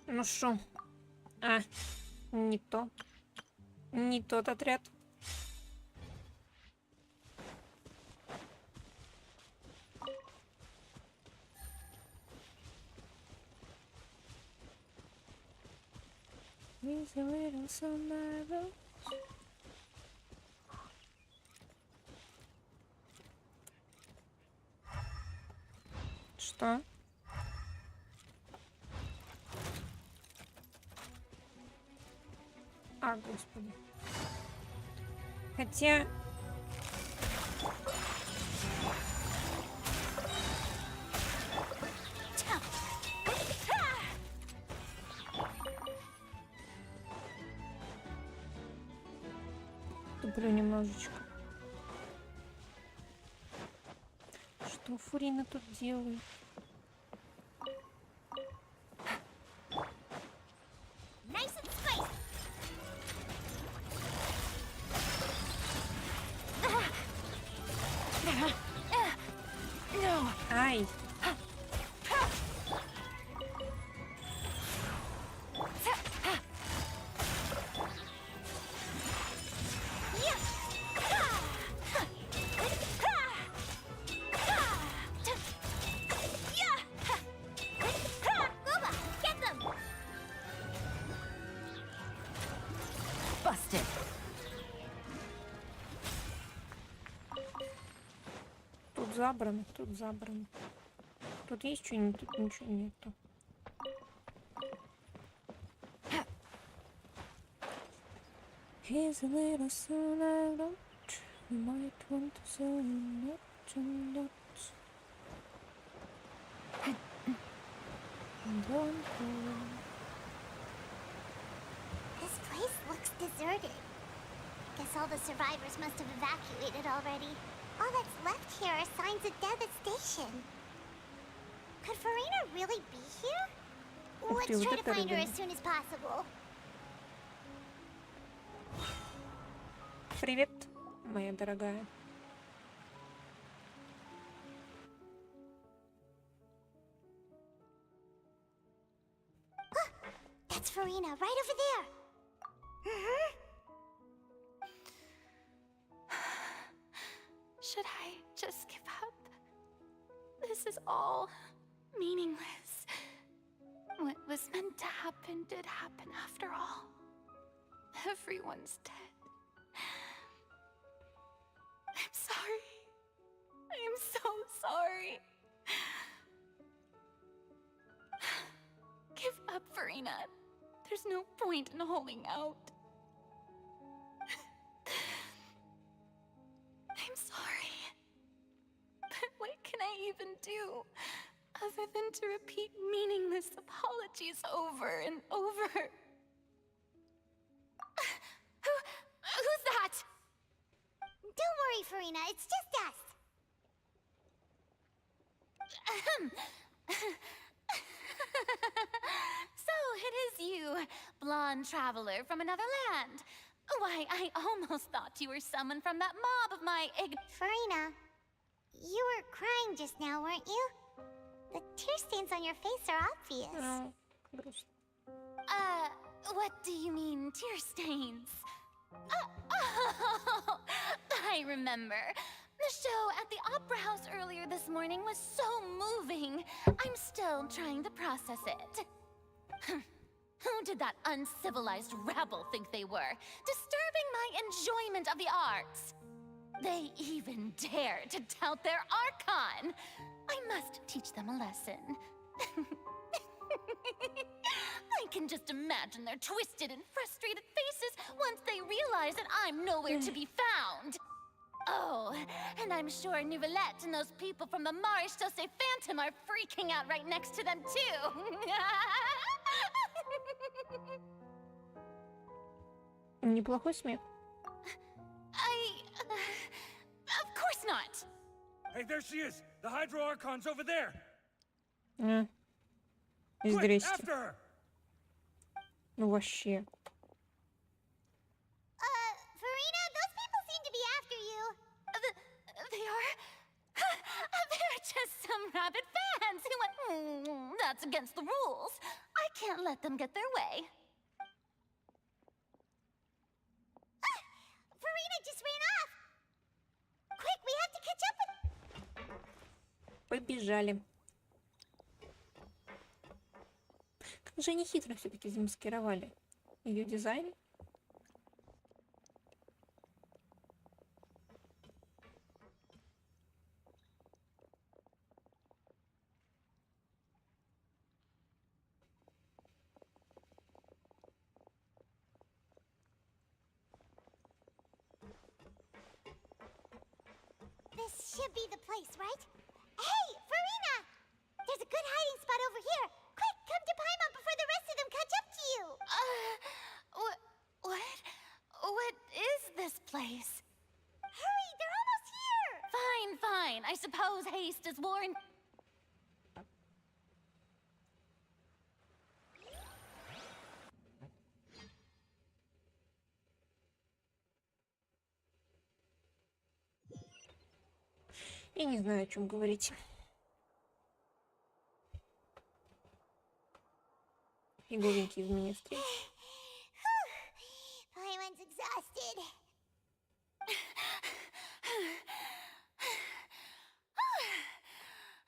Ну шо? Не то. Не тот отряд. Что? Господи. Хотя... Туплю немножечко. Что Фурина тут делает? Ай! Тут забрано. Тут есть что-нибудь, тут ничего нету. Here's a little son I wrote. You might want to say not and not. Don't go. This place looks deserted. Guess all the survivors must have evacuated already. All that's left here are signs of devastation. Could Farina really be here? Let's try to find her as soon as possible. Привет, моя дорогая. That's Farina, right over there. Should I just give up? This is all meaningless. What was meant to happen did happen after all. Everyone's dead. I'm sorry. I am so sorry. Give up, Farina. There's no point in holding out. I'm sorry. But what can I even do other than to repeat meaningless apologies over and over? Who's that? Don't worry, Farina. It's just us. So it is you, blonde traveler from another land. Why, I almost thought you were someone from that mob of my Farina, you were crying just now, weren't you? The tear stains on your face are obvious. What do you mean, tear stains? Oh, I remember. The show at the Opera House earlier this morning was so moving. I'm still trying to process it. Who did that uncivilized rabble think they were, disturbing my enjoyment of the arts? They even dare to tout their Archon. I must teach them a lesson. I can just imagine their twisted and frustrated faces once they realize that I'm nowhere to be found. Oh, and I'm sure Nouvellette and those people from the Marsh Chaussee Phantom are freaking out right next to them too. Неплохой смех. Of course not. Hey, there she is. The Hydro Archon's over there. Из Quick, дрести. after her. Ну вообще. Farina, those people seem to be after you. They are? They're just some rabid fans who went, that's against the rules. I can't let them get their way. Farina just ran off. Quick, we have to catch up with... Побежали. Как же они хитро все-таки замаскировали ее дизайн. This should be the place, right? Hey, Farina! There's a good hiding spot over here. Quick, come to Paimon before the rest of them catch up to you. What? What is this place? Hurry, they're almost here. Fine. I suppose haste is warranted. Я не знаю, о чем говорить. Фиговенький в меня встреч. Paimon's exhausted.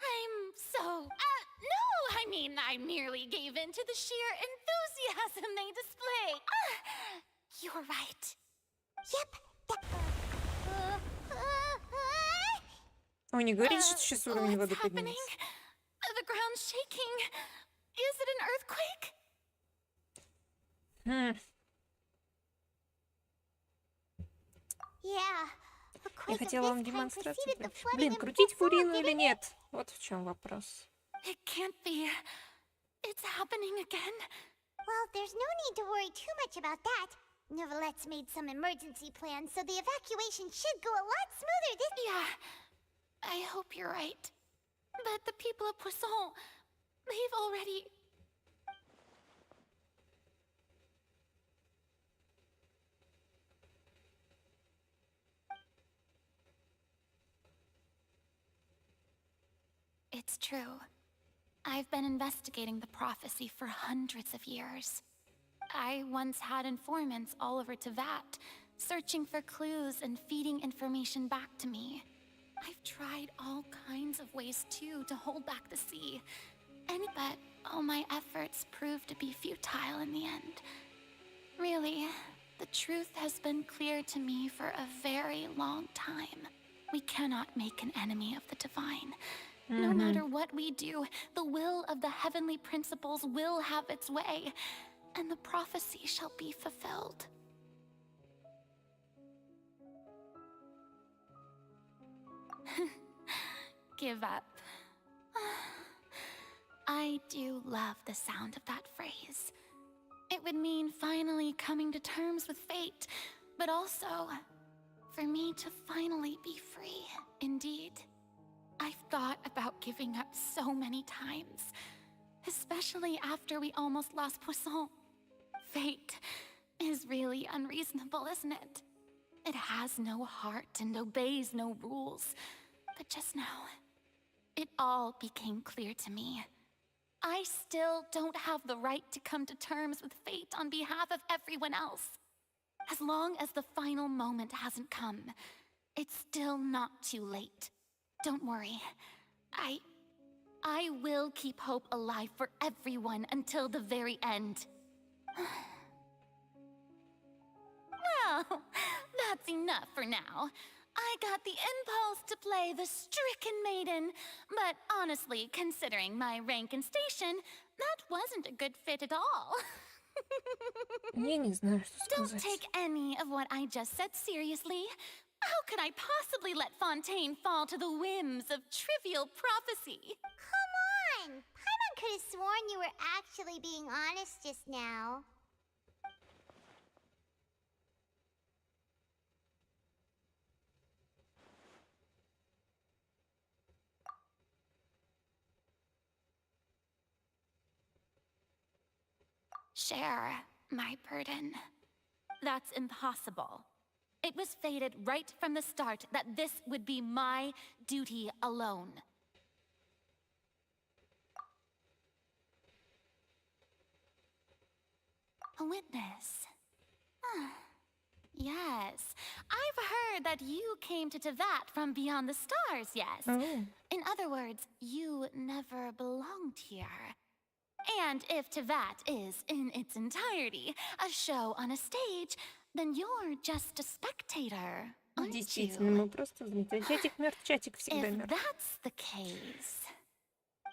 I'm so... no! I mean, I merely gave in to the sheer enthusiasm they display. You're right. Yep. Он не говорит, что сейчас уровень воды поднимется. The ground's shaking. Is it an earthquake? Я хотела вам демонстрацию. Блин, крутить Фурину или нет? Вот в чем вопрос. It can't be. It's happening again. Well, there's no need to worry too much about that. Nouvellette's made some emergency plans, so the evacuation should go a lot smoother this... Yeah, I hope you're right. But the people of Poisson, they've already... It's true. I've been investigating the prophecy for hundreds of years. I once had informants all over Teyvat, searching for clues and feeding information back to me. I've tried all kinds of ways too to hold back the sea. But all my efforts proved to be futile in the end. Really, the truth has been clear to me for a very long time. We cannot make an enemy of the divine. No matter what we do, the will of the heavenly principles will have its way, and the prophecy shall be fulfilled. Give up. I do love the sound of that phrase. It would mean finally coming to terms with fate, but also for me to finally be free, indeed. I've thought about giving up so many times, especially after we almost lost Poisson. Fate is really unreasonable, isn't it? It has no heart and obeys no rules. But just now, it all became clear to me. I still don't have the right to come to terms with fate on behalf of everyone else. As long as the final moment hasn't come, it's still not too late. Don't worry. I will keep hope alive for everyone until the very end. Well, that's enough for now. I got the impulse to play the stricken maiden, but honestly, considering my rank and station, that wasn't a good fit at all. Я не знаю, что Don't сказать. take any of what I just said seriously. How could I possibly let Fontaine fall to the whims of trivial prophecy? Come on! Paimon could have sworn you were actually being honest just now. Share my burden. That's impossible. It was fated right from the start that this would be my duty alone. A witness. Yes, I've heard that you came to Teyvat from beyond the stars, yes? In other words, you never belonged here. And if Teyvat is, in its entirety, a show on a stage, then you're just a spectator, aren't Действительно, you? мы просто зрители. Чатик мертв, чатик всегда If мертв. that's the case...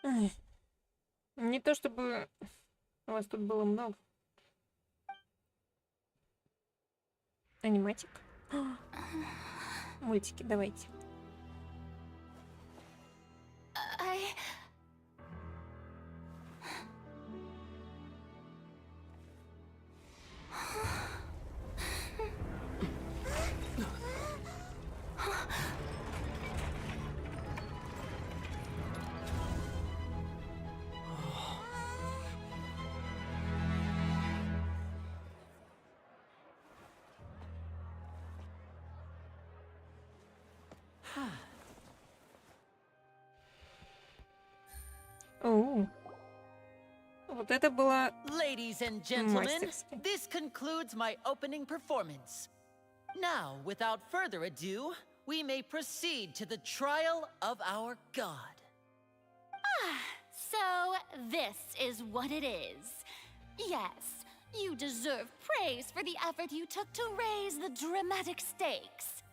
Ай. Не то чтобы у вас тут было много. Аниматик. Мультики, давайте. Оу. Вот это было Ladies and gentlemen, мастерски. this concludes my opening performance. Now, without further ado, we may proceed to the trial of our god. So, this is what it is. Yes, you deserve praise for the effort you took to raise the dramatic stakes.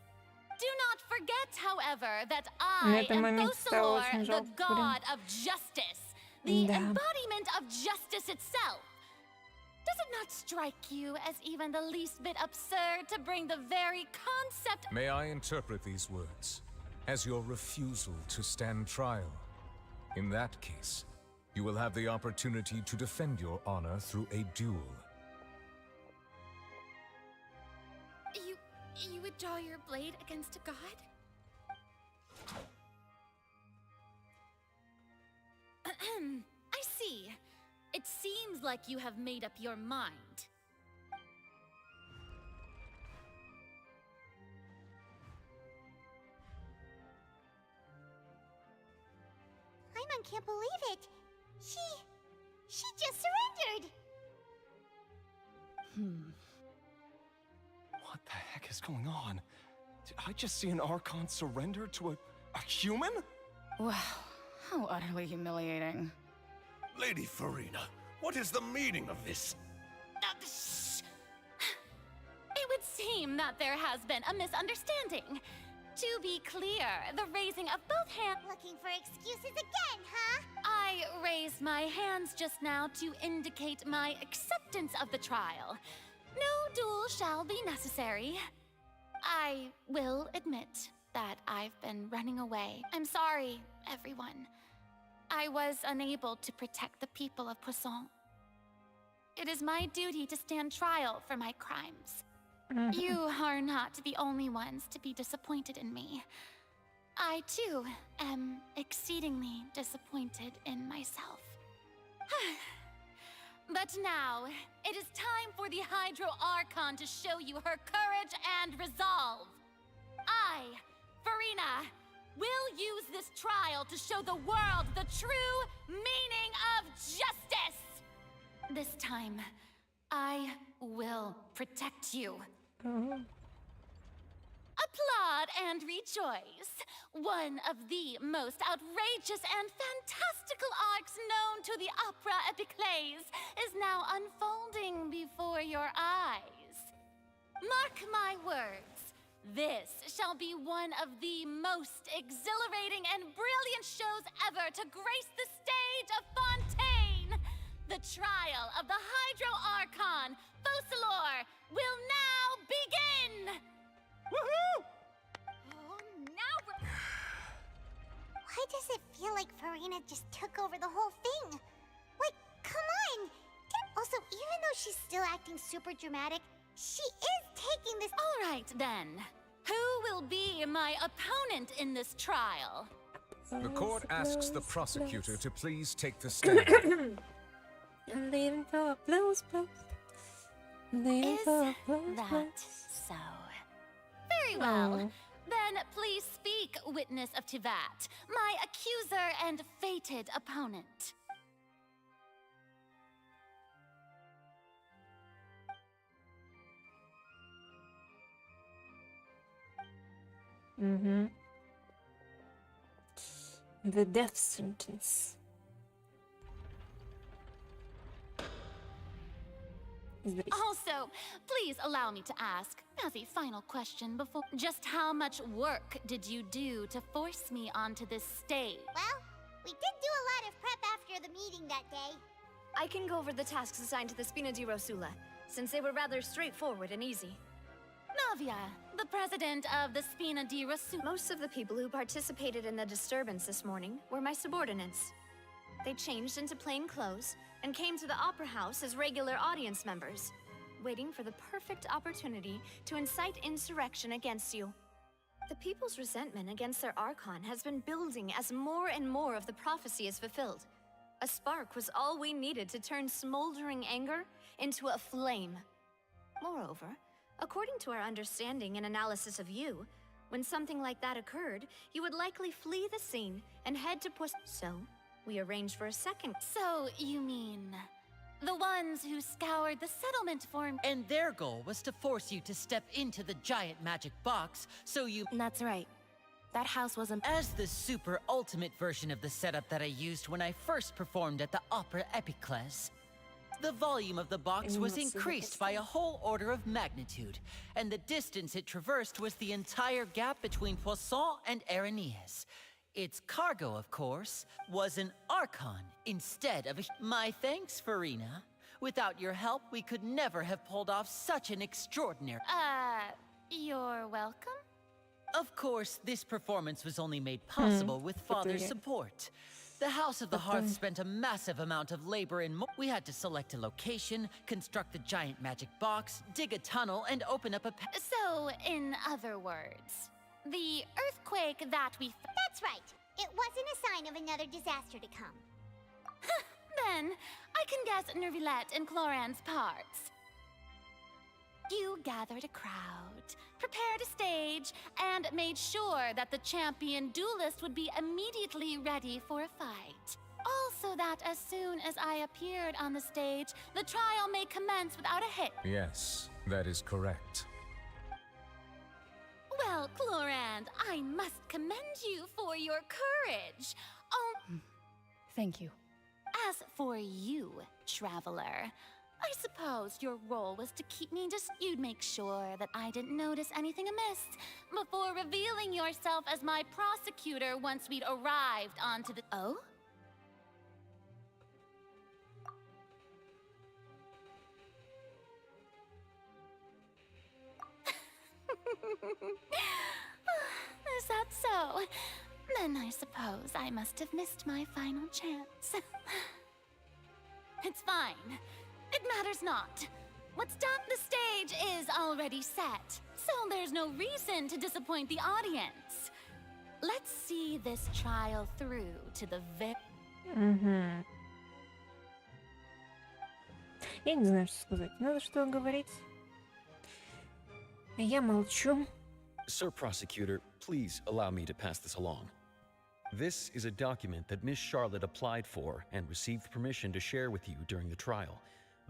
Do not forget, however, that I Это am момент стал Fosalor, очень the жалко, god of justice, the Да. embodiment of justice itself. Does it not strike you as even the least bit absurd to bring the very concept? May I interpret these words as your refusal to stand trial? In that case, you will have the opportunity to defend your honor through a duel. You would draw your blade against a god? I see. It seems like you have made up your mind. Paimon can't believe it. She just surrendered. What the heck is going on? Did I just see an Archon surrender to A human? Wow, how utterly humiliating. Lady Farina, what is the meaning of this? It would seem that there has been a misunderstanding. To be clear, the raising of both hands... Looking for excuses again, huh? I raised my hands just now to indicate my acceptance of the trial. No duel shall be necessary. I will admit that I've been running away. I'm sorry, everyone. I was unable to protect the people of Poisson. It is my duty to stand trial for my crimes. You are not the only ones to be disappointed in me. I, too, am exceedingly disappointed in myself. But now, it is time for the Hydro Archon to show you her courage and resolve. I, Farina, will use this trial to show the world the true meaning of justice! This time, I will protect you. Applaud and rejoice! One of the most outrageous and fantastical arcs known to the opera epiclese is now unfolding before your eyes. Mark my words, this shall be one of the most exhilarating and brilliant shows ever to grace the stage of Fontaine! The trial of the Hydro Archon, Focalor, will now begin! Woohoo! Oh, now we're... Why does it feel like Farina just took over the whole thing? Like, come on! Also, even though she's still acting super dramatic, she is taking this... All right, then. Who will be my opponent in this trial? The court asks the prosecutor to please take the stand. Is that so? Very well. Then please speak, witness of Teyvat, my accuser and fated opponent. The death sentence. Also, please allow me to ask, as a final question before... Just how much work did you do to force me onto this stage? Well, we did do a lot of prep after the meeting that day. I can go over the tasks assigned to the Spina di Rosula, since they were rather straightforward and easy. Navia, the president of the Spina di Rosula. Most of the people who participated in the disturbance this morning were my subordinates. They changed into plain clothes and came to the Opera House as regular audience members, waiting for the perfect opportunity to incite insurrection against you. The people's resentment against their Archon has been building as more and more of the prophecy is fulfilled. A spark was all we needed to turn smoldering anger into a flame. Moreover, according to our understanding and analysis of you, when something like that occurred, you would likely flee the scene and head to So, we arranged for a second. So, you mean... the ones who scoured the settlement for... And their goal was to force you to step into the giant magic box, so you... That's right. That house wasn't... As the super ultimate version of the setup that I used when I first performed at the Opera Epiclese, the volume of the box was increased by a whole order of magnitude, and the distance it traversed was the entire gap between Poisson and Aranias. Its cargo, of course, was an Archon instead of a... My thanks, Farina. Without your help, we could never have pulled off such an extraordinary... You're welcome? Of course, this performance was only made possible with Father's support. The House of the Hearth spent a massive amount of labor in... We had to select a location, construct the giant magic box, dig a tunnel, and open up a... So, in other words... the earthquake that we... That's right. It wasn't a sign of another disaster to come. Then, I can guess Nervilette and Cloran's parts. You gathered a crowd, prepared a stage, and made sure that the champion duelist would be immediately ready for a fight. Also that as soon as I appeared on the stage, the trial may commence without a hit. Yes, that is correct. Well, Clorand, I must commend you for your courage. Oh, Thank you. as for you, traveler, I suppose your role was to keep me you'd make sure that I didn't notice anything amiss before revealing yourself as my prosecutor once we'd arrived onto the— Oh? Is that so? Then I suppose I must have missed my final chance. It's fine. It matters not. What's done, the stage is already set, so there's no reason to disappoint the audience. Let's see this trial through to the Угу. Я не знаю, что сказать. Надо что говорить. Я молчу. Sir Prosecutor, please allow me to pass this along. This is a document that Miss Charlotte applied for and received permission to share with you during the trial.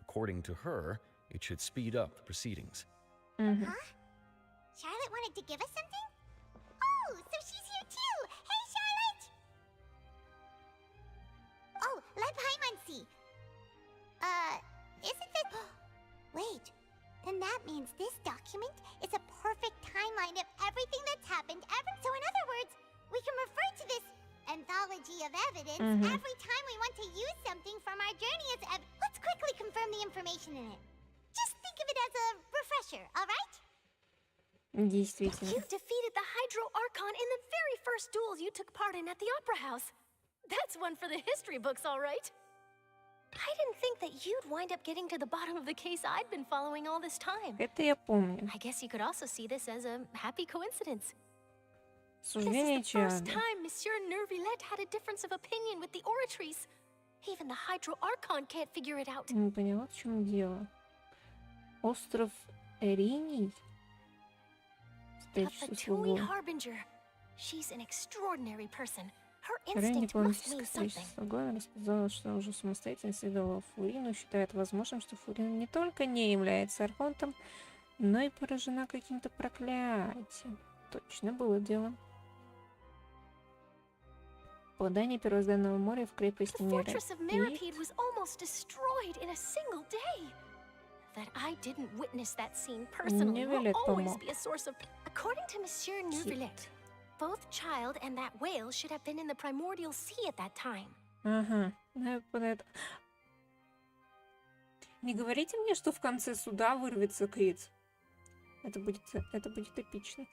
According to her, it should speed up the proceedings. Huh? Charlotte wanted to give us something? Oh, so she's here too! Hey, Charlotte! Oh, let Paimon see. Isn't this... Wait, then that means this document is a perfect timeline of everything that's happened ever. So in other words, we can refer to this anthology of evidence every time we want to use something from our journey as Let's quickly confirm the information in it. Just think of it as a refresher, all right? Действительно. You defeated the Hydro Archon in the very first duel you took part in at the Opera House. That's one for the history books, all right. I didn't think that you'd wind up getting to the bottom of the case I'd been following all this time. Это я помню. I guess you could also see this as a happy coincidence. Суждение This is the first Чада. time Monsieur Nervillet had a difference of opinion with the oratories. Even the Hydro Archon can't figure it out. Не поняла, в чем дело. Остров Эриний? But Спрячься the с Tui углом. Harbinger, she's an extraordinary person. Her Рэнди instinct must полностью mean something. количество года рассказала, что уже самостоятельно исследовала Фурину, считает возможным, что Фурина не только не является Архонтом, но и поражена каким-то проклятием. Точно было дело. Попадание первозданного моря в крепость The fortress of Меропит. Meripede was almost destroyed in a single day. That I didn't witness that scene personally will Nervillet always помог. be a source of... According to Monsieur Nervillet, both Child and that whale should have been in the primordial sea at that time. Ага. Не говорите мне, что в конце суда вырвется Крит. Это будет эпично.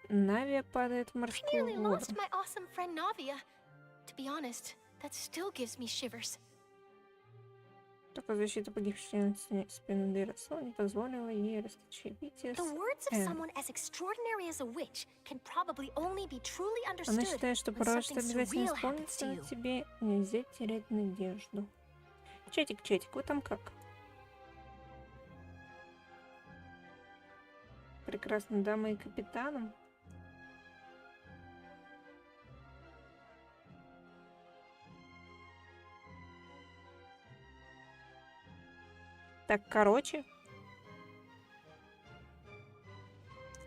Навия падает в I морскую nearly воду. lost my awesome friend Navia. To be honest, that still gives me shivers. Только защита погибшей спины Дерасо не позволила ей расточевить The words of someone as extraordinary as a witch can probably only be truly Она understood считает, что when пророчество something обязательно surreal happens исполнится, to но you. тебе нельзя терять надежду. Чатик, вы там как? Прекрасной дамой и капитаном? Так, короче.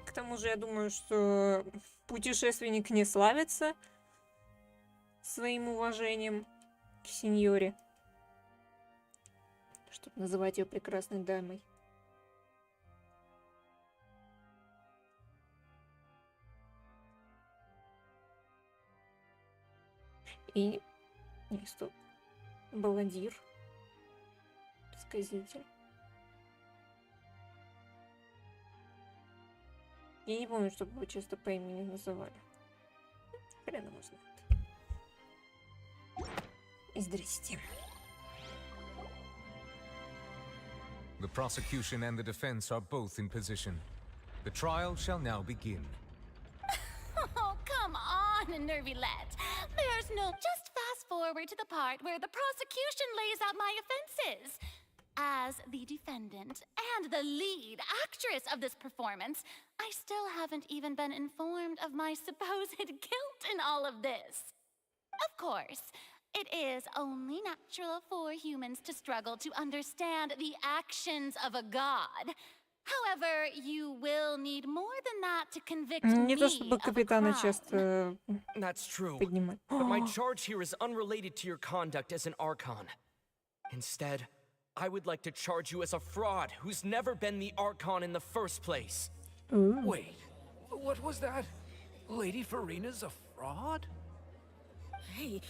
К тому же, я думаю, что путешественник не славится своим уважением к сеньоре, чтобы называть ее прекрасной дамой. И... Не, стоп. Баладир. Сказитель. Я не помню, чтобы его часто по имени называли. Хрен его знает. И здрасте. The prosecution and the defense are both in position. The trial shall now begin. Oh, come on, Nervillet. There's no... Just fast forward to the part where the prosecution lays out my offenses. As the defendant and the lead actress of this performance, I still haven't even been informed of my supposed guilt in all of this. Of course, it is only natural for humans to struggle to understand the actions of a god. However, you will need more than that to convict me Не то чтобы капитана часто That's true. поднимать. But my charge here is unrelated to your conduct as an Archon. Instead, I would like to charge you as a fraud who's never been the Archon in the first place. Wait, what was that? Lady Farina's a fraud? Hey,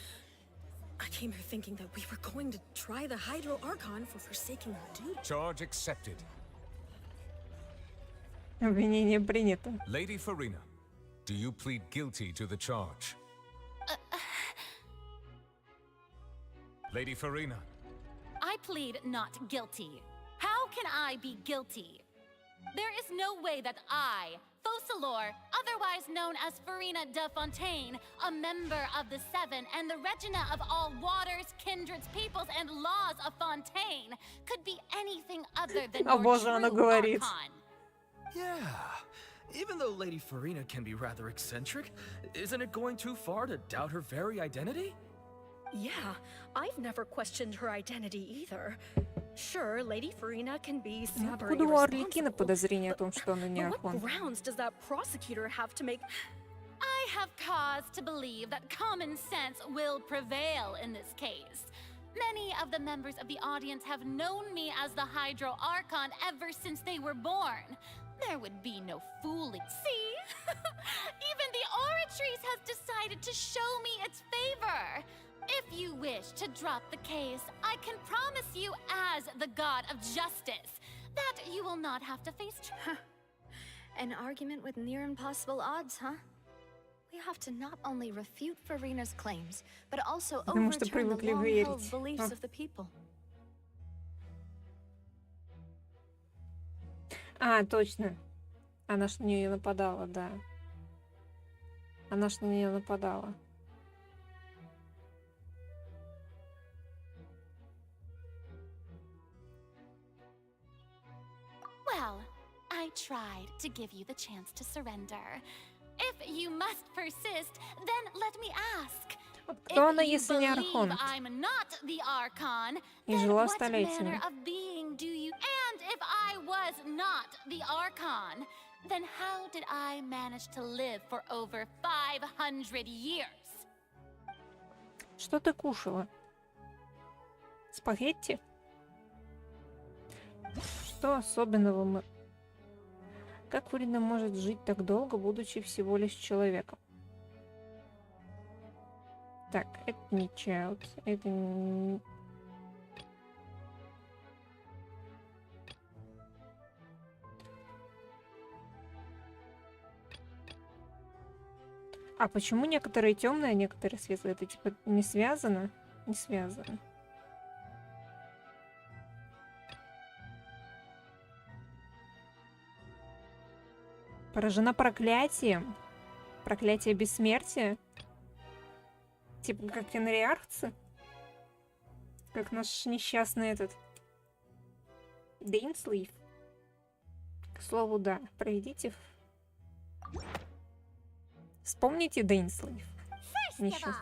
I came here thinking that we were going to try the Hydro Archon for forsaking our duty. Charge accepted. Обвинение принято. Lady Farina, do you plead guilty to the charge? Lady Farina. I plead not guilty. How can I be guilty? There is no way that I, Focalor, otherwise known as Farina de Fontaine, a member of the Seven and the Regina of all waters, kindreds, peoples, and laws of Fontaine, could be anything other than your true Archon. Yeah. Even though Lady Farina can be rather eccentric, isn't it going too far to doubt her very identity? Yeah, I've never questioned her identity either. Sure, Lady Farina can be super Откуда у Арлекина подозрение о том, что она не But what Архонт? grounds does that prosecutor have to make... I have cause to believe that common sense will prevail in this case. Many of the members of the audience have known me as the Hydro Archon ever since they were born. There would be no fooling. See? Even the Oratrice has decided to show me its favor. If you wish to drop the case, I can promise you as the god of justice that you will not have to face... An argument with near impossible odds, huh? We have to not only refute Farina's claims, but also Потому что overturn the привыкли long-held верить. beliefs of the people. А, точно. Она ж на нее нападала, да. Она ж на нее нападала. Well, I tried to give you the chance to surrender. If you must persist, then let me ask. Кто она, If you если не believe Архонт? I'm not the Archon, И then жила what столетиями. manner of being do you... And if I was not the Archon, then how did I manage to live for over 500 years? Что ты кушала? Спагетти? Что особенного мы... Как Фарида может жить так долго, будучи всего лишь человеком? Так, это не child, это не... А почему некоторые темные, а некоторые светлые? Это типа не связано? Не связано. Поражена проклятием. Проклятие бессмертия. Типа как энриархцы. Как наш несчастный этот Дейнслив. К слову, да. Проведите. Вспомните Дейнслив. First of all,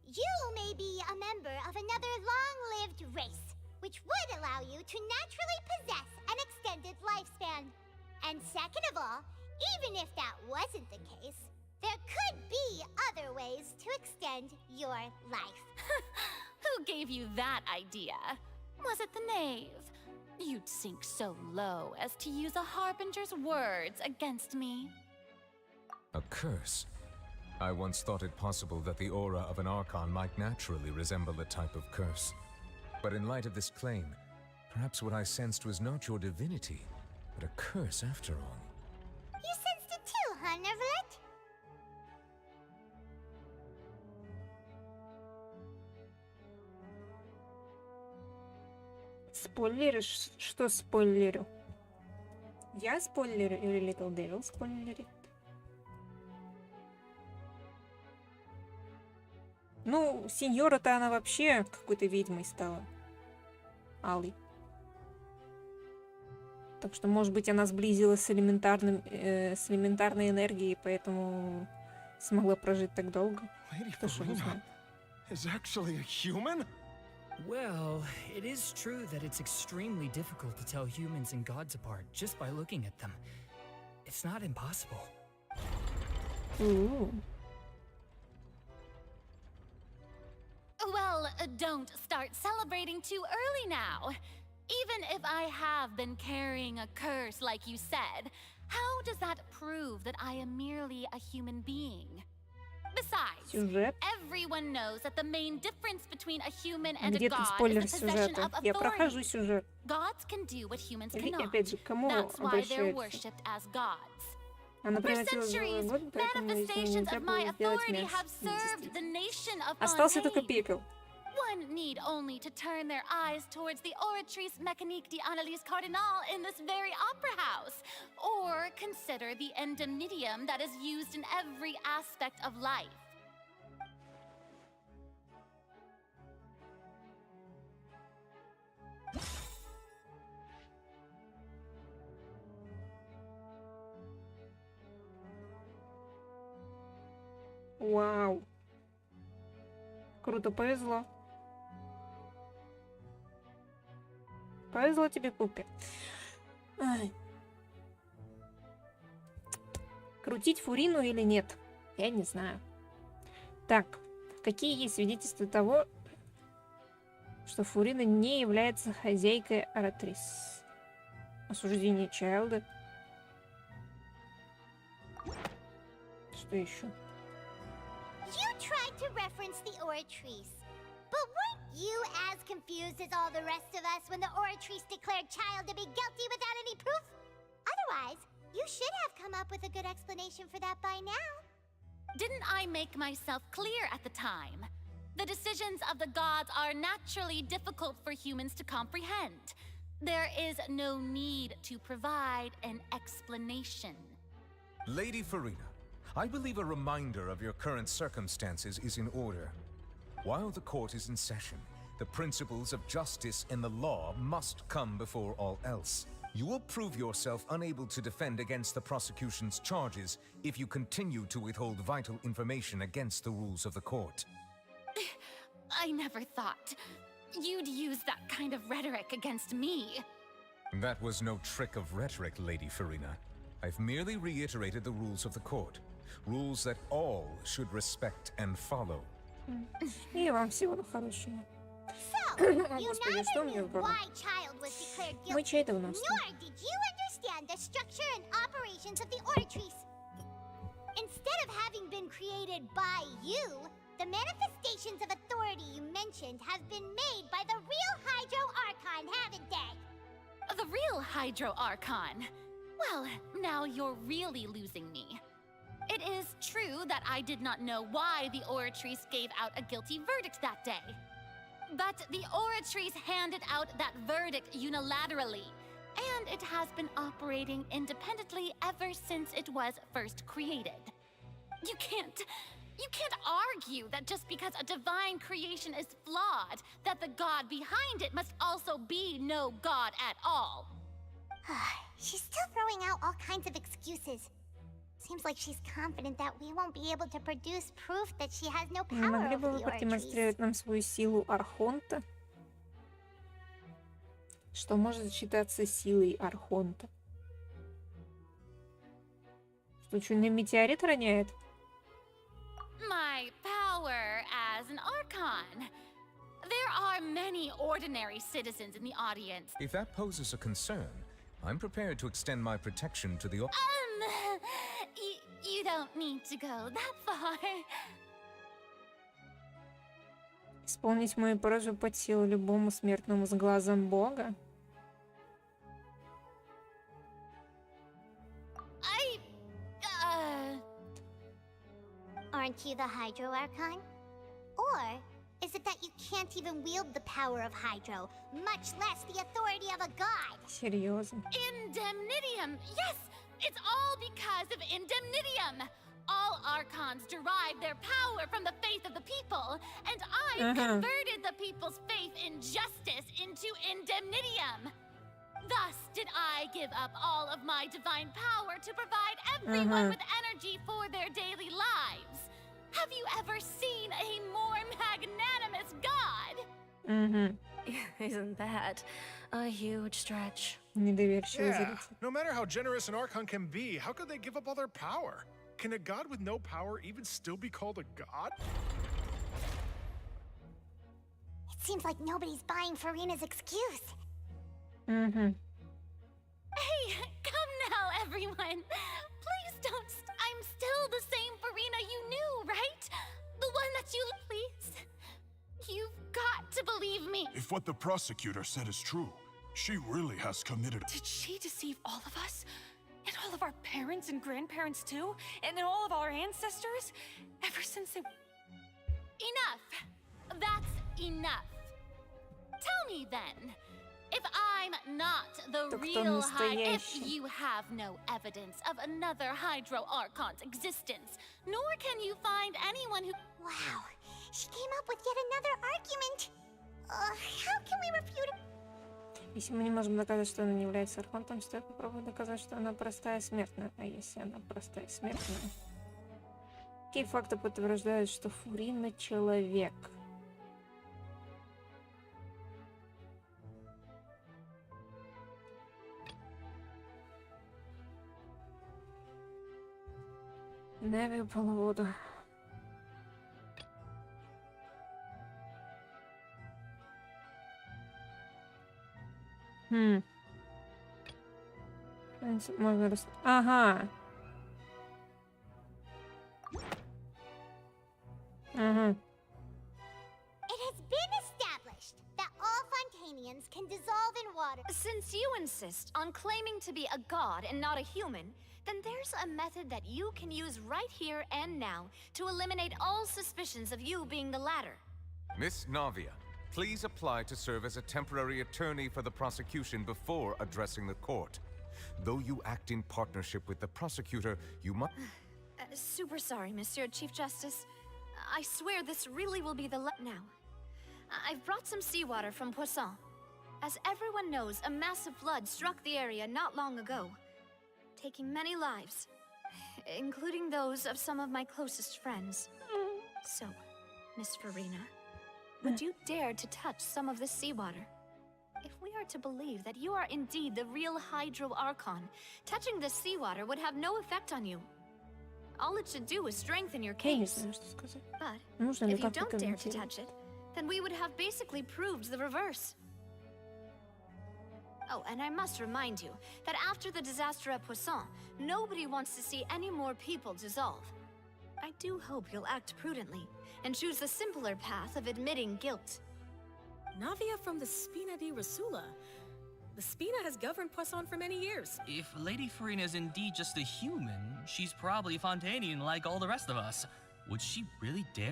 you may be a member of another long-lived race, which would allow you to naturally possess an extended lifespan. And second of all, even if that wasn't the case, there could be other ways to extend your life. Who gave you that idea? Was it the knave? You'd sink so low as to use a harbinger's words against me. A curse? I once thought it possible that the aura of an Archon might naturally resemble a type of curse. But in light of this claim, perhaps what I sensed was not your divinity, but a curse after all. You sensed it too, huh, Neverlet? Спойлеришь? Что спойлерю? Я спойлерю или Little Devil спойлерит? Ну, сеньора-то она вообще какой-то ведьмой стала. Алой. Так что, может быть, она сблизилась с элементарной энергией, поэтому смогла прожить так долго. Lady Кто ж его Farina знает? is actually a human? Well, it is true that it's extremely difficult to tell humans and gods apart just by looking at them. It's not impossible. Ooh. Well, don't start celebrating too early now. Even if I have been carrying a curse like you said, how does that prove that I am merely a human being? Besides, Сюжет. everyone knows that the main difference between a human and a Где-то god спойлер is the possession сюжета. of Я прохожу authority. сюжет. Gods can do what humans И cannot. опять же, к кому That's why they're обращаются? worshipped as gods. Она For превратилась в centuries, живой год, поэтому из нее manifestations нельзя of my было сделать authority мяч. have served the nation of Остался только Fontaine. пепел. One need only to turn their eyes towards the Oratrice Mécanique d'Analyse Cardinal in this very opera house, or consider the indemnitium that is used in every aspect of life. Вау. Круто, повезло. Повезло тебе, Пупи. Ай. Крутить Фурину или нет? Я не знаю. Так, какие есть свидетельства того, что Фурина не является хозяйкой Аратрис? Осуждение Чайлда. Что еще? You tried to reference the Oratrice. But weren't you as confused as all the rest of us when the Oratrice declared Child to be guilty without any proof? Otherwise, you should have come up with a good explanation for that by now. Didn't I make myself clear at the time? The decisions of the gods are naturally difficult for humans to comprehend. There is no need to provide an explanation. Lady Farina, I believe a reminder of your current circumstances is in order. While the court is in session, the principles of justice and the law must come before all else. You will prove yourself unable to defend against the prosecution's charges if you continue to withhold vital information against the rules of the court. I never thought you'd use that kind of rhetoric against me. That was no trick of rhetoric, Lady Farina. I've merely reiterated the rules of the court. Rules that all should respect and follow. И вам всего хорошего. So, you Господи, что neither мне knew в горло? why Child was declared Мы guilty, чей-то у нас. nor did you understand the structure and operations of the Oratrice. Instead of having been created by you, the manifestations of authority you mentioned have been made by the real Hydro Archon, haven't they? The real Hydro Archon? Well, now you're really losing me. It is true that I did not know why the Oratrice gave out a guilty verdict that day. But the Oratrice handed out that verdict unilaterally, and it has been operating independently ever since it was first created. You can't argue that just because a divine creation is flawed, that the god behind it must also be no god at all. She's still throwing out all kinds of excuses. Seems like she's confident that we won't be able to produce proof that she has no Не power могли бы over вы the продемонстрировать нам свою силу Архонта? Что может считаться силой Архонта? Что, чуйный метеорит роняет? My power as an Archon. There are many ordinary citizens in the audience. If that poses a concern, I'm prepared to extend my protection to the... You don't need to go that far. Исполнить мою просьбу под силу любому смертному с глазом Бога? Aren't you the Hydro Archon? Or is it that you can't even wield the power of Hydro, much less the authority of a god? Серьезно? Indemnitium! Yes! It's all because of Indemnitium! All Archons derive their power from the faith of the people, and I converted the people's faith in justice into Indemnitium! Thus did I give up all of my divine power to provide everyone with energy for their daily lives. Have you ever seen a more magnanimous god? Угу. Isn't that a huge stretch? Недоверчивый Yeah, зритель. no matter how generous an Archon can be, how could they give up all their power? Can a god with no power even still be called a god? It seems like nobody's buying Farina's excuse. Угу. Hey, come now, everyone. Please don't. I'm still the same Farina you knew, right? The one that you. Please. You've got to believe me. If what the prosecutor said is true, she really has committed. Did she deceive all of us? And all of our parents and grandparents too? And then all of our ancestors? Ever since they... Enough. That's enough. Tell me then, if I'm not the То кто real if настоящий? you have no evidence of another Hydro Archon's existence, nor can you find anyone who... Wow, she came up with yet another argument. How can we refute it? Если мы не можем доказать, что она не является Архонтом, стоит попробовать доказать, что она простая смертная. А если она простая смертная? Какие факты подтверждают, что Фурина человек? Не выпал воду. Можно Ага. Ага. It has been established that all Fontainians can dissolve in water. Since you insist on claiming to be a god and not a human, then there's a method that you can use right here and now to eliminate all suspicions of you being the latter. Miss Navia, please apply to serve as a temporary attorney for the prosecution before addressing the court. Though you act in partnership with the prosecutor, you must... Super sorry, Monsieur Chief Justice. I swear this really will be the now. I've brought some seawater from Poisson. As everyone knows, a massive flood struck the area not long ago, taking many lives, including those of some of my closest friends. So, Miss Farina, would you dare to touch some of this seawater? If we are to believe that you are indeed the real Hydro Archon, touching this seawater would have no effect on you. All it should do is strengthen your case. But if you don't dare to touch it, then we would have basically proved the reverse. Oh, and I must remind you that after the disaster at Poisson, nobody wants to see any more people dissolve. I do hope you'll act prudently and choose the simpler path of admitting guilt. Navia from the Spina di Rasula. The Spina has governed Poisson for many years. If Lady Farina is indeed just a human, she's probably Fontainian like all the rest of us. Would she really dare?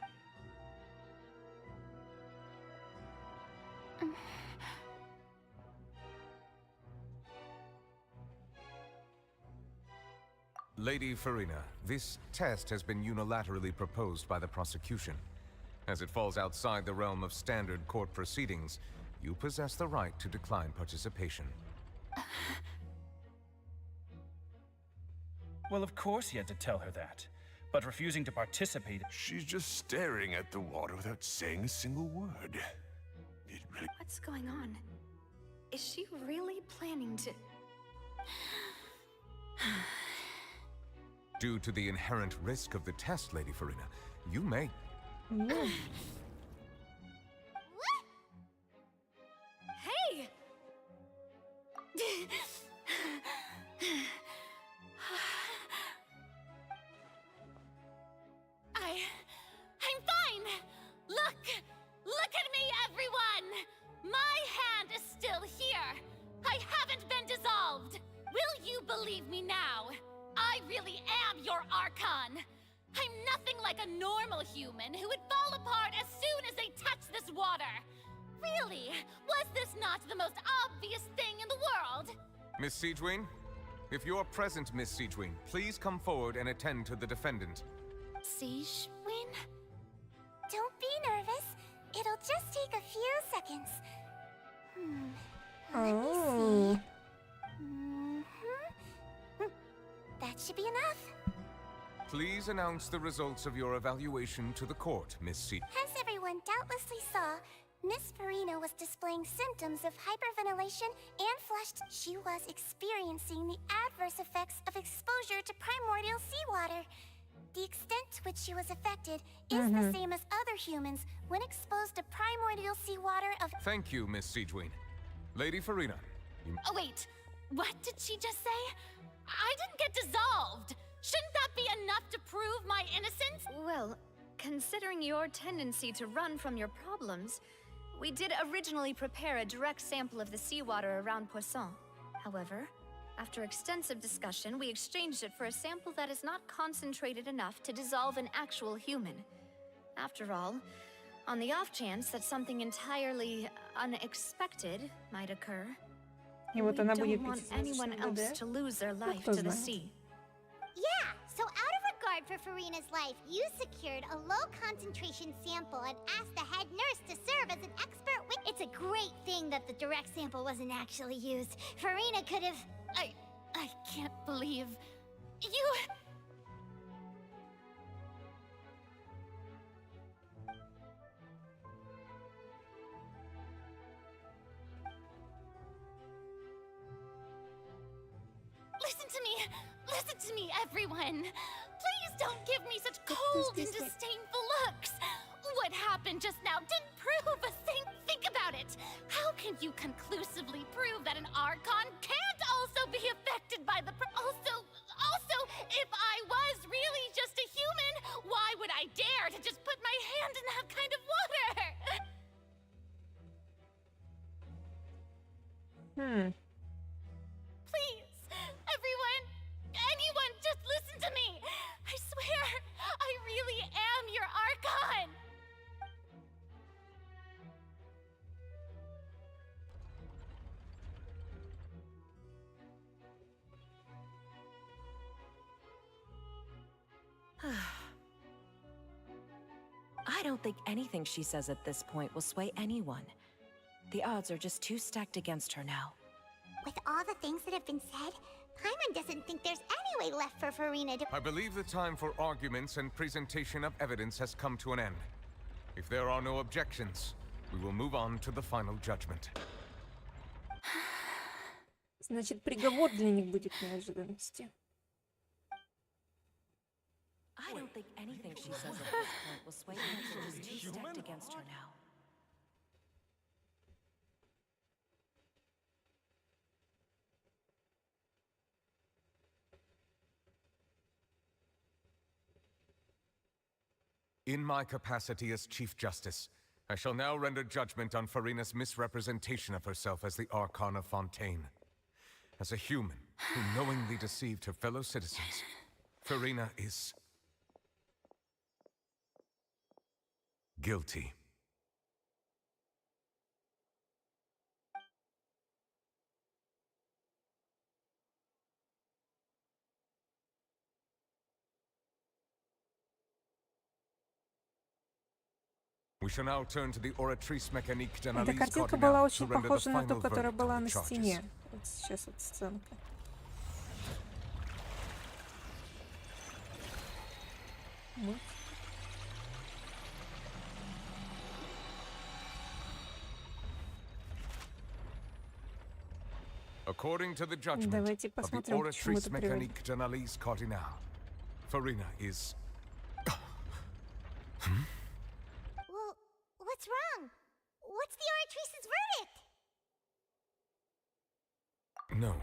Lady Farina, this test has been unilaterally proposed by the prosecution. As it falls outside the realm of standard court proceedings, you possess the right to decline participation. Well, of course he had to tell her that. But refusing to participate... She's just staring at the water without saying a single word. It really... What's going on? Is she really planning to... Due to the inherent risk of the test, Lady Farina, you may... Hey! I'm fine! Look! Look at me, everyone! My hand is still here! I haven't been dissolved! Will you believe me now? I really am your Archon! I'm nothing like a normal human who would fall apart as soon as they touch this water! Really? Was this not the most obvious thing in the world? Miss Siegewin? If you're present, Miss Siegewin, please come forward and attend to the defendant. Siegewin? Don't be nervous. It'll just take a few seconds. Let me see. That should be enough. Please announce the results of your evaluation to the court, Miss Siegewin. As everyone doubtlessly saw, Miss Farina was displaying symptoms of hyperventilation and flushed. She was experiencing the adverse effects of exposure to primordial seawater. The extent to which she was affected is the same as other humans when exposed to primordial seawater of— Thank you, Miss Siegeween. Lady Farina, you... Oh, wait. What did she just say? I didn't get dissolved. Shouldn't that be enough to prove my innocence? Well, considering your tendency to run from your problems, we did originally prepare a direct sample of the seawater around Poisson. However, after extensive discussion, we exchanged it for a sample that is not concentrated enough to dissolve an actual human. After all, on the off chance that something entirely unexpected might occur, И we вот она будет don't want пить anyone достаточно else ВД. to lose their Ну, life кто to the знает. sea. Yeah, so out of regard for Farina's life, you secured a low concentration sample and asked the head nurse to serve as an expert witness. It's a great thing that the direct sample wasn't actually used. Farina could have— I can't believe you. Listen to me, everyone. Please don't give me such cold and disdainful looks. What happened just now didn't prove a thing. Think about it. How can you conclusively prove that an Archon can't also be affected by the Also, if I was really just a human, why would I dare to just put my hand in that kind of water? Please, everyone, anyone, just listen to me. I swear, I really am your Archon. I don't think anything she says at this point will sway anyone. The odds are just too stacked against her now. With all the things that have been said, Paimon doesn't think there's any way left for Farina to— I believe the time for arguments and presentation of evidence has come to an end. If there are no objections, we will move on to the final judgment. Значит, приговор для них будет неожиданности. I don't think anything she says at this point will sway anyone. She's just too stacked against her now. In my capacity as Chief Justice, I shall now render judgment on Farina's misrepresentation of herself as the Archon of Fontейna. As a human who knowingly deceived her fellow citizens, Farina is guilty. We shall now turn to the oratrice mécanique Эта d'analyse картинка была cardinale to очень render the похожа на ту, final которая verdict была on на the charges. стене. Вот сейчас вот сценка. Вот. According to the judgment Давайте of the посмотрим, к чему oratrice это приводит. mécanique d'analyse cardinale, Farina is... Well, what's wrong? What's the oratrice's verdict? No,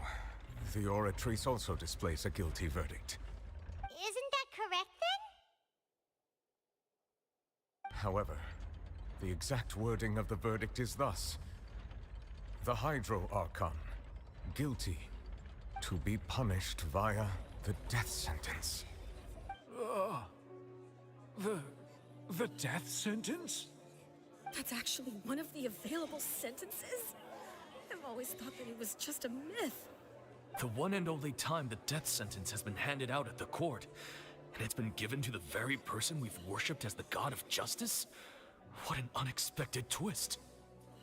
the oratrice also displays a guilty verdict. Isn't that correct then? However, the exact wording of the verdict is thus. The Hydro Archon, guilty, to be punished via the death sentence. The death sentence? That's actually one of the available sentences? I've always thought that it was just a myth. The one and only time the death sentence has been handed out at the court, and it's been given to the very person we've worshipped as the god of justice? What an unexpected twist.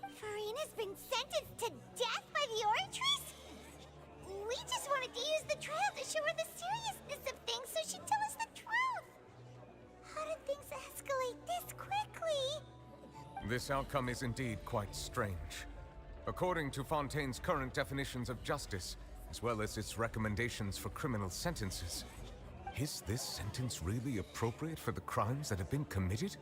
Farina's been sentenced to death by the oratrice? We just wanted to use the trial to show her the seriousness of things so she'd tell us the truth. How did things escalate this quickly? This outcome is indeed quite strange. According to Fontaine's current definitions of justice, as well as its recommendations for criminal sentences, is this sentence really appropriate for the crimes that have been committed?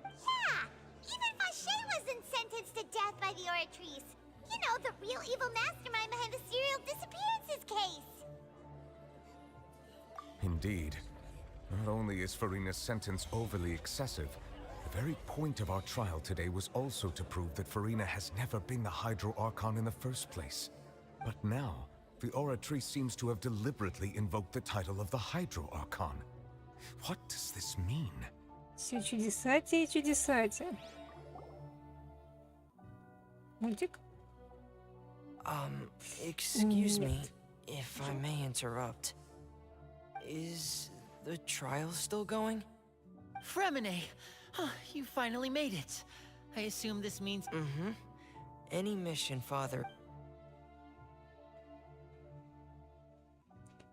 Yeah! Even Fauché wasn't sentenced to death by the Oratrice. You know, the real evil mastermind behind the serial disappearances case. Indeed. Not only is Farina's sentence overly excessive, the very point of our trial today was also to prove that Farina has never been the Hydro Archon in the first place. But now, the Oratrice seems to have deliberately invoked the title of the Hydro Archon. What does this mean? Все чудесатие и чудесатие. Мультик? Excuse me, if I may interrupt. Is the trial still going? Fremine! You finally made it. I assume this means... Mm-hmm. Any mission, Father.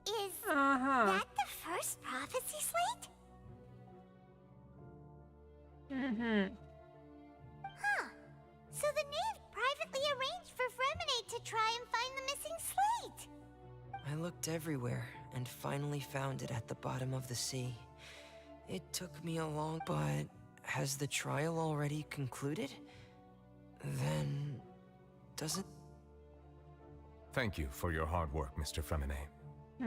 Is that the first prophecy slate? Mm-hmm. Huh. So the knave privately arranged for Fremine to try and find the missing slate. I looked everywhere and finally found it at the bottom of the sea. It took me a long... But has the trial already concluded? Then... doesn't... Thank you for your hard work, Mr. Fremine.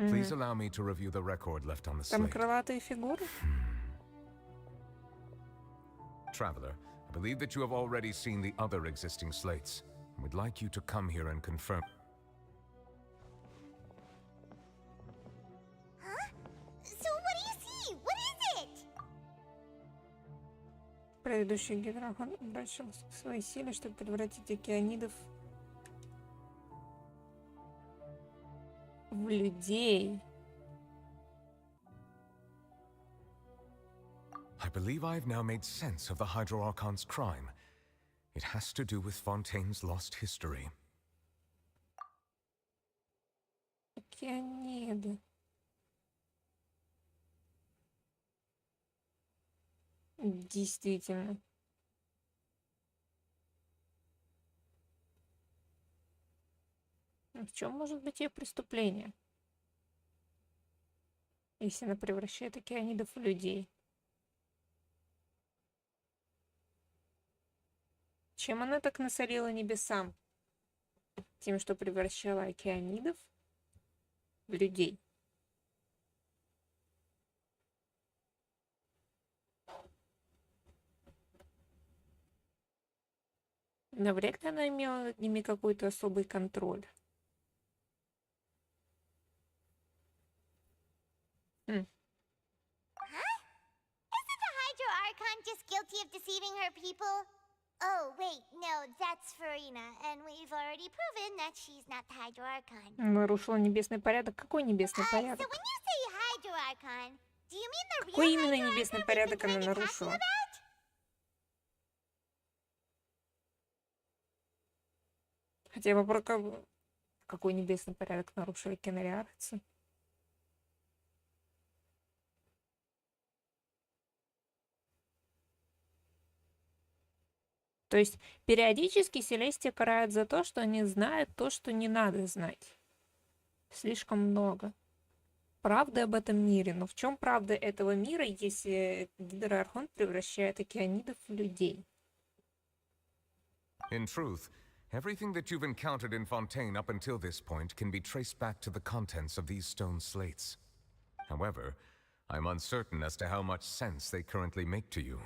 Please allow me to review the record left on the Там slate. крылатые фигуры? Traveler, I believe that you have already seen the other existing slates. I would like you to come here and confirm. Huh? So what do you see? What is it? Предыдущий гидрохон обращал свои силы, чтобы превратить океанидов в людей. I believe I have now made sense of the Hydro Archon's crime. It has to do with Fontaine's lost history. Океаниды. Действительно. В чем может быть ее преступление? Если она превращает океанидов в людей. Чем она так насолила небесам? Тем, что превращала океанидов в людей. Навряд ли она имела над ними какой-то особый контроль. Huh? Isn't the Hydro Archon just guilty of deceiving her people? Oh, wait, no, that's Farina, and we've already proven that she's not the Hydro Archon. Нарушила небесный порядок. Какой небесный порядок? So when you say Hydro Archon, do you mean the Какой real именно Hydro небесный Archon порядок она we've been talking нарушила? about? Хотя бы про какой небесный порядок нарушили кинориарцы? То есть периодически Селестия карает за то, что они знают то, что не надо знать. Слишком много. Правды об этом мире. Но в чем правда этого мира, если Гидроархонт превращает океанидов в людей? In truth, everything that you've encountered in Fontaine up until this point can be traced back to the contents of these stone slates. However, I'm uncertain as to how much sense they currently make to you.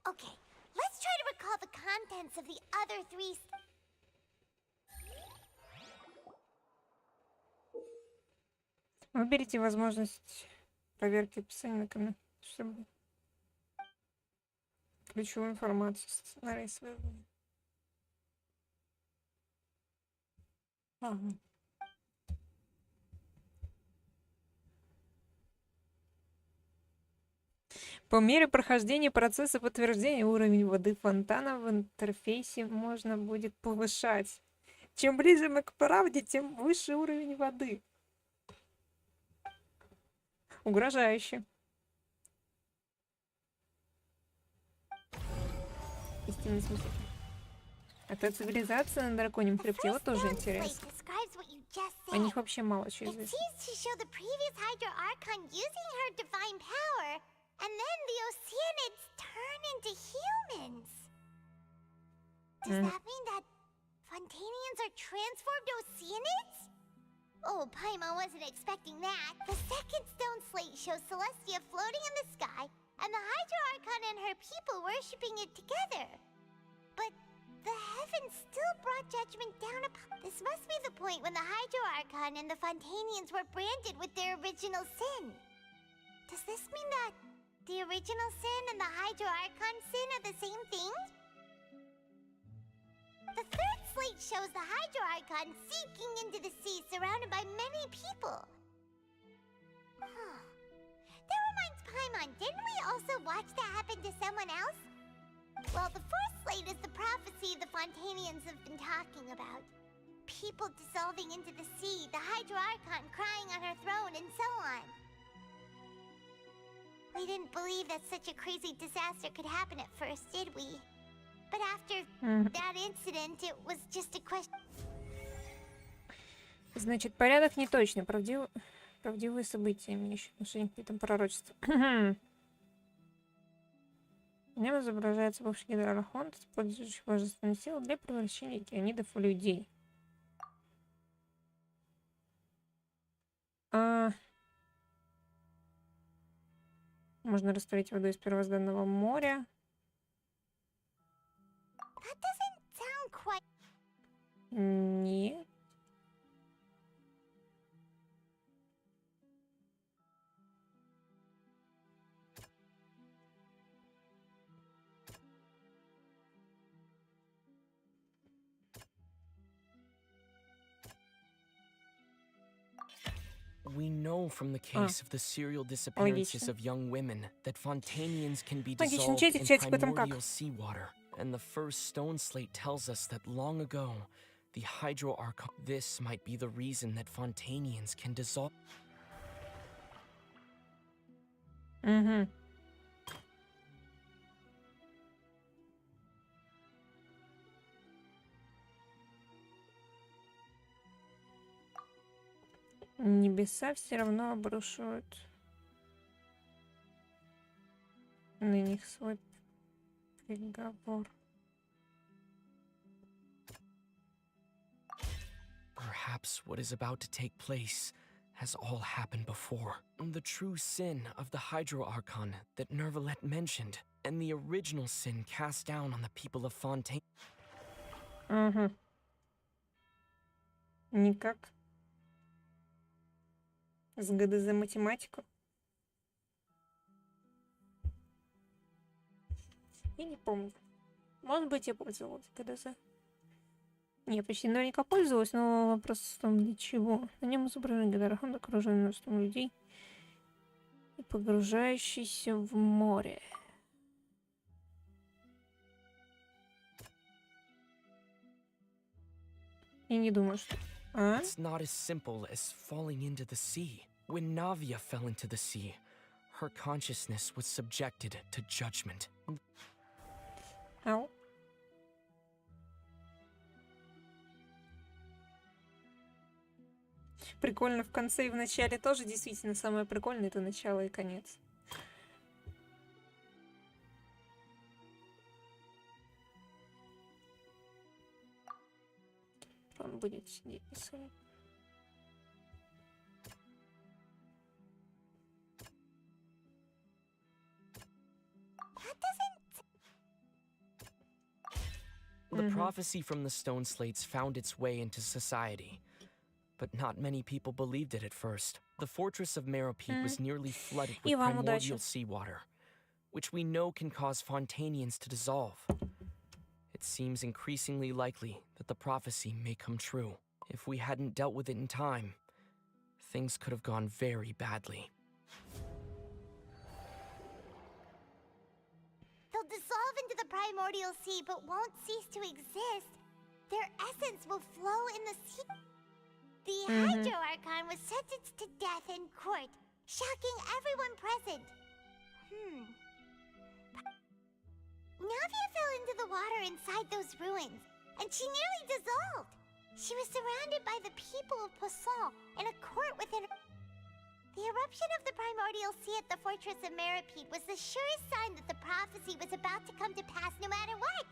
Okay, let's try to recall the contents of the other three... Выберите возможность проверки описания на канале, чтобы ключевую информацию сценария своего. Ага. По мере прохождения процесса подтверждения уровень воды фонтана в интерфейсе можно будет повышать. Чем ближе мы к правде, тем выше уровень воды. Угрожающе. Истинный смысл. Это цивилизация на драконьем хребте, вот тоже интересно. О них вообще мало чего известно. Fontanians are transformed Oceanids? Oh, Paimon wasn't expecting that. The second stone slate shows Celestia floating in the sky, and the Hydro Archon and her people worshipping it together. But the heavens still brought judgment down upon... This must be the point when the Hydro Archon and the Fontanians were branded with their original sin. Does this mean that the original sin and the Hydro Archon sin are the same thing? The third slate shows the Hydro Archon sinking into the sea surrounded by many people. That reminds Paimon, didn't we also watch that happen to someone else? Well, the fourth slate is the prophecy the Fontanians have been talking about. People dissolving into the sea, the Hydro Archon crying on her throne, and so on. We didn't believe that such a crazy disaster could happen at first, did we? But after that incident, it was just a question. Значит, порядок неточный. Правдивые события, имеющие отношение к этому пророчеству. В нем изображается бывший генерал Архонтов, использующий божественную силу для превращения тиранидов в людей. Можно растворить воду из первозданного моря. That doesn't sound quite... Нет. We know from the case of the serial disappearances of young women that Fontanians can be dissolved in primordial seawater. And the first stone slate tells us that long ago, the Hydro Archon... This might be the reason that Fontanians can dissolve... Небеса все равно обрушивают на них свой приговор. Perhaps what is about to take place has all happened before. The true sin of the Hydro Archon that Nervalet mentioned, and the original sin cast down on the people of Fontaine. Никак. С ГДЗ математику. Я не помню. Может быть, я пользовалась ГДЗ. Не, почти наверняка пользовалась, но вопрос в том, для чего. На нем изображен Генерал, окруженный множеством людей и погружающийся в море. Я не думаю, что... It's not as simple as falling into the sea. When Navia fell into the sea, her consciousness was subjected to judgment. Ау. Прикольно в конце и в начале тоже действительно самое прикольное — это начало и конец. Он будет сидеть писать. The prophecy from the stone slates found its way into society, but not many people believed it at first. The fortress of Meropide was nearly flooded with primordial seawater, which we know can cause Fontanians to dissolve. It seems increasingly likely that the prophecy may come true. If we hadn't dealt with it in time, things could have gone very badly. They'll dissolve into the primordial sea, but won't cease to exist. Their essence will flow in the sea. The Hydro Archon was sentenced to death in court, shocking everyone present. Navia fell into the the water inside those ruins, and she nearly dissolved. She was surrounded by the people of Poisson in a court within her. The eruption of the primordial sea at the fortress of Meripede was the surest sign that the prophecy was about to come to pass no matter what.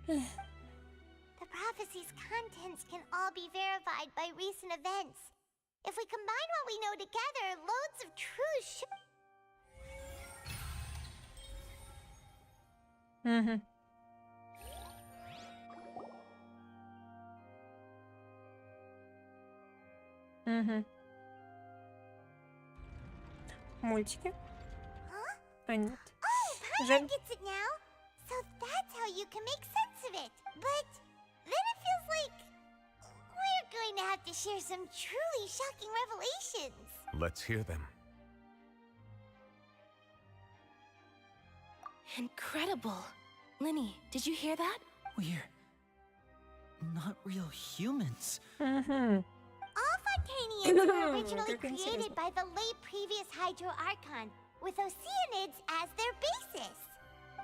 The prophecy's contents can all be verified by recent events. If we combine what we know together, loads of truth should... Мультики? А нет. Oh, Paimon gets it now. So that's how you can make sense of it. But then it feels like we're going to have to share some truly shocking revelations. Let's hear them. Incredible. Linny, did you hear that? We're not real humans. All Fontainians were originally created by the late previous Hydro Archon, with Oceanids as their basis.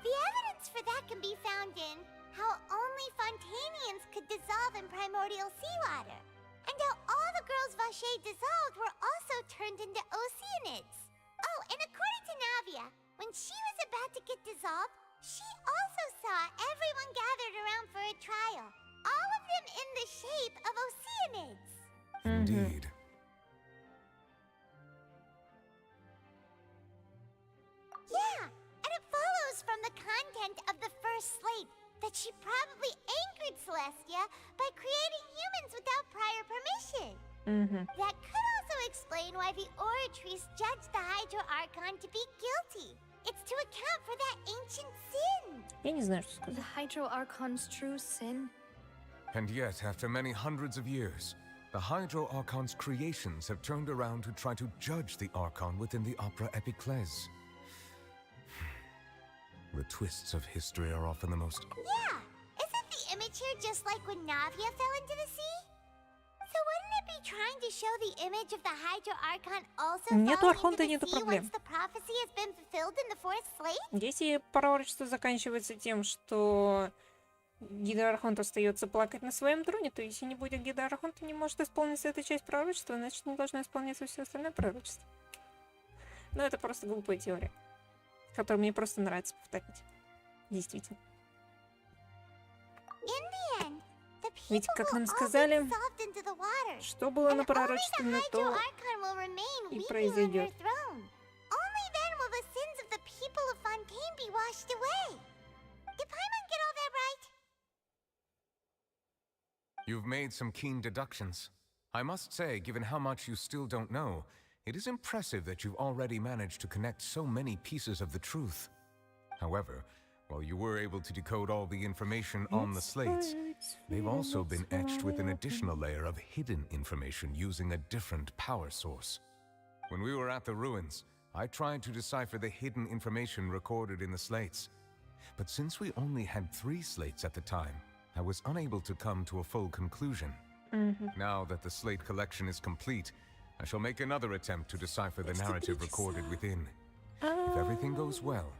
The evidence for that can be found in how only Fontainians could dissolve in primordial seawater, and how all the girls Vacher dissolved were also turned into Oceanids. Oh, and according to Navia, when she was about to get dissolved, she also saw everyone gathered around for a trial, all of them in the shape of Oceanids. Indeed. Yeah, and it follows from the content of the first slate that she probably angered Celestia by creating humans without prior permission. That could also explain why the Oratrice judged the Hydro Archon to be guilty. It's to account for that ancient sin. Я не знаю, что сказать. The Hydro Archon's true sin? And yet, after many hundreds of years, the Hydro Archon's creations have turned around to try to judge the Archon within the Opera Epiclese. The twists of history are often the most... Yeah, isn't the image here just like when Navia fell into the sea? So wouldn't it be trying to show the image of the Hydro Archon also Нету falling Архонта, into нету the sea проблем. once the prophecy has been fulfilled in the fourth slate? Если пророчество заканчивается тем, что Гидра Архонта остается плакать на своем троне, то если не будет Гидра Архонта, не может исполниться эта часть пророчества, значит не должно исполняться все остальное пророчество. Но это просто глупая теория, которую мне просто нравится повторять. Действительно. Ведь, как нам сказали, что было напророчествовано, то и произойдет. You've made some keen deductions. I must say, given how much you still don't know, it is impressive that you've already managed to connect so many pieces of the truth. However, while you were able to decode all the information on the slates, they've also been etched with an additional layer of hidden information using a different power source. When we were at the ruins, I tried to decipher the hidden information recorded in the slates. But since we only had 3 slates at the time, I was unable to come to a full conclusion. Now that the slate collection is complete, I shall make another attempt to decipher the narrative recorded within. If everything goes well,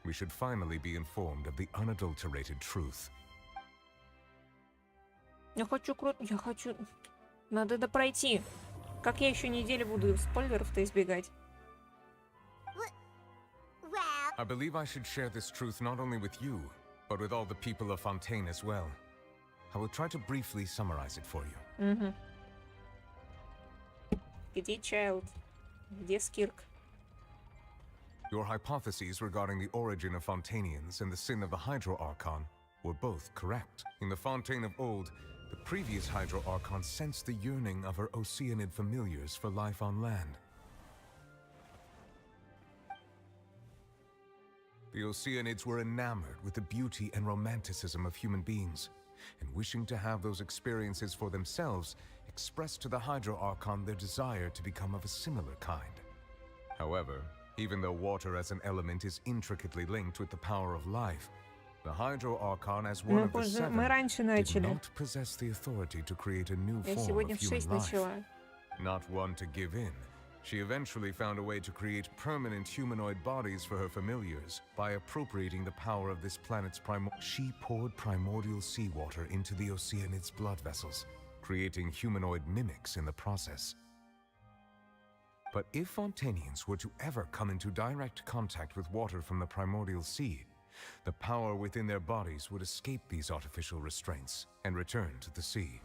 we should finally be informed of the unadulterated truth. Я хочу... Надо допройти. Как я еще неделю буду спойлеров-то избегать? I believe I should share this truth not only with you, but with all the people of Fontaine as well. I will try to briefly summarize it for you. Где Чайлд? Где Скирк? Your hypotheses regarding the origin of Fontainians and the sin of the Hydro Archon were both correct. In the Fontaine of old, the previous Hydro Archon sensed the yearning of her Oceanid familiars for life on land. The Oceanids were enamored with the beauty and romanticism of human beings, and wishing to have those experiences for themselves, expressed to the Hydro Archon their desire to become of a similar kind. However, even though water as an element is intricately linked with the power of life, the Hydro Archon as one of the 7 did not possess the authority to create a new form of human life. Not one to give in, she eventually found a way to create permanent humanoid bodies for her familiars by appropriating the power of this planet's She poured primordial seawater into the Oceanids' blood vessels, creating humanoid mimics in the process. But if Fontainians were to ever come into direct contact with water from the primordial sea, the power within their bodies would escape these artificial restraints and return to the sea.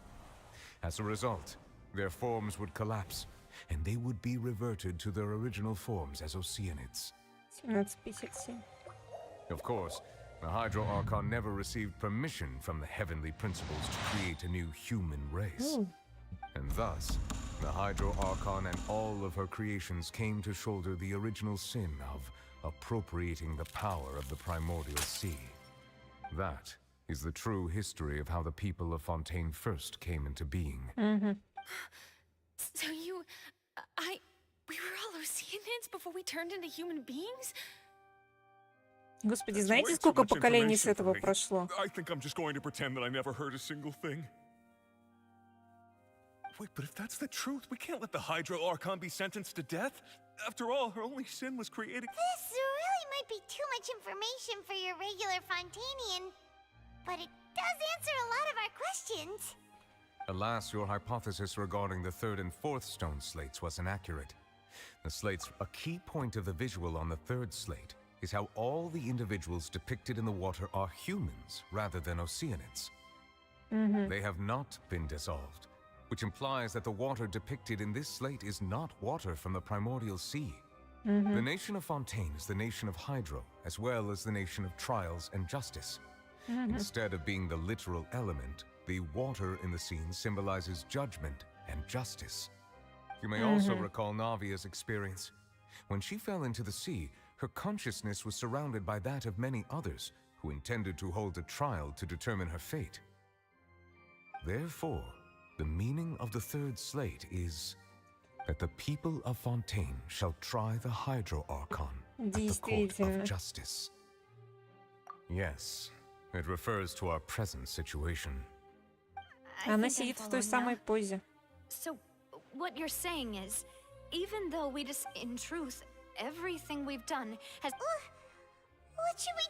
As a result, their forms would collapse, and they would be reverted to their original forms as Oceanids. 1757. Of course, the Hydro Archon never received permission from the heavenly principles to create a new human race. And thus, the Hydro Archon and all of her creations came to shoulder the original sin of appropriating the power of the primordial sea. That is the true history of how the people of Fontaine first came into being. So we were all Oceanids before we turned into human beings? Господи, знаете, сколько поколений с этого прошло? I think I'm just going to pretend that I never heard a single thing. Wait, but if that's the truth, we can't let the Hydro Archon be sentenced to death. After all, her only sin was creating... This really might be too much information for your regular Fontainian, but it does answer a lot of our questions. Alas, your hypothesis regarding the third and fourth stone slates was inaccurate. The slates, a key point of the visual on the third slate, is how all the individuals depicted in the water are humans rather than Oceanids. They have not been dissolved, which implies that the water depicted in this slate is not water from the primordial sea. The nation of Fontaine is the nation of Hydro, as well as the nation of trials and justice. Instead of being the literal element, the water in the scene symbolizes judgment and justice. You may also recall Navia's experience. When she fell into the sea, her consciousness was surrounded by that of many others who intended to hold a trial to determine her fate. Therefore, the meaning of the third slate is that the people of Fontaine shall try the Hydro Archon at the court of justice. Yes, it refers to our present situation. Она сидит в той самой позе. So, what you're saying is, even though we just, in truth, everything we've done has... What should we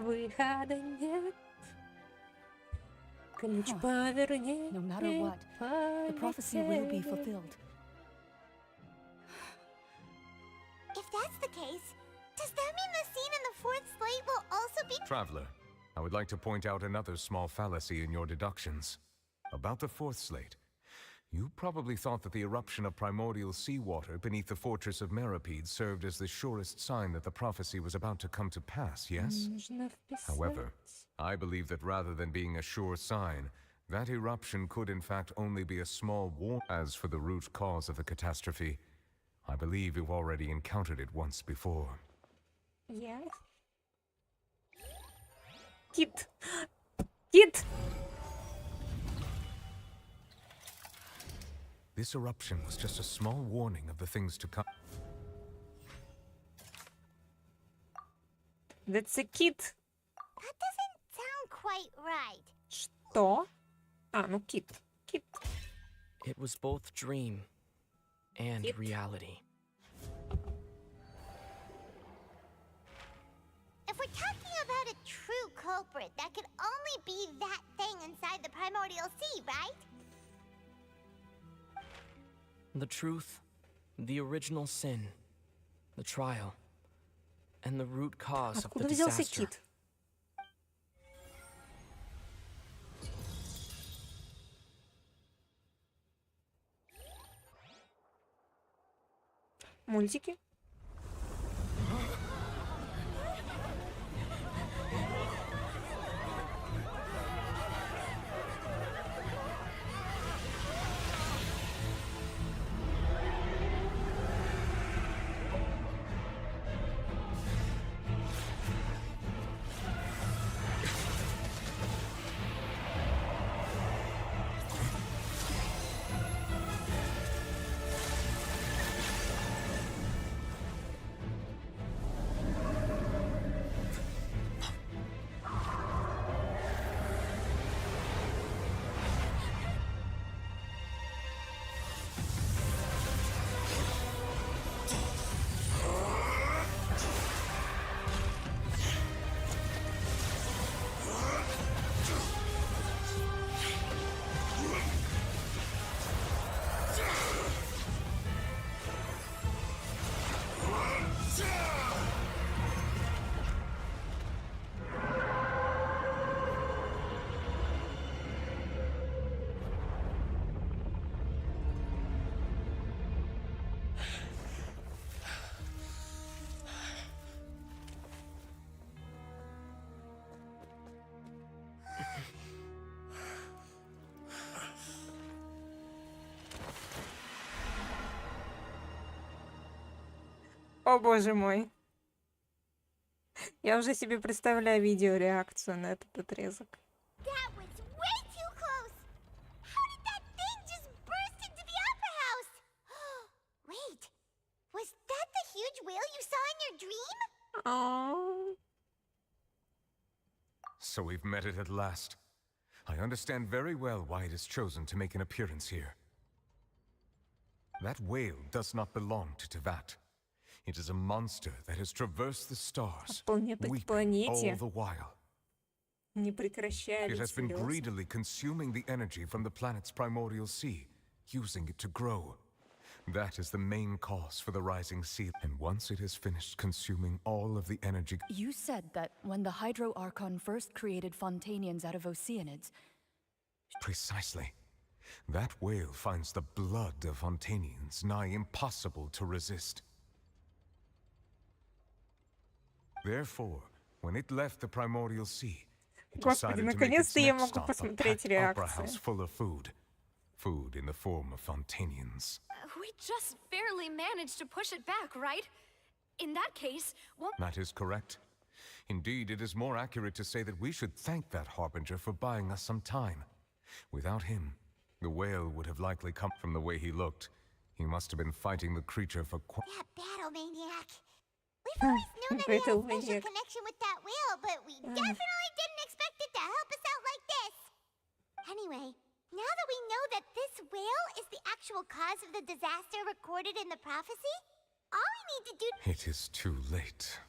do? Выхода нет. Ключ поверни. No matter what, the prophecy will be fulfilled. If that's the case, does that mean the scene in the fourth slate will also be... Traveler, I would like to point out another small fallacy in your deductions. About the fourth slate, you probably thought that the eruption of primordial seawater beneath the fortress of Meripede served as the surest sign that the prophecy was about to come to pass, yes? However, I believe that rather than being a sure sign, that eruption could in fact only be a small warning. As for the root cause of the catastrophe, I believe you've already encountered it once before. Yeah. Кит! Кит! This eruption was just a small warning of the things to come. That's a kit. That doesn't sound quite right. Что? А, ну кит. Кит. It was both dream and reality. If we're talking about a true culprit, that could only be that thing inside the primordial sea, right? The truth, the original sin, the trial, and the root cause of the disaster. Кит? Мультики? О боже мой. Я уже себе представляю видеореакцию на этот отрезок. That was way too close. How did that thing just burst into the opera house? Wait, was that the huge whale you saw in your dream? Oh. So we've met it at last. I understand very well why it has chosen to make an appearance here. That whale does not belong to Teyvat. It is a monster that has traversed the stars, weeping all the while. It has been greedily consuming the energy from the planet's primordial sea, using it to grow. That is the main cause for the rising sea. And once it has finished consuming all of the energy... You said that when the Hydro Archon first created Fontainians out of Oceanids... Precisely. That whale finds the blood of Fontainians nigh impossible to resist. Therefore, when it left the primordial sea, it decided to make its next stop a packed opera house full of food. Food in the form of Fontainians. We just barely managed to push it back, right? In that case, won't... That is correct. Indeed, it is more accurate to say that we should thank that harbinger for buying us some time. Without him, the whale would have likely come. From the way he looked, he must have been fighting the creature for That battle maniac. We've always known that he had a special connection with that whale, but we definitely didn't expect it to help us out like this. Anyway, now that we know that this whale is the actual cause of the disaster recorded in the prophecy, all we need to do... It is too late.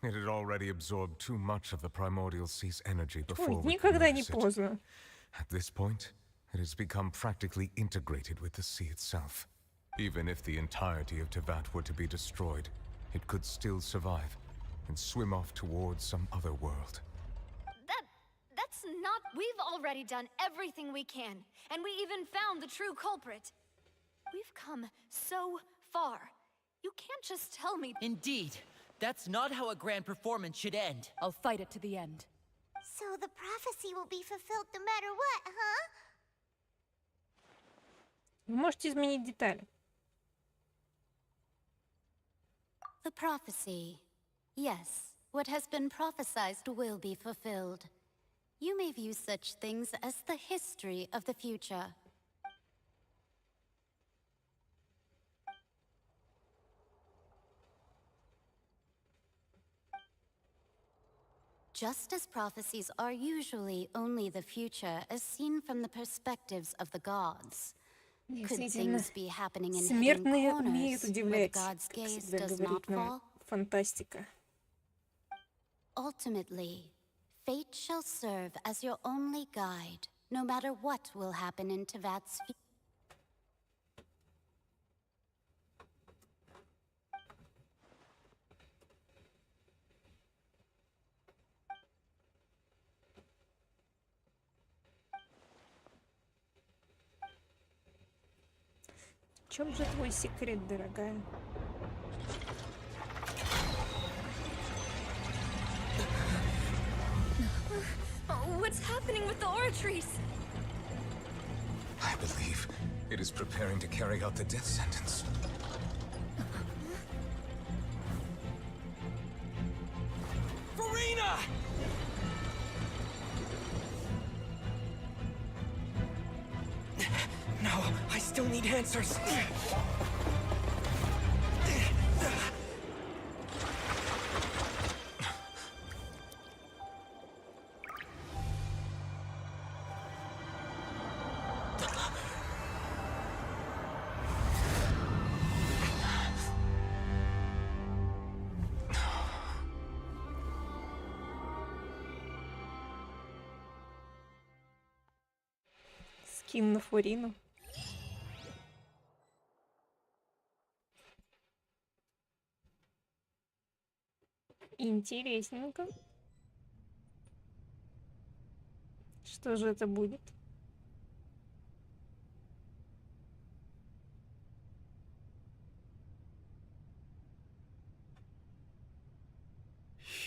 It had already absorbed too much of the primordial sea's energy before we could notice it. At this point, it has become practically integrated with the sea itself. Even if the entirety of Teyvat were to be destroyed, it could still survive and swim off towards some other world. That's not... We've already done everything we can, and we even found the true culprit. We've come so far. You can't just tell me... Indeed. That's not how a grand performance should end. I'll fight it to the end. So the prophecy will be fulfilled no matter what, huh? Вы можете изменить детали. The prophecy. Yes, what has been prophesied will be fulfilled. You may view such things as the history of the future. Just as prophecies are usually only the future as seen from the perspectives of the gods. Could things be happening in hidden corners where the God's gaze does not fall? Фантастика. Ultimately, fate shall serve as your only guide, no matter what will happen in Teyvat's future. В чем же твой секрет, дорогая? What's happening with the oratories? I believe it is preparing to carry out the death sentence. Farina! No, I still need answers. Скин на Фурину. Интересненько. Что же это будет?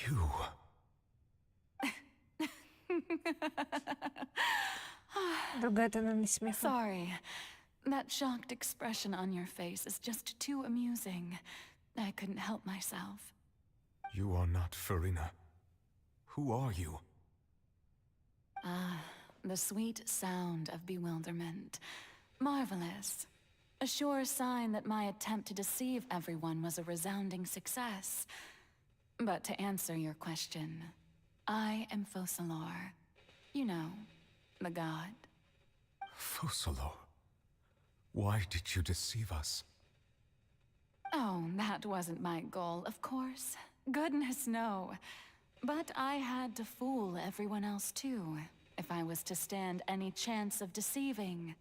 You. Другая тона смеха. Sorry. That shocked expression on your face is just too amusing. I couldn't help myself. You are not Farina. Who are you? Ah, the sweet sound of bewilderment. Marvelous. A sure sign that my attempt to deceive everyone was a resounding success. But to answer your question, I am Focalor. You know, the god. Focalor? Why did you deceive us? Oh, that wasn't my goal, of course. Goodness, no. But I had to fool everyone else too, if I was to stand any chance of deceiving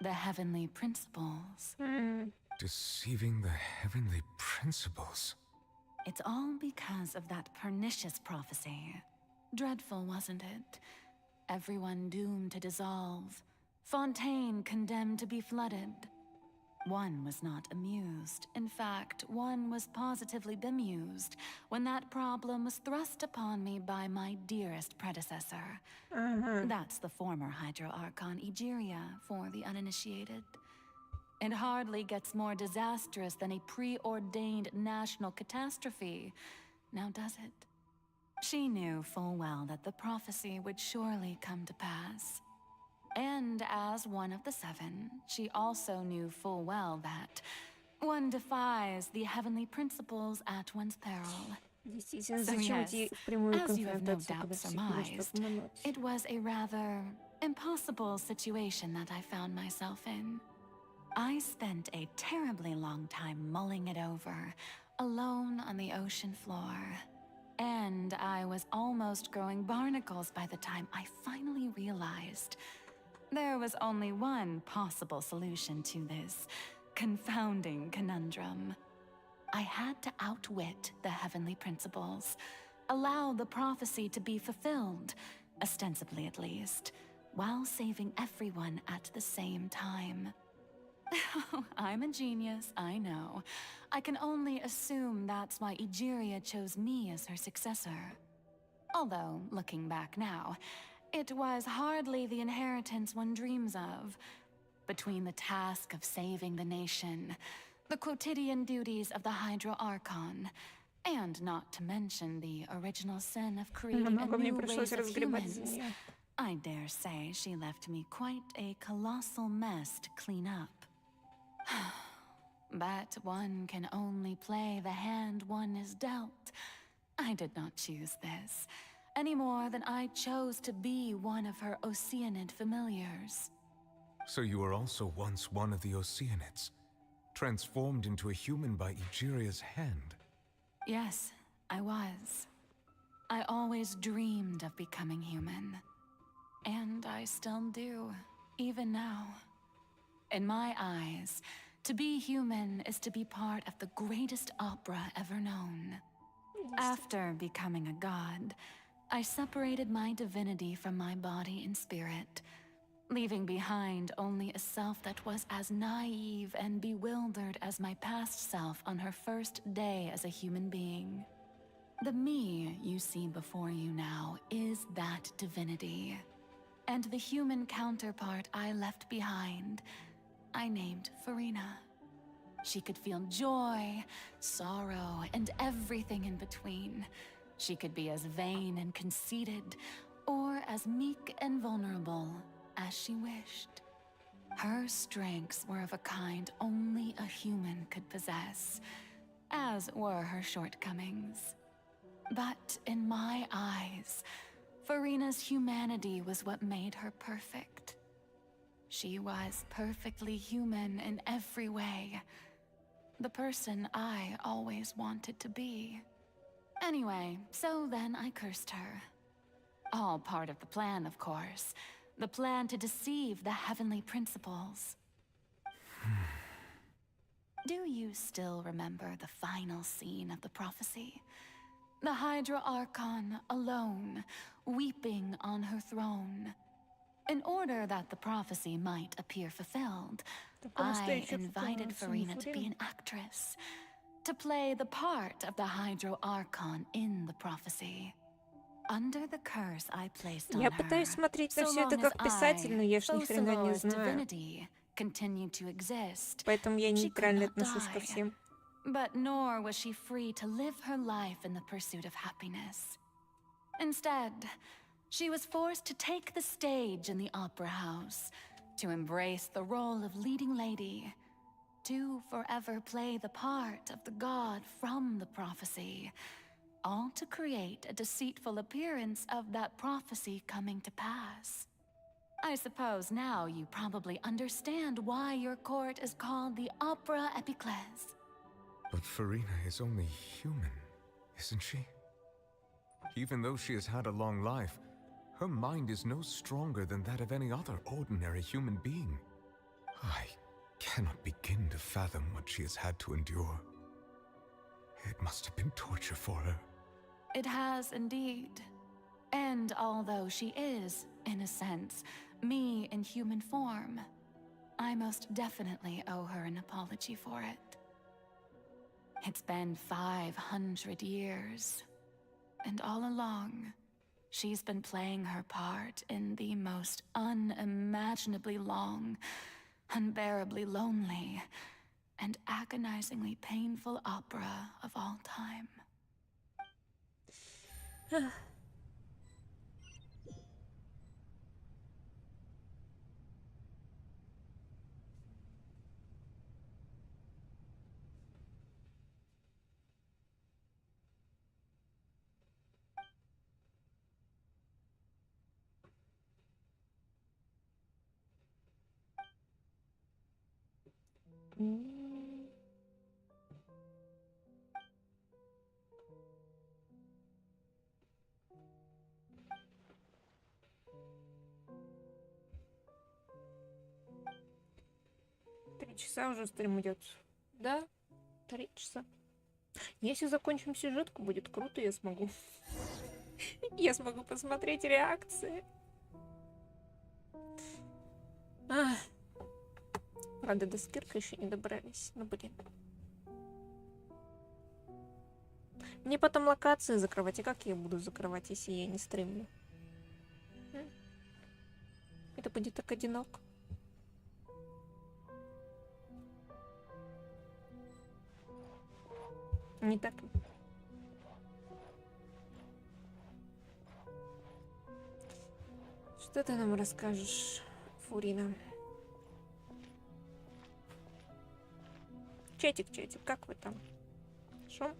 the heavenly principles. Deceiving the heavenly principles? It's all because of that pernicious prophecy. Dreadful, wasn't it? Everyone doomed to dissolve. Fontaine condemned to be flooded. One was not amused. In fact, one was positively bemused when that problem was thrust upon me by my dearest predecessor. That's the former Hydro Archon Egeria, for the uninitiated. It hardly gets more disastrous than a preordained national catastrophe, now does it? She knew full well that the prophecy would surely come to pass. And as one of the seven, she also knew full well that one defies the heavenly principles at one's peril. So yes, as you have no doubt surmised, it was a rather impossible situation that I found myself in. I spent a terribly long time mulling it over, alone on the ocean floor. And I was almost growing barnacles by the time I finally realized there was only one possible solution to this confounding conundrum. I had to outwit the heavenly principles, allow the prophecy to be fulfilled, ostensibly at least, while saving everyone at the same time. I'm a genius, I know. I can only assume that's why Egeria chose me as her successor. Although, looking back now, it was hardly the inheritance one dreams of. Between the task of saving the nation, the quotidian duties of the Hydro Archon, and not to mention the original sin of creating a new race of humans, I dare say she left me quite a colossal mess to clean up. But one can only play the hand one is dealt. I did not choose this, any more than I chose to be one of her Oceanid familiars. So you were also once one of the Oceanids, transformed into a human by Egeria's hand? Yes, I was. I always dreamed of becoming human. And I still do, even now. In my eyes, to be human is to be part of the greatest opera ever known. After becoming a god, I separated my divinity from my body and spirit, leaving behind only a self that was as naive and bewildered as my past self on her first day as a human being. The me you see before you now is that divinity. And the human counterpart I left behind, I named Farina. She could feel joy, sorrow, and everything in between. She could be as vain and conceited, or as meek and vulnerable as she wished. Her strengths were of a kind only a human could possess, as were her shortcomings. But in my eyes, Farina's humanity was what made her perfect. She was perfectly human in every way. The person I always wanted to be. Anyway, so then I cursed her. All part of the plan, of course. The plan to deceive the heavenly principles. Do you still remember the final scene of the prophecy? The Hydra Archon alone, weeping on her throne. In order that the prophecy might appear fulfilled, I invited Farina to be an actress, to play the part of the Hydro Archon in the prophecy. Under the curse I placed on Я her, пытаюсь смотреть на so все это long как as писатель, но я ж ни хрена не Focalor's знаю. divinity continued to exist, Поэтому я she could нейтрально not отношусь ко die. всем. But nor was she free to live her life in the pursuit of happiness. Instead, she was forced to take the stage in the opera house, to embrace the role of leading lady, to forever play the part of the god from the prophecy, all to create a deceitful appearance of that prophecy coming to pass. I suppose now you probably understand why your court is called the Opera Epiclese. But Farina is only human, isn't she? Even though she has had a long life, her mind is no stronger than that of any other ordinary human being. I cannot begin to fathom what she has had to endure. It must have been torture for her. It has indeed. And although she is, in a sense, me in human form, I most definitely owe her an apology for it. It's been 500 years, and all along, she's been playing her part in the most unimaginably long, unbearably lonely, and agonizingly painful opera of all time. Три часа уже стрим идет. Да, 3 часа. Если закончим сюжетку, будет круто, я смогу. Я смогу посмотреть реакции. Правда, до Скирка еще не добрались. Ну, блин. Мне потом локации закрывать. И как я буду закрывать, если я не стримлю? Это будет так одиноко. Не так. Что ты нам расскажешь, Фурина? Чатик, как вы там? Шо?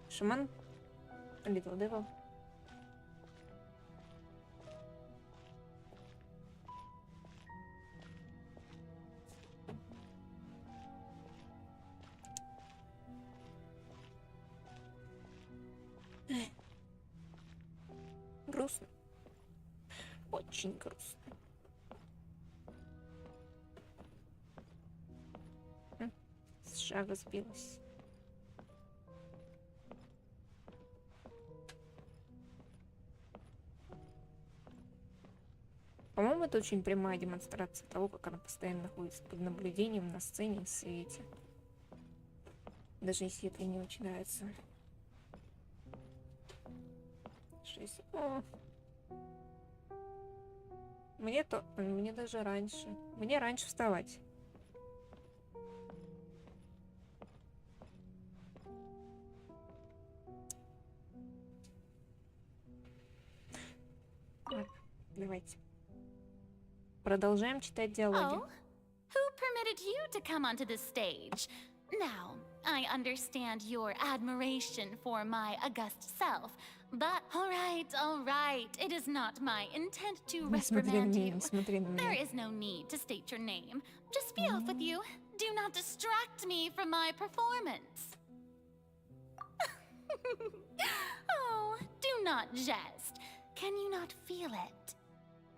Шаман? Little Devil? Грустно. Очень грустно. С шага сбилась. По-моему, это очень прямая демонстрация того, как она постоянно находится под наблюдением на сцене и в свете. Даже если это не очень нравится. 6. Мне даже раньше. Мне раньше вставать. Давайте. Продолжаем читать диалоги. Oh, who permitted you to come onto the stage? Now, I understand your admiration for my august self, but all right, it is not my intent to reprimand you. There is no need to state your name. Just be off with you. Do not distract me from my performance. Oh, do not jest. Can you not feel it?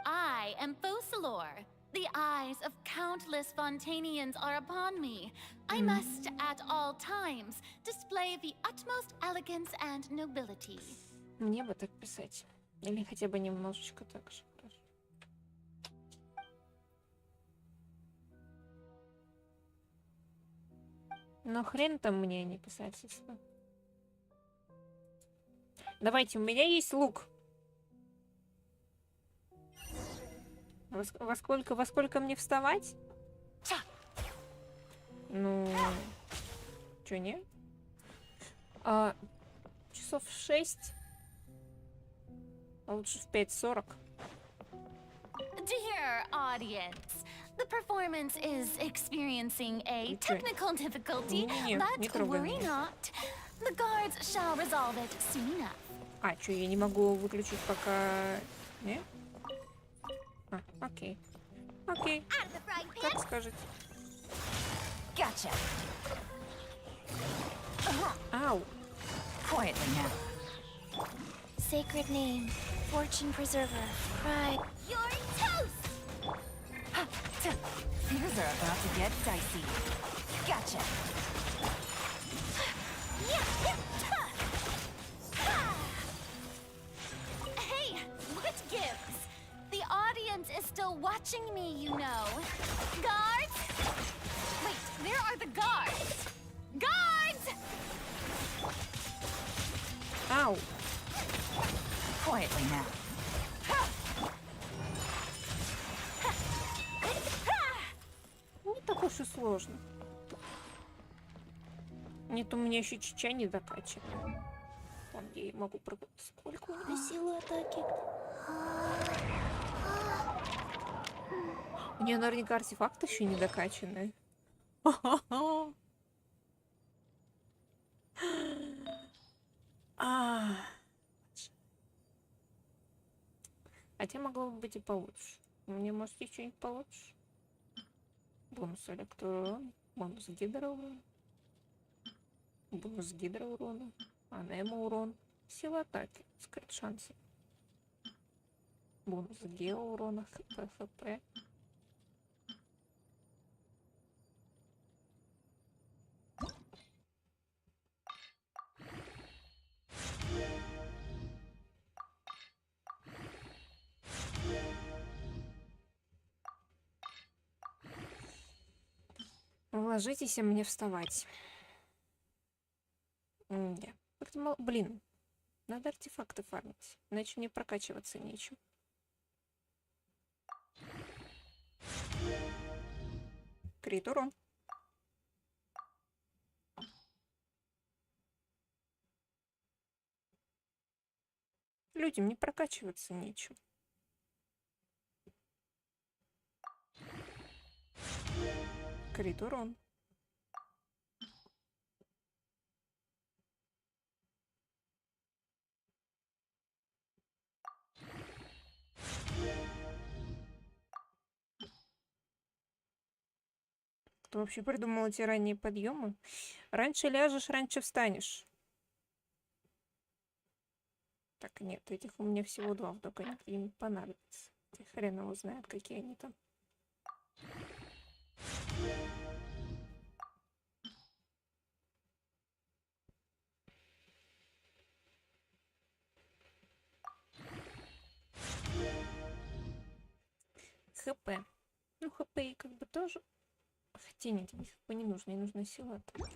I am Focalor. The eyes of countless Fontainians are upon me. I must, at all times, display the utmost elegance and nobility. Мне бы так писать. Или хотя бы немножечко так же. Но хрен там мне не писательство. Давайте, у меня есть лук. Во сколько мне вставать? Ну, Чё, не? Часов 6. А лучше в 5:40. Dear audience, the performance is experiencing a technical difficulty, but worry not. The guards shall resolve it soon enough. А, чё, я не могу выключить пока... Не? А, окей. Окей. Как скажете. Gotcha. Ау. Quietly now. Sacred name, fortune preserver, pride. You're toast! Things are about to get dicey. Gotcha. Hey, what gives? The audience is still watching me, you know. Guards? Wait, where are the guards? Guards! Ау. Quietly now. Не так уж и сложно. Нет, у меня еще чича не докачана. Вон, я могу прыгать. Сколько у меня силы атаки? У нее наверняка артефакт еще не докачанный. Хотя могло бы быть и получше. Мне, может, и что-нибудь получше. Бонус электроурон, бонус гидроурон, бонус гидроурона, анемоурон, сила атаки, скрыт шансы. Бонус геоурона, хп. Ложитесь, а мне вставать. Да. Как-то мало... Блин, надо артефакты фармить, иначе мне прокачиваться нечем. Крит урон. Людям не прокачиваться нечем. Крит урон. Кто вообще придумал эти ранние подъемы? Раньше ляжешь, раньше встанешь. Так, нет, этих у меня всего 2, вдруг они им понадобятся. Хрен его знает, какие они там. ХП. Ну, ХП и как бы тоже. Хотя нет, мне ХП не нужно, мне нужна сила атаки.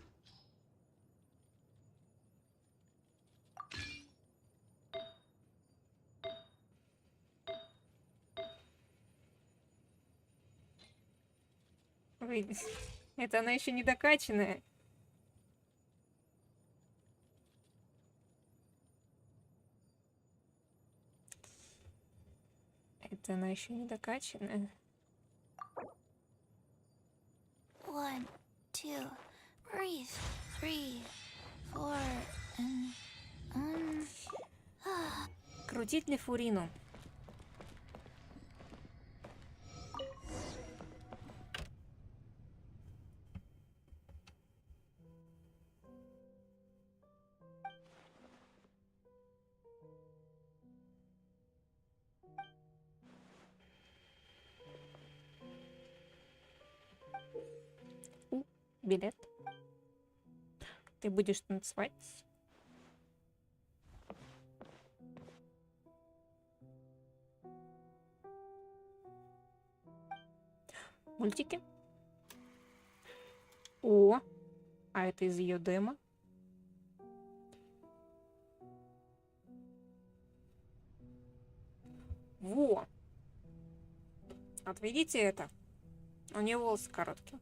Ой, это она еще не докачанная. Это она еще не докачанная. 1, 2, breathe, 3, 4, Крутить для Фурину. Билет. Ты будешь танцевать? Мультики? О, а это из ее демо. Во! Отведите это. У нее волосы короткие.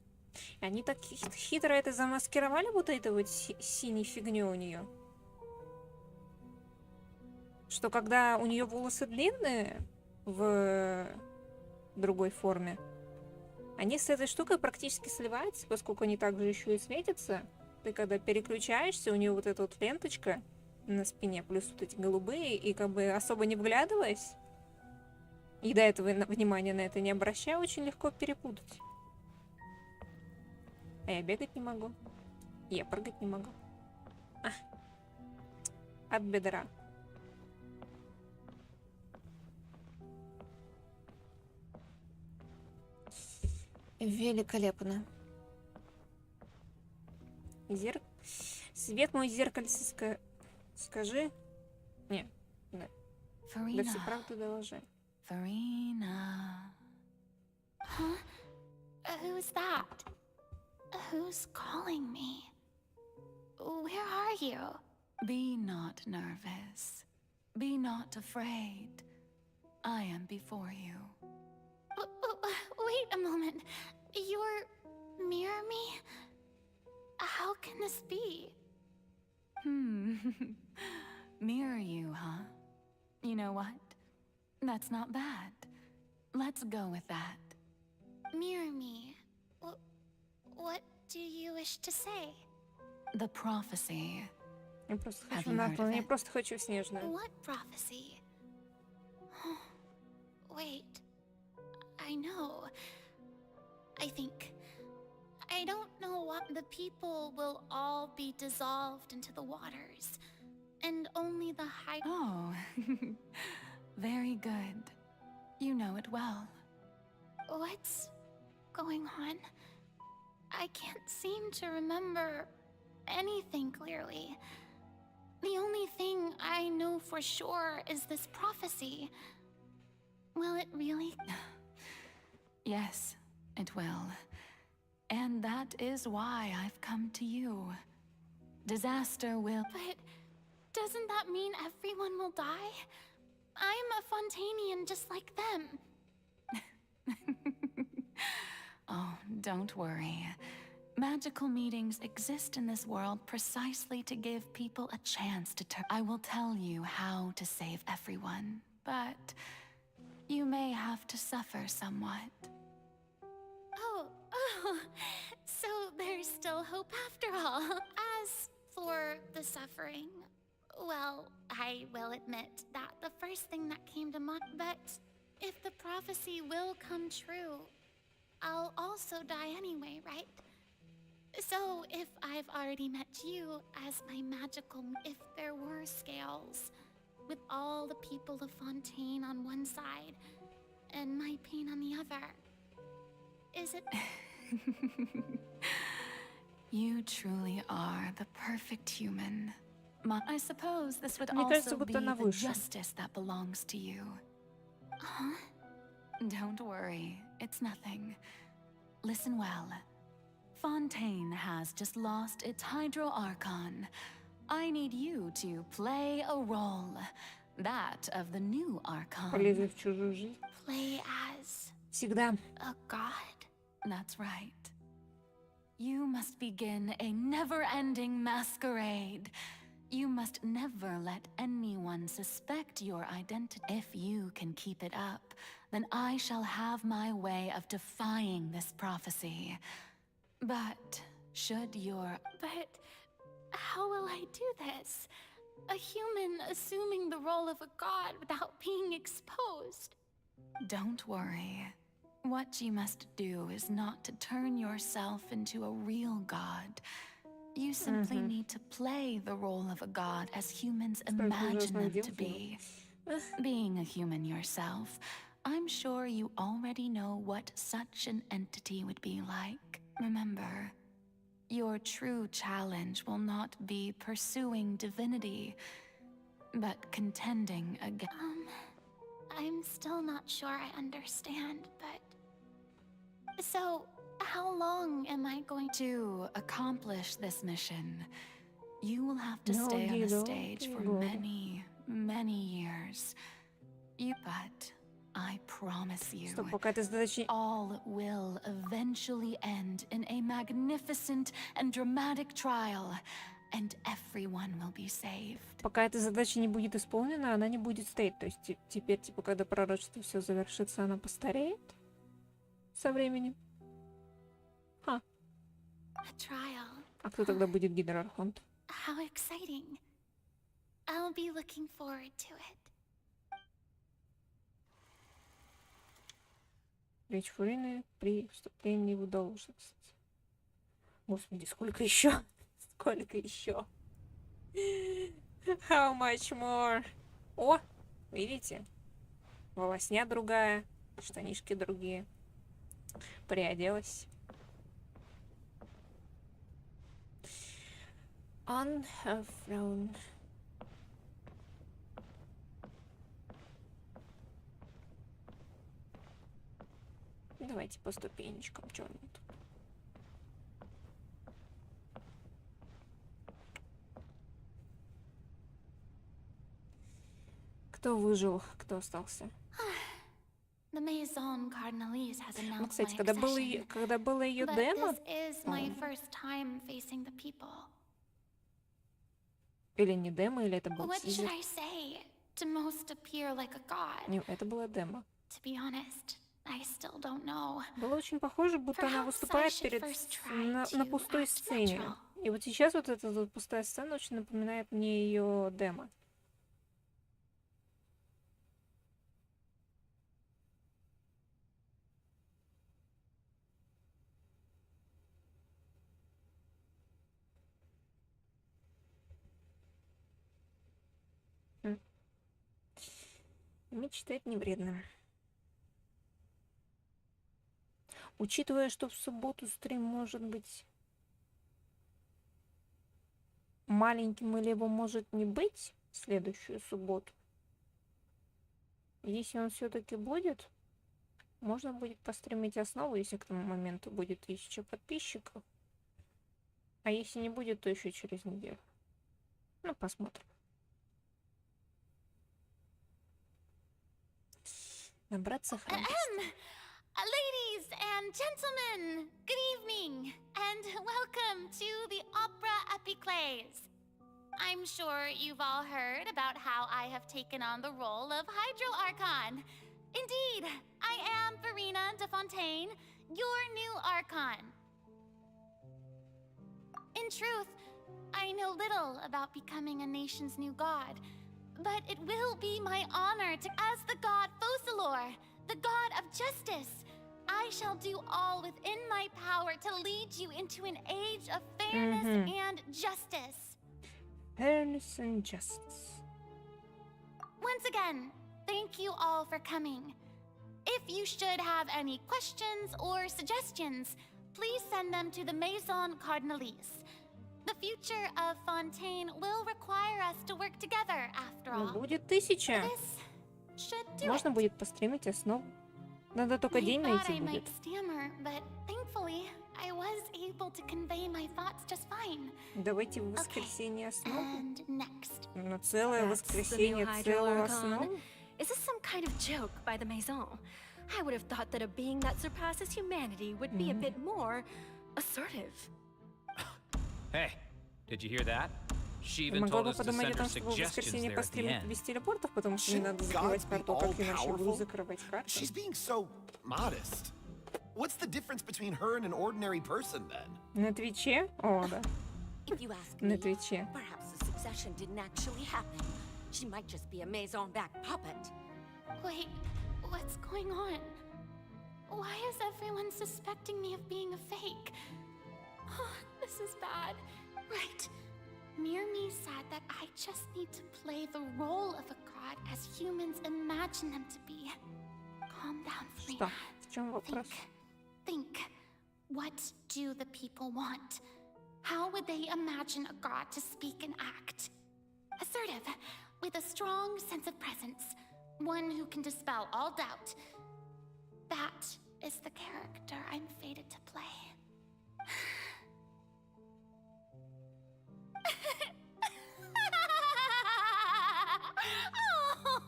И они так хитро это замаскировали, вот этой вот синей фигней у нее. Что когда у нее волосы длинные в другой форме, они с этой штукой практически сливаются, поскольку они также еще и светятся. Ты когда переключаешься, у нее вот эта вот ленточка на спине, плюс вот эти голубые, и как бы особо не вглядываясь, и до этого внимания на это не обращая, очень легко перепутать. А я бегать не могу. Я прыгать не могу. От бедра. Великолепно. Свет мой зеркальце, скажи. Не, да. Да все правду доложи. Farina. Huh? Who's that? Who's calling me? Where are you? Be not nervous. Be not afraid. I am before you. Wait a moment. You're near me? How can this be? Mirror you, huh? You know what? That's not bad. Let's go with that. Mirror me. What do you wish to say? The prophecy. Я просто хочу снежную. What prophecy? Wait. I know. I don't know what the people will all be dissolved into the waters. And only the high... Oh, very good. You know it well. What's going on? I can't seem to remember anything clearly. The only thing I know for sure is this prophecy. Will it really? Yes, it will. And that is why I've come to you. Disaster will... But doesn't that mean everyone will die? I'm a Fontainian just like them. Oh, don't worry. Magical meetings exist in this world precisely to give people a chance to turn. I will tell you how to save everyone, but you may have to suffer somewhat. Oh, so there's still hope after all. As for the suffering, well, I will admit that the first thing that came to mind, but if the prophecy will come true, I'll also die anyway, right? So if I've already met you as my magical, if there were scales, with all the people of Fontaine on one side, and my pain on the other, is it... You truly are the perfect human. I suppose this would also be the justice that belongs to you. Huh? Don't worry, it's nothing. Listen well. Fontaine has just lost its Hydro Archon. I need you to play a role. That of the new Archon. Play as... Всегда. A god? That's right. You must begin a never-ending masquerade. You must never let anyone suspect your identity. If you can keep it up, then I shall have my way of defying this prophecy. But should your... But how will I do this? A human assuming the role of a god without being exposed. Don't worry. What you must do is not to turn yourself into a real god. You simply need to play the role of a god as humans imagine them to be. Being a human yourself, I'm sure you already know what such an entity would be like. Remember, your true challenge will not be pursuing divinity, but contending against... I'm still not sure I understand, but... So, how long am I going to accomplish this mission? You will have to stay on the stage for many, many years. But I promise you, Стоп, пока эта задача... all will eventually end in a magnificent and dramatic trial, and everyone will be saved. Пока эта задача не будет исполнена, она не будет стоять. То есть теперь, типа, когда пророчество все завершится, она постареет со временем. A trial. А кто тогда будет гидр Архонтов? How exciting. I'll be looking forward to it. Речь Фурины при вступлении в должность. Господи, сколько еще? Сколько еще? How much more? О, видите? Волосня другая, штанишки другие. Приоделась. On her throne. Давайте по ступенечкам, чё мы тут. Кто выжил, кто остался? The Maison Cardinalise has Ну, announced кстати, my когда было ее but демо, this is my first time facing the people. или не демо, или это был What should тизер. I say to most appear like a god? Не, это было демо. To be honest, I still don't know. Было очень похоже, будто она Perhaps выступает I should перед first try на to пустой act сцене. natural. И вот сейчас вот эта вот пустая сцена очень напоминает мне ее демо. Мечтать не вредно. Учитывая, что в субботу стрим может быть маленьким, или его может не быть в следующую субботу. Если он все-таки будет, можно будет постримить основу, если к тому моменту будет 1000 подписчиков. А если не будет, то еще через неделю. Ну, посмотрим. Набраться храбрости. Ladies and gentlemen, good evening, and welcome to the Opera Epiclese. I'm sure you've all heard about how I have taken on the role of Hydro Archon. Indeed, I am Verena de Fontaine, your new Archon. In truth, I know little about becoming a nation's new god, but it will be my honor to, as the god Focalor, the god of justice, I shall do all within my power to lead you into an age of fairness and justice. Fairness and justice. Once again, thank you all for coming. If you should have any questions or suggestions, please send them to the Maison Cardinalise. The future of Fontaine will require us to work together after all. Будет 1000. Можно будет постримить основу. Надо только день найти будет. Давайте в воскресенье основу. На целое воскресенье целую основу. Is this some kind of joke by the Maison? I would have thought that a being that surpasses humanity would be a bit more assertive. Hey, did you hear that? She Я even могла told бы us to подумать о send her том, чтобы в suggestions воскресенье there at the постримить end. без телепортов, потому что не надо закрывать карту, как иначе буду закрывать карту. She's being so modest. What's the difference between her and an ordinary person then? На Твиче? О, да. If you ask На me, Твиче. perhaps the succession didn't actually happen. She might just be a Maison-back puppet. Wait, what's going on? Why is everyone suspecting me of being a fake? Oh, this is bad. Right. Mirmi said that I just need to play the role of a god as humans imagine them to be. Calm down, Frida. В чем вопрос? Think. What do the people want? How would they imagine a god to speak and act? Assertive, with a strong sense of presence. One who can dispel all doubt. That is the character I'm fated to play.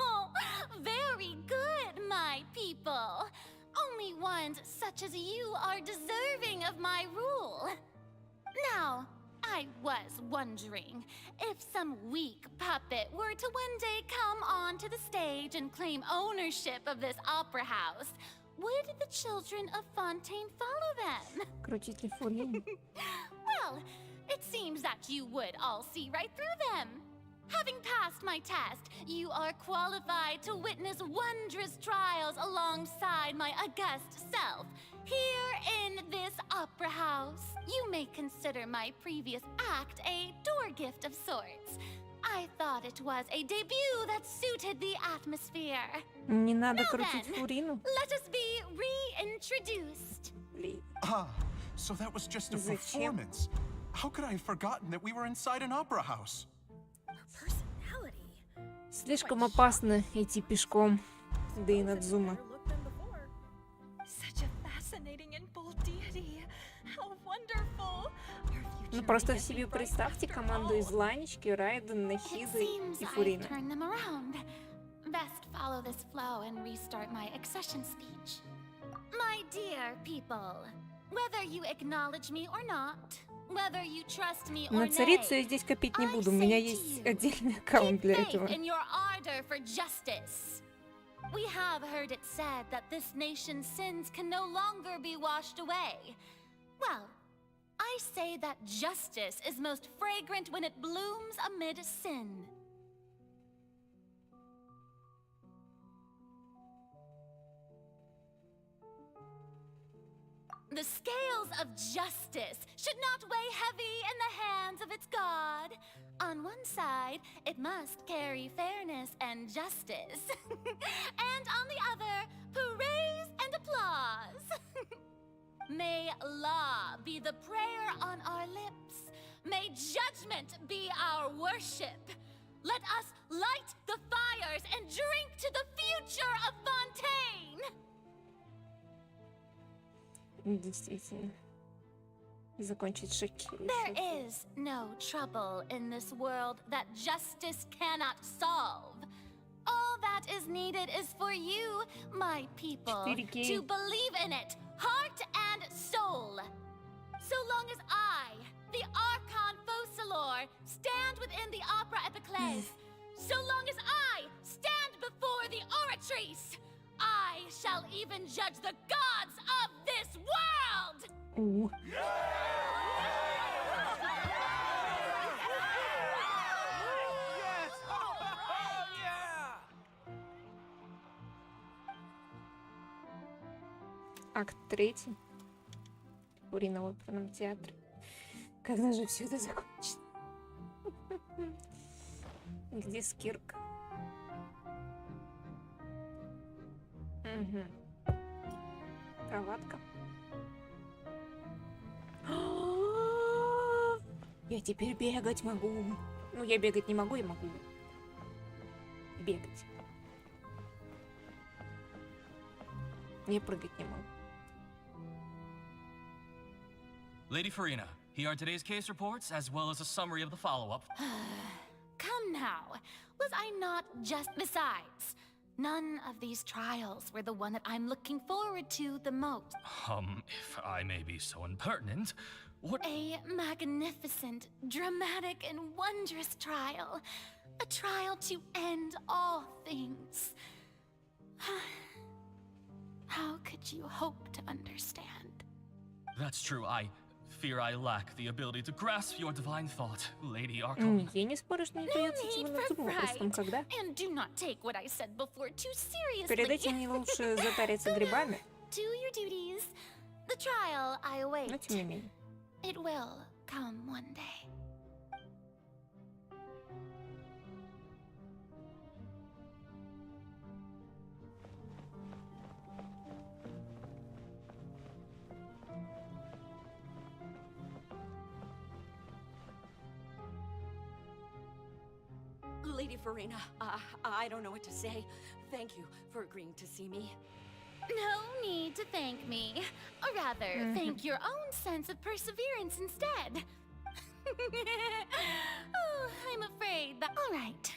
Oh, very good, my talents such as you are deserving of my rule. Now, I was wondering if some weak puppet were to one day come onto the stage and claim ownership of this opera house, would the children of Fontaine follow them? Крутитель фурии. Well, it seems that you would all see right through them. Having passed my test, you are qualified to witness wondrous trials alongside my august self, here in this opera house. You may consider my previous act a door gift of sorts. I thought it was a debut that suited the atmosphere. Не надо Now крутить then, фурину. let us be reintroduced. Ah, so that was just a Зачем? performance. How could I have forgotten that we were inside an opera house? Слишком опасно идти пешком до Инадзума. Such a fascinating and bold deity. How wonderful. Ну просто себе представьте команду из Ланечки, Райден, Нахиды и Фурина. Turn them around. Best follow this flow and restart my accession speech. My dear people, whether you acknowledge me or not, whether you trust me or На царицу я nay, здесь копить не буду, у меня есть отдельный аккаунт для faith этого. in your ardor for justice. We have heard it said that this nation's sins can no longer be washed away. Well, I say that justice is most fragrant when it blooms amid sin. The scales of justice should not weigh heavy in the hands of its god. On one side, it must carry fairness and justice. And on the other, praise and applause. May law be the prayer on our lips. May judgment be our worship. Let us light the fires and drink to the future of Fontaine. Действительно. Закончить шокирующе. There is no trouble in this world that justice cannot solve. All that is needed is for you, my people, 4K. to believe in it, heart and soul. So long as I, the Archon Focalor, stand within the opera epiclese, so long as I stand before the oratrice, I shall even judge the gods of this world! Ooh. Акт 3. Фурина в оперном театре. Когда же все это закончится? Где Скирка? Угу. Кроватка. Я теперь бегать могу. Ну, я бегать не могу, я могу бегать. Я прыгать не могу. Lady Farina, here are today's case reports, as well as a summary of the follow-up. Come now, was I not just... Besides, none of these trials were the one that I'm looking forward to the most. If I may be so impertinent, what... A magnificent, dramatic, and wondrous trial. A trial to end all things. How could you hope to understand? That's true, I fear I lack the ability to grasp your divine thought, Lady Arka. Я не спорю, что не придется идти в Инадзуму, просто когда. And do not take what I said before too seriously. Перед этим не лучше затариться грибами. Do your duties. The trial I await. Но тем не менее. It will come one day. Lady Farina, I don't know what to say. Thank you for agreeing to see me. No need to thank me. Or rather, thank your own sense of perseverance instead. Oh, I'm afraid that... All right.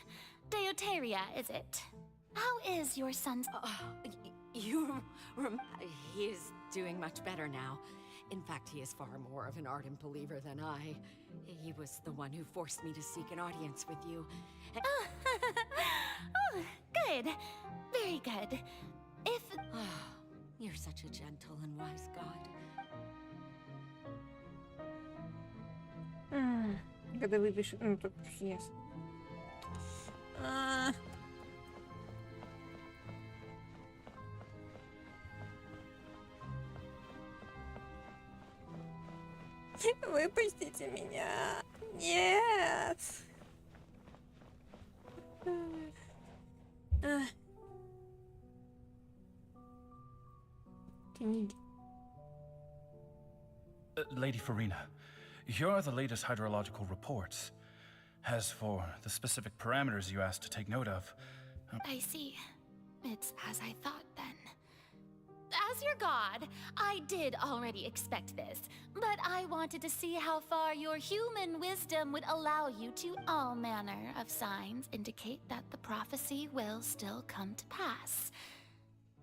Deoteria, is it? How is your son's... He's doing much better now. In fact, he is far more of an ardent believer than I. He was the one who forced me to seek an audience with you. Oh, good. Very good. If... You're such a gentle and wise god. Когда выпишет... Ну, тут yes. Выпустите меня. Нет. Книги. Lady Farina, here are the latest hydrological reports. As for the specific parameters you asked to take note of... I see. It's as I thought, then. As your god, I did already expect this, but I wanted to see how far your human wisdom would allow you to. All manner of signs indicate that the prophecy will still come to pass.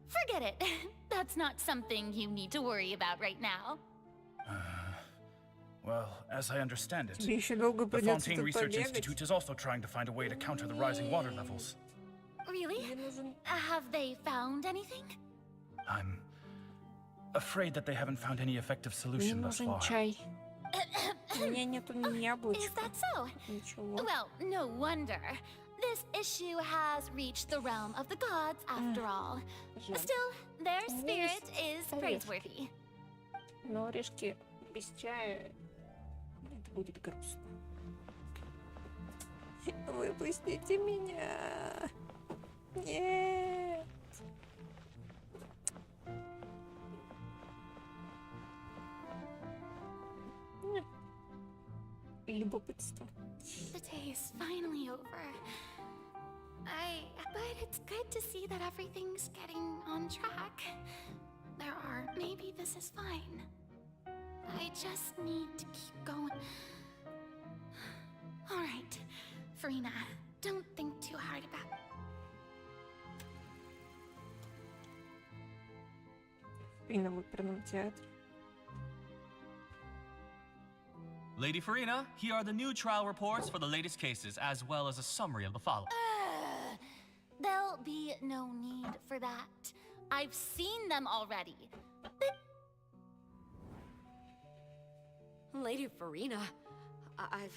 Forget it. That's not something you need to worry about right now. Well, as I understand it, the the Fontaine Research Institute is also trying to find a way to counter the rising water levels. Really? Have they found anything? I'm afraid that they haven't found any effective solution thus far. Чай. У меня нету ни яблочка. Is that so? Ничего. Well, no wonder. This issue has reached the realm of the gods after all. Still, their spirit is praiseworthy. Но орешки без чая это будет грустно. Выпустите меня. Нет. Любопытство. The day is finally over. But it's good to see that everything's getting on track. Maybe this is fine. I just need to keep going. All right, Farina, don't think too hard about it. Farina в оперном театре. Lady Farina, here are the new trial reports for the latest cases, as well as a summary of the following. There'll be no need for that. I've seen them already. Lady Farina, I've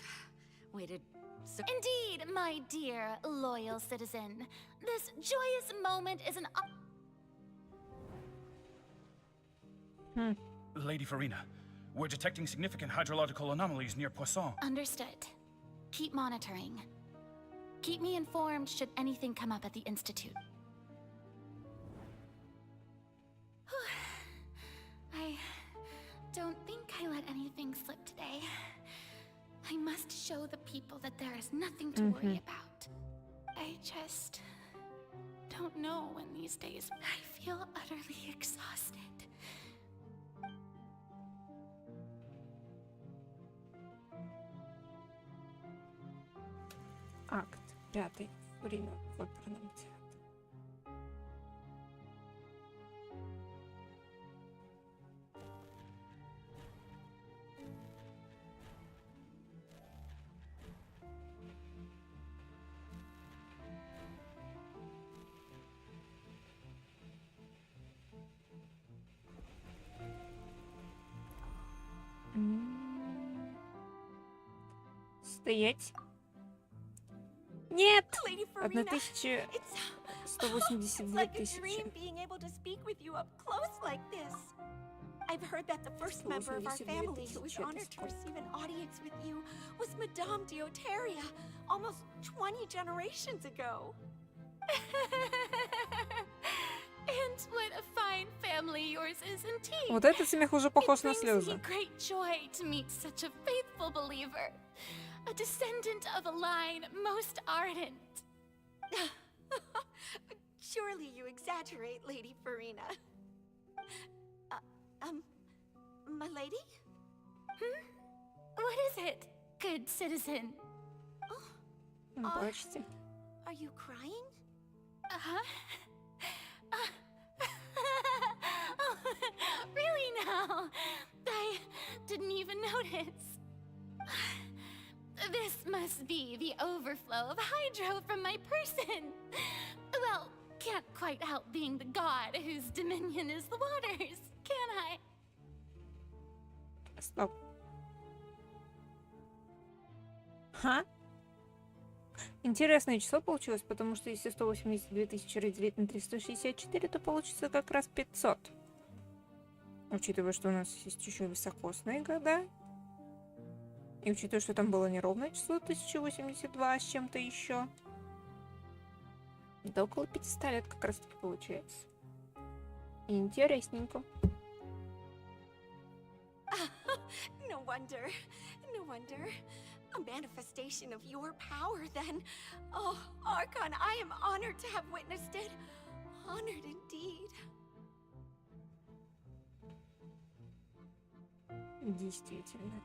waited so... Indeed, my dear, loyal citizen. This joyous moment is an... Lady Farina, we're detecting significant hydrological anomalies near Poisson. Understood. Keep monitoring. Keep me informed should anything come up at the Institute. I don't think I let anything slip today. I must show the people that there is nothing to worry about. I just don't know when these days... I feel utterly exhausted. Акт 5. Время в оперном театре. Стоять. Нет! 1182 тысячи. Being able to speak with you up close like this. I've heard that the first member of our family who was honored to receive an audience with you was Madame Dioteria, almost 20 generations ago. And what a fine family yours is indeed. Вот этот смех уже похож на слезы. It brings me great joy to meet such a faithful believer, a descendant of a line most ardent. Surely you exaggerate, Lady Farina. My lady? What is it, good citizen? Плачьте. Are you crying? Really? didn't even notice. This must be the overflow of hydro from my person. Well, can't quite help being the god whose dominion is the waters, can I? Стоп. Ха? Интересное число получилось, потому что если 182 тысячи разделить на 364, то получится как раз 500. Учитывая, что у нас есть еще високосные года. И учитывая, что там было неровное число 1082 с чем-то еще. Это около 500 лет как раз таки получается. Интересненько. No wonder. No wonder. A manifestation of your power, then. Oh, Archon, I am honored to have witnessed it. Honored indeed. Действительно.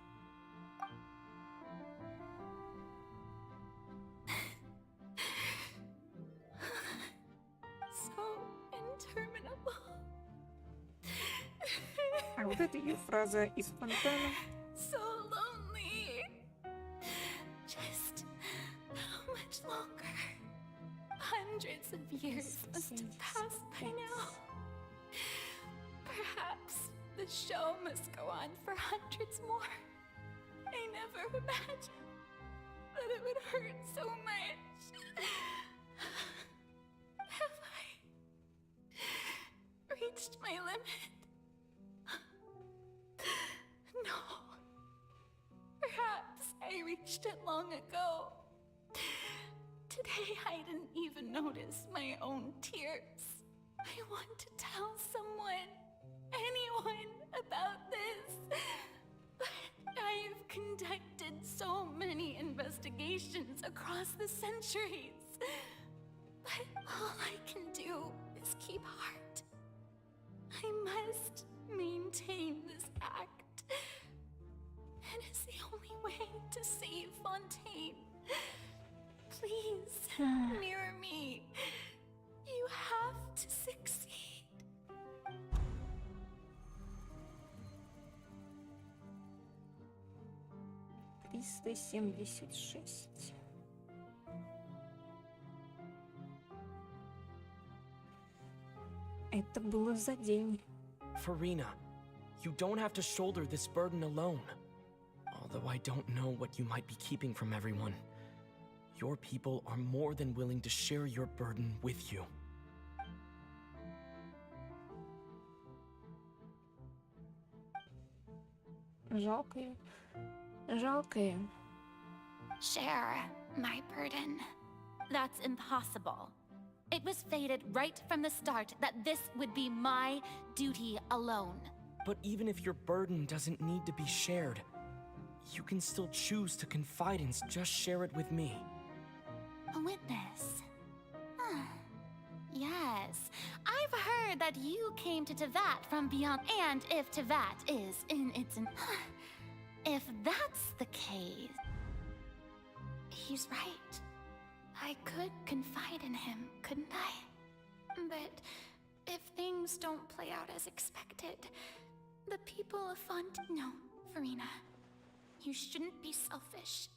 So interminable. А вот это ее фраза из Фонтейна. So lonely. Just how much longer? Hundreds of years must have passed by now. Perhaps the show must go on for hundreds more. I never imagined that it would hurt so much. Have I reached my limit? No. Perhaps I reached it long ago. Today I didn't even notice my own tears. I want to tell someone, anyone, about this. But I've conducted so many investigations across the centuries. But all I can do is keep heart. I must maintain this act. It is the only way to save Fontaine. Please, mirror me. You have to succeed. $376. Это было за день. Farina, you don't have to shoulder this burden alone. Although I don't know what you might be keeping from everyone. Your people are more than willing to share your burden with you. Жалко ее. Жалко ее. Share my burden. That's impossible. It was fated right from the start that this would be my duty alone. But even if your burden doesn't need to be shared, you can still choose to confide and just share it with me. A witness. Yes, I've heard that you came to Teyvat from beyond, and if Teyvat is in its... if that's the case... He's right. I could confide in him, couldn't I? But if things don't play out as expected, the people of No, Farina. You shouldn't be selfish.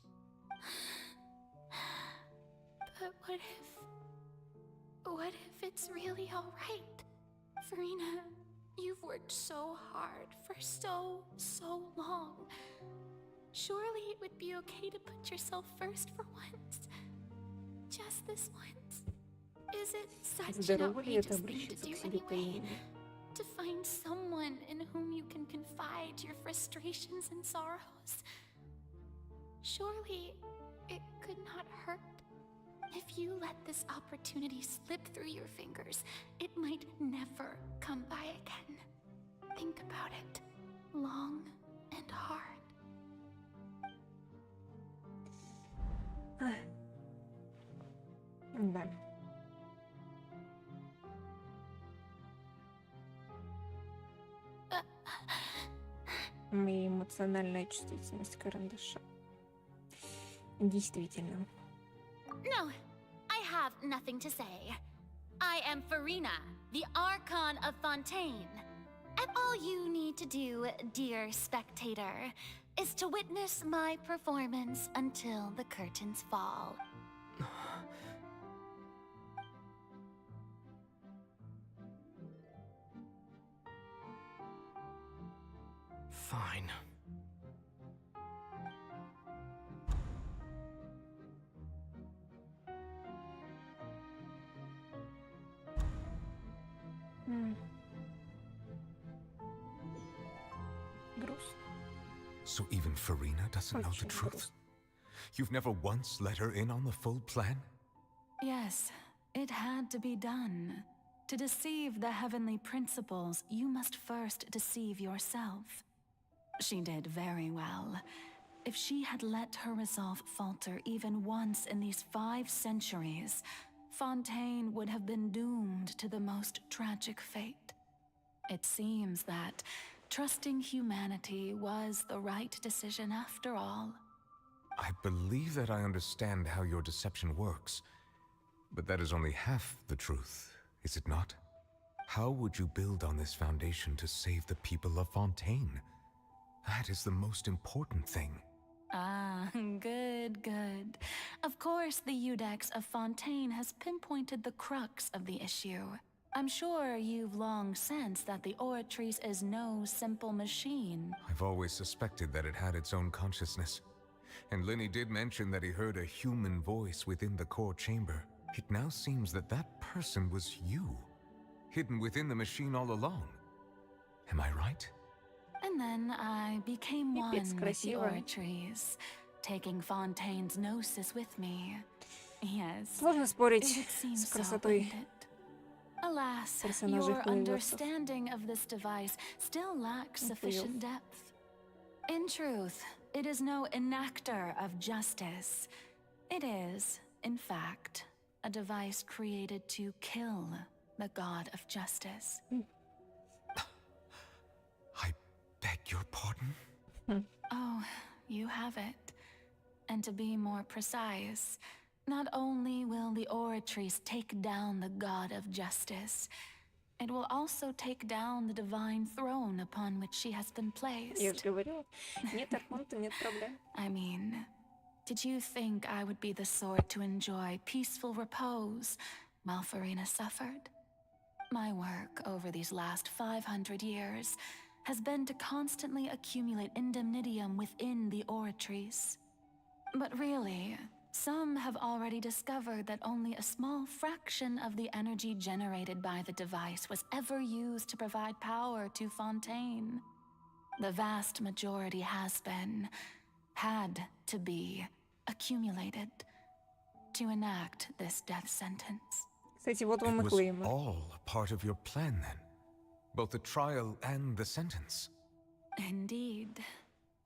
But what if it's really all right? Farina, you've worked so hard for so long. Surely it would be okay to put yourself first for once. Just this once. Is it such an outrageous thing to do anyway? To find someone in whom you can confide your frustrations and sorrows? Surely it could not hurt. If you let this opportunity slip through your fingers, it might never come by again. Think about it long and hard. Да. Моя эмоциональная чувствительность карандаша. Действительно. No, I have nothing to say. I am Farina, the Archon of Fontaine. And all you need to do, dear spectator, is to witness my performance until the curtains fall. Fine. So even Farina doesn't know the truth? You've never once let her in on the full plan? Yes, it had to be done. To deceive the heavenly principles, you must first deceive yourself. She did very well. If she had let her resolve falter even once in these 5 centuries, Fontaine would have been doomed to the most tragic fate. It seems that trusting humanity was the right decision after all. I believe that I understand how your deception works, but that is only half the truth, is it not? How would you build on this foundation to save the people of Fontaine? That is the most important thing. Ah, good, good. Of course, the Iudex of Fontaine has pinpointed the crux of the issue. I'm sure you've long sensed that the Oratrice is no simple machine. I've always suspected that it had its own consciousness. And Lenny did mention that he heard a human voice within the core chamber. It now seems that that person was you, hidden within the machine all along. Am I right? And then I became one with the Oratrice, taking Fontaine's gnosis with me. Yes, Сложно спорить с красотой Alas, персонажей your Хловерсов. understanding of this device still lacks sufficient depth. In truth, it is no enactor of justice. It is, in fact, a device created to kill the god of justice. I beg your pardon? Oh, you have it. And to be more precise, not only will the Oratrice take down the god of justice, it will also take down the divine throne upon which she has been placed. Я же говорила, нет Архонта, нет проблем. I mean, did you think I would be the sort to enjoy peaceful repose while Farina suffered? My work over these last 500 years has been to constantly accumulate indemnitium within the Oratrice. But really, some have already discovered that only a small fraction of the energy generated by the device was ever used to provide power to Fontaine. The vast majority had to be accumulated to enact this death sentence. Кстати, вот вам и It was клеймы. all part of your plan then? Both the trial and the sentence? Indeed.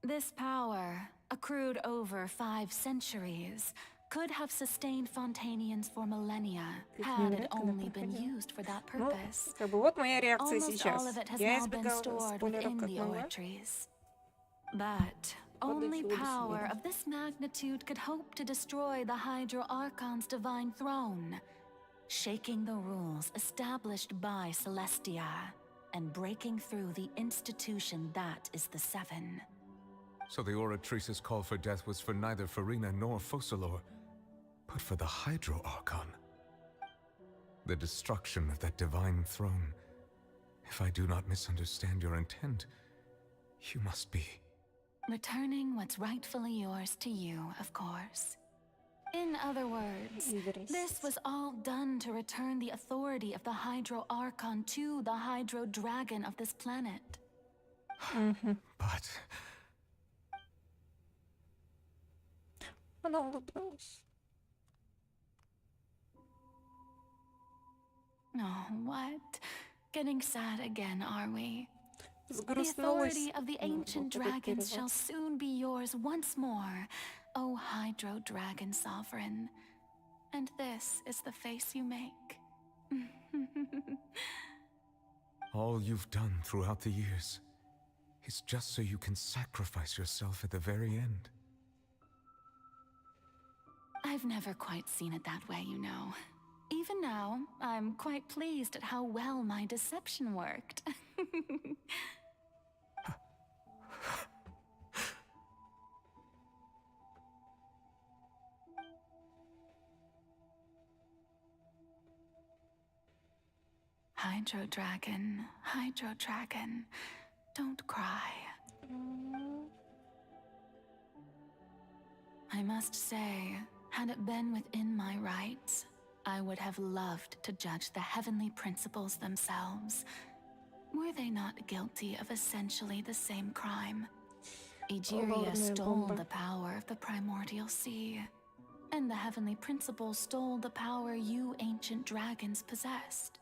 This power, accrued over 5 centuries, could have sustained Fontainians for millennia, had it only been used for that purpose. Как бы вот моя реакция Almost all сейчас. of it has Я now been избегала stored спойлеров within как the могла. Oratrice. But only power of this magnitude could hope to destroy the Hydro Archon's divine throne, shaking the rules established by Celestia, and breaking through the institution that is the Seven. So the Oratrice's call for death was for neither Farina nor Focalor, but for the Hydro Archon. The destruction of that divine throne. If I do not misunderstand your intent, you must be... Returning what's rightfully yours to you, of course. In other words, this was all done to return the authority of the Hydro Archon to the Hydro Dragon of this planet. But... Она улыбнулась. Oh, what? Getting sad again, are we? The Сгрустнулась. authority of the ancient Вот этот dragons перевод. shall soon be yours once more, O Hydro Dragon Sovereign. And this is the face you make. all you've done throughout the years is just so you can sacrifice yourself at the very end. I've never quite seen it that way, you know. Even now, I'm quite pleased at how well my deception worked. Hydro Dragon, don't cry. I must say, had it been within my rights, I would have loved to judge the heavenly principles themselves. Were they not guilty of essentially the same crime? Egeria stole the power of the primordial sea, and the heavenly principles stole the power you ancient dragons possessed.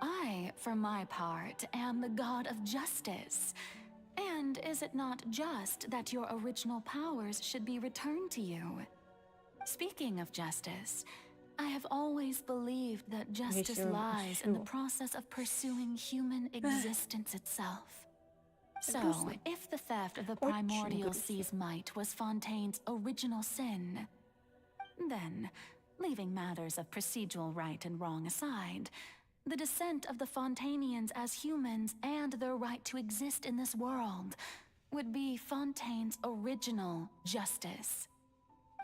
I, for my part, am the god of justice. And is it not just that your original powers should be returned to you? Speaking of justice, I have always believed that justice lies in the process of pursuing human existence itself. So, if the theft of the primordial sea's might was Fontaine's original sin, then, leaving matters of procedural right and wrong aside, the descent of the Fontainians as humans and their right to exist in this world would be Fontaine's original justice.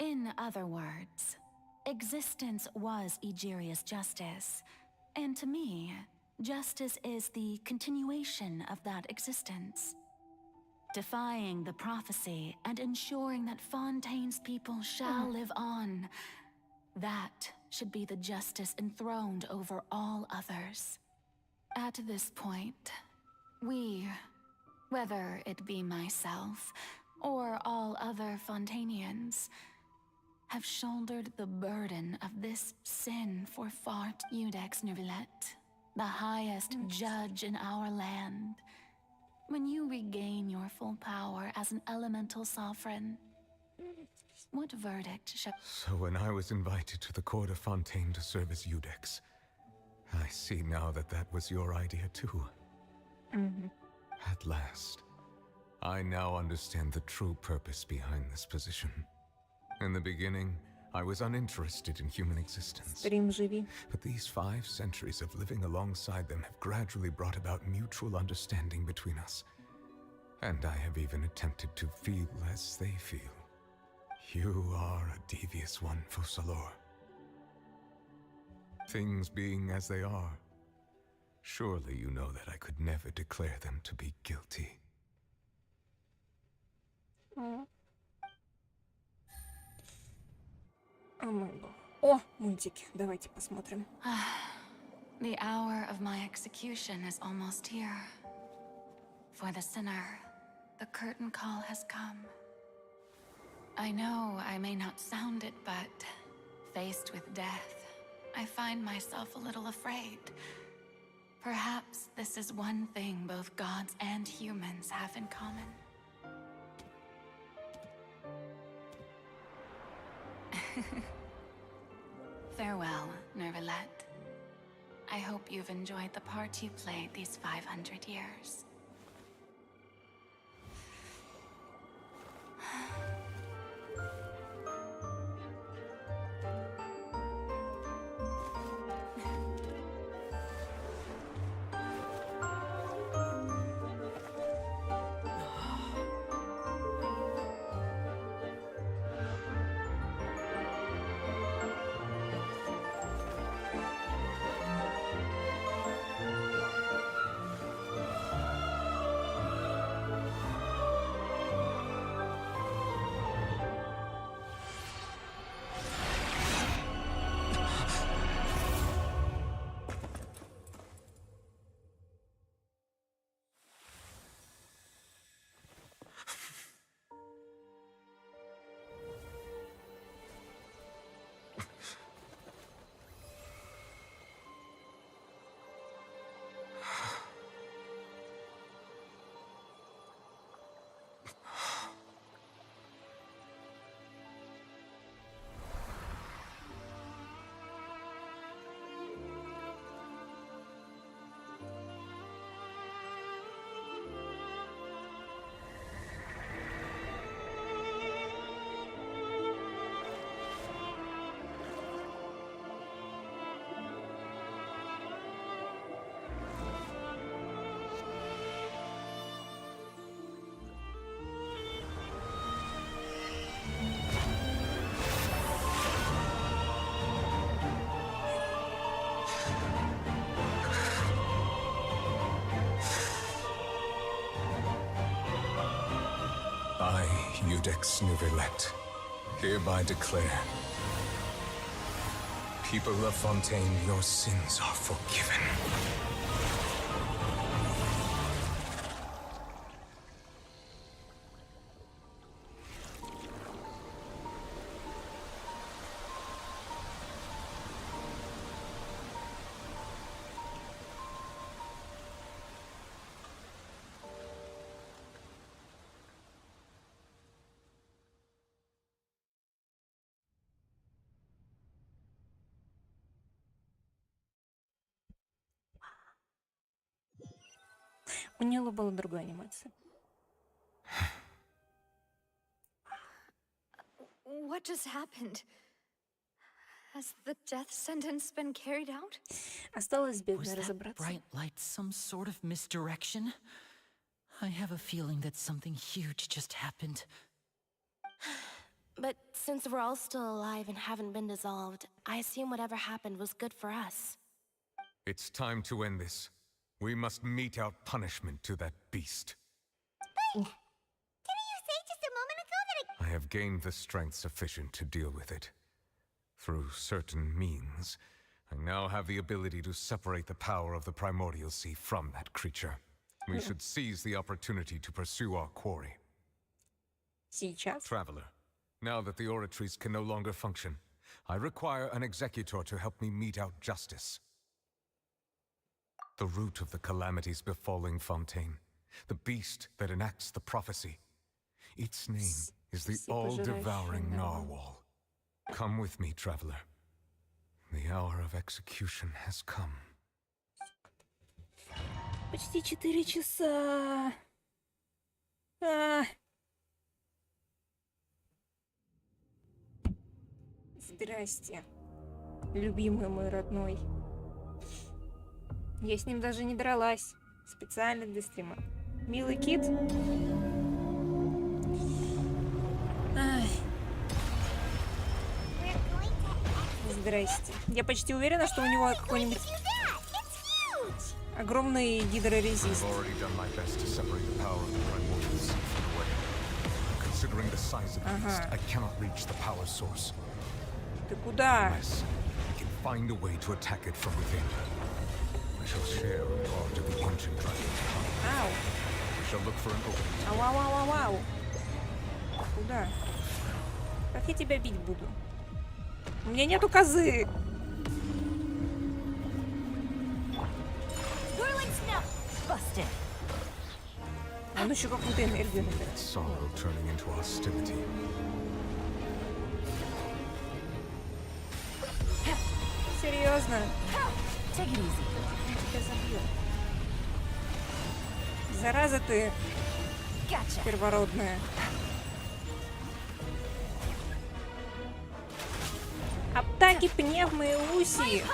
In other words, existence was Egeria's justice, and to me, justice is the continuation of that existence. Defying the prophecy and ensuring that Fontaine's people shall live on, that should be the justice enthroned over all others. At this point, we, whether it be myself or all other Fontainians, have shouldered the burden of this sin for Fart Udex Nervillet, the highest judge in our land. When you regain your full power as an elemental sovereign, what verdict shall... So when I was invited to the court of Fontaine to serve as Udex, I see now that that was your idea too. At last, I now understand the true purpose behind this position. In the beginning, I was uninterested in human existence. But these 5 centuries of living alongside them have gradually brought about mutual understanding between us. And I have even attempted to feel as they feel. You are a devious one, Fussalor. Things being as they are, surely you know that I could never declare them to be guilty. О, мультики. Давайте посмотрим. The hour of my execution is almost here. For the sinner, the curtain call has come. I know I may not sound it, but faced with death, I find myself a little afraid. Perhaps this is one thing both gods and humans have in common. Farewell, Nervillet. I hope you've enjoyed the part you played these 500 years. Judex Nuvelet, hereby declare, people of Fontaine, your sins are forgiven. У Нила была другая анимация. What just happened? Has the death sentence been carried out? Осталось бедно Was that разобраться. bright light some sort of misdirection? I have a feeling that something huge just happened. But since we're all still alive and haven't been dissolved, I assume whatever happened was good for us. It's time to end this. We must mete out punishment to that beast. Didn't you say just a moment ago that I have gained the strength sufficient to deal with it. Through certain means, I now have the ability to separate the power of the primordial sea from that creature. We should seize the opportunity to pursue our quarry. Сейчас. Traveler, now that the oratories can no longer function, I require an executor to help me mete out justice. The root of the calamities befalling Fontaine, the beast that enacts the prophecy. Its name is the all-devouring narwhal. Come with me, traveler. The hour of execution has come. Почти 4 часа. Здрасте, любимый мой родной. Я с ним даже не дралась. Специально для стрима. Милый кит. Ай. Здрасте. Я почти уверена, что у него какой-нибудь огромный гидрорезист. Ага. Ты куда? Ау. Ау-ау-ау-ау-ау. Куда? Как я тебя бить буду? У меня нету козы. Он еще какую-то энергию набирает. Серьезно? Я тебя забью. Зараза ты первородная. Атаки пневмы и уси.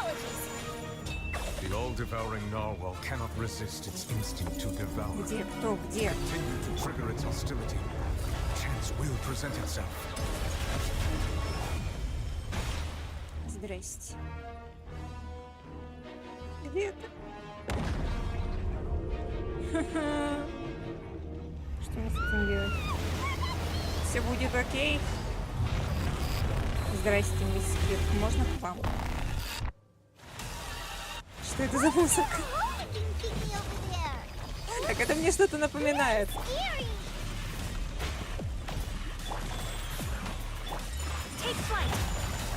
The all-devouring narwhal cannot resist its instinct to devour. Где? Кто? Где? Continue to trigger its hostility. Chance will present itself. Здрасте. Где ты? Что мне с этим делать? Все будет окей? Здрасте, мисс Кирк. Можно к вам? Что это за музыка? Так это мне что-то напоминает.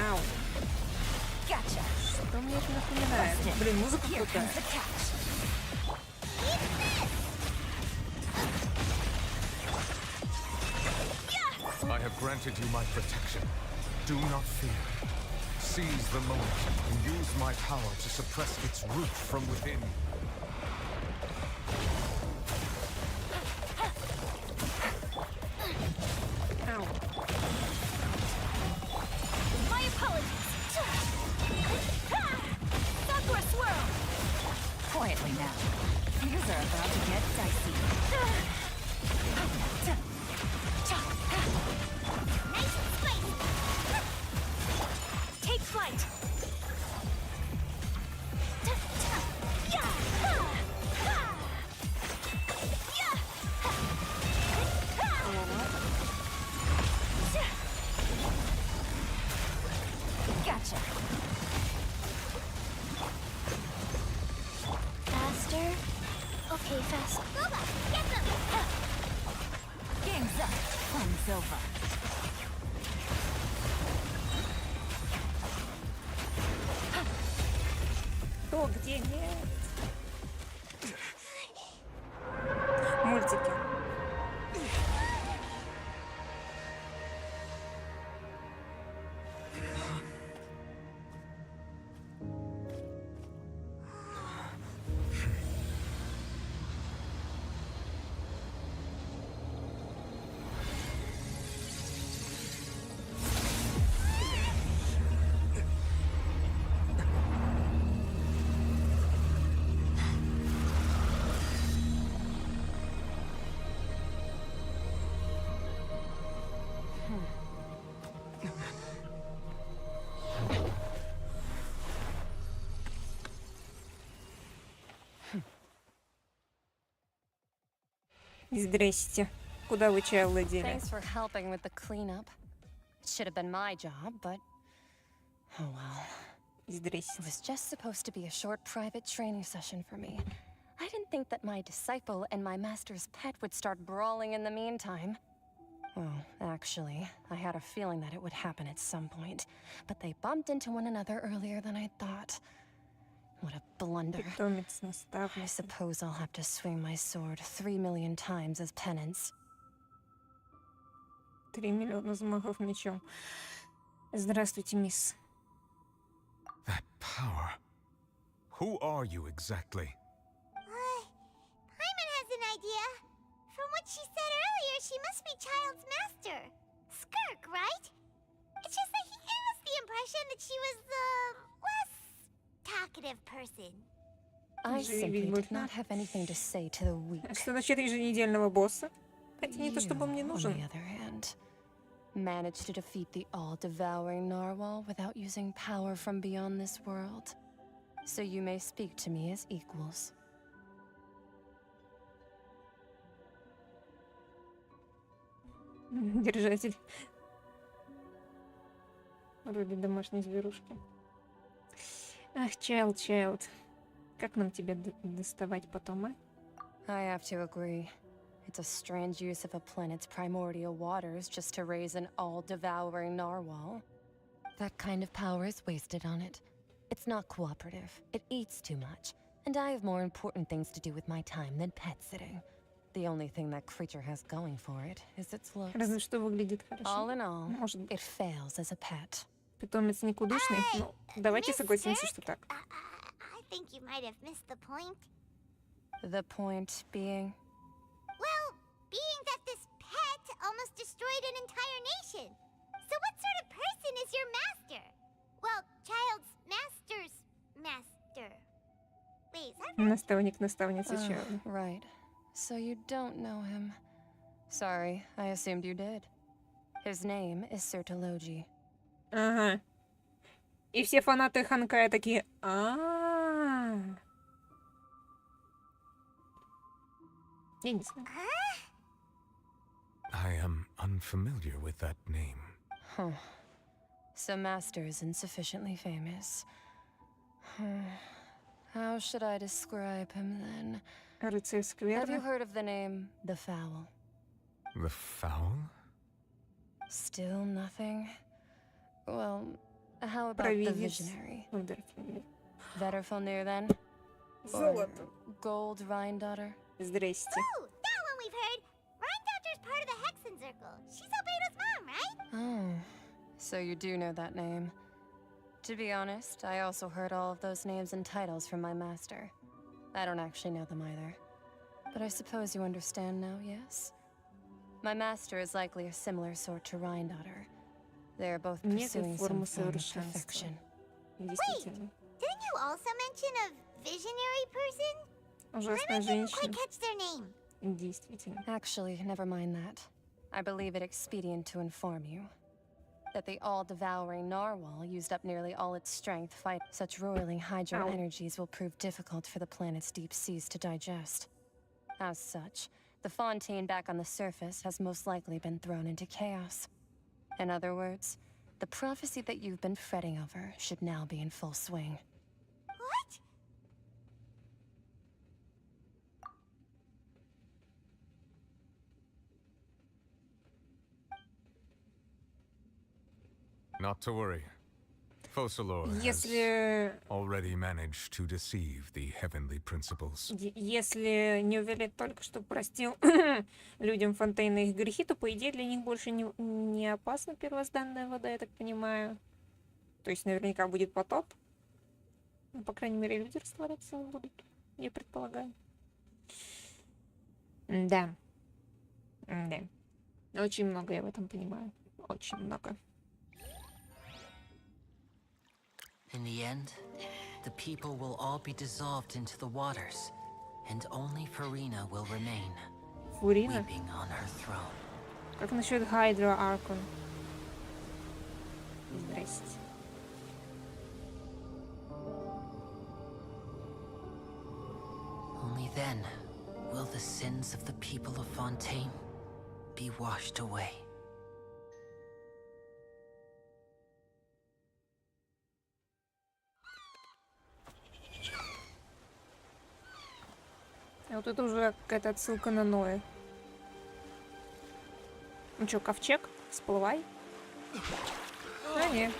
Ау. Что мне это напоминает? Блин, музыка крутая. I have granted you my protection. Do not fear. Seize the moment and use my power to suppress its root from within. Ow. My apologies. Sakura swirl. Quietly now. Things are about to get dicey. Nice and spicy. Take flight. Okay, fast. Boba, get them! Game's up. Fun's over. Кто, где, нет? Мультики. Здрасте. Куда вы Чайлда дели? Thanks for helping with the cleanup. It should have been my job, but oh well. Здрасте. It was just supposed to be a short private training session for me. I didn't think that my disciple and my master's pet would start brawling in the meantime. Well, actually, I had a feeling that it would happen at some point, but they bumped into one another earlier than I thought. What a blunder. I suppose I'll have to swing my sword 3 million times as penance. 3 миллиона взмахов мечом. Здравствуйте, мисс. That power. Who are you exactly? Paimon has an idea. From what she said earlier, she must be Child's master. Skirk, right? It's just that he gave us the impression that she was the less talkative person. I simply did not have anything to say to the weak. Что насчет еженедельного босса? Хотя не то, чтобы он мне On нужен. the other hand, managed to defeat the all-devouring narwhal without using power from beyond this world. So you may speak to me as equals. Держатель. Вроде домашней зверушки. Ах, Чайлд. Как нам тебя доставать потом, а? I have to agree. It's a strange use of a planet's primordial waters just to raise an all-devouring narwhal. That kind of power is wasted on it. It's not cooperative. It eats too much. And I have more important things to do with my time than pet sitting. The only thing that creature has going for it is its looks. Разве что выглядит хорошо. All in all, it fails as a pet. Питомец никудышный. Ну, давайте согласимся, что так. I think you might have missed the point. The point being? Well, being that this pet almost destroyed an entire nation. So what sort of person is your master? Well, Child's master's master. Wait, is that right? Наставник, наставница Чайлда. Right. So you don't know him. Sorry, I assumed you did. His name is Sertologi. Ага. И все фанаты Ханкая такие... Я не знаю. I am unfamiliar with that name. Huh. So Master isn't sufficiently famous. How should I describe him then? Рыцарь Have you скверны. heard of the name The Fowl? The fowl? Still nothing? Well, how about the Провидец. visionary? Вдохновение. Vetterfilnir then? Or Золото. Gold Rhine-daughter? Здрасте. Oh, that one we've heard. Rhine-Daughter's part of the Hexen Circle. She's Albedo's mom, right? Oh, so you do know that name. To be honest, I also heard all of those names and titles from my master. I don't actually know them either. But I suppose you understand now, yes? My master is likely a similar sort to Rhine-Daughter. They're both pursuing some form of perfection. Действительно. Didn't you also mention a visionary person? Ужасная I didn't quite женщина. catch their name. Действительно. Actually, never mind that. I believe it expedient to inform you that the all-devouring narwhal used up nearly all its strength fight. Such roiling hydro energies will prove difficult for the planet's deep seas to digest. As such, the Fontaine back on the surface has most likely been thrown into chaos. In other words, the prophecy that you've been fretting over should now be in full swing. What? Not to worry. Fosalor Если... already managed to deceive the heavenly principles. Если Неувелет только что простил людям Фонтейна их грехи, то, по идее, для них больше не опасна первозданная вода, я так понимаю. То есть наверняка будет потоп. Ну, по крайней мере, люди растворяться не будут, я предполагаю. Да. Да. Очень много я в этом понимаю. Очень много. In the end, the people will all be dissolved into the waters, and only Farina will remain, weeping on her throne. Как насчет Хайдра Аркон? Здрасте. Only then will the sins of the people of Fontaine be washed away. А вот это уже какая-то отсылка на Ноя. Ну чё, ковчег? Всплывай. А, нет.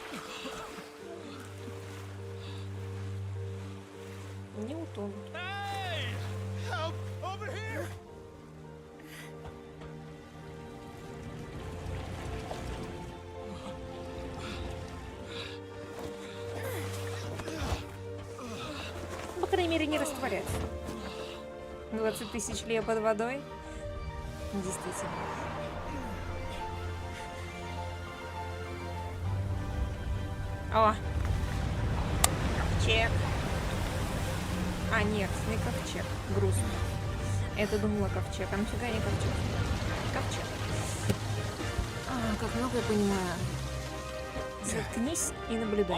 Не утонут. По крайней мере, не растворяется. 20 тысяч лет под водой. Действительно. О! Ковчег. А, нет, не ковчег. Грустно. Это думала ковчег. А нафига не ковчег? Ковчег. А, как много я понимаю. Заткнись и наблюдай.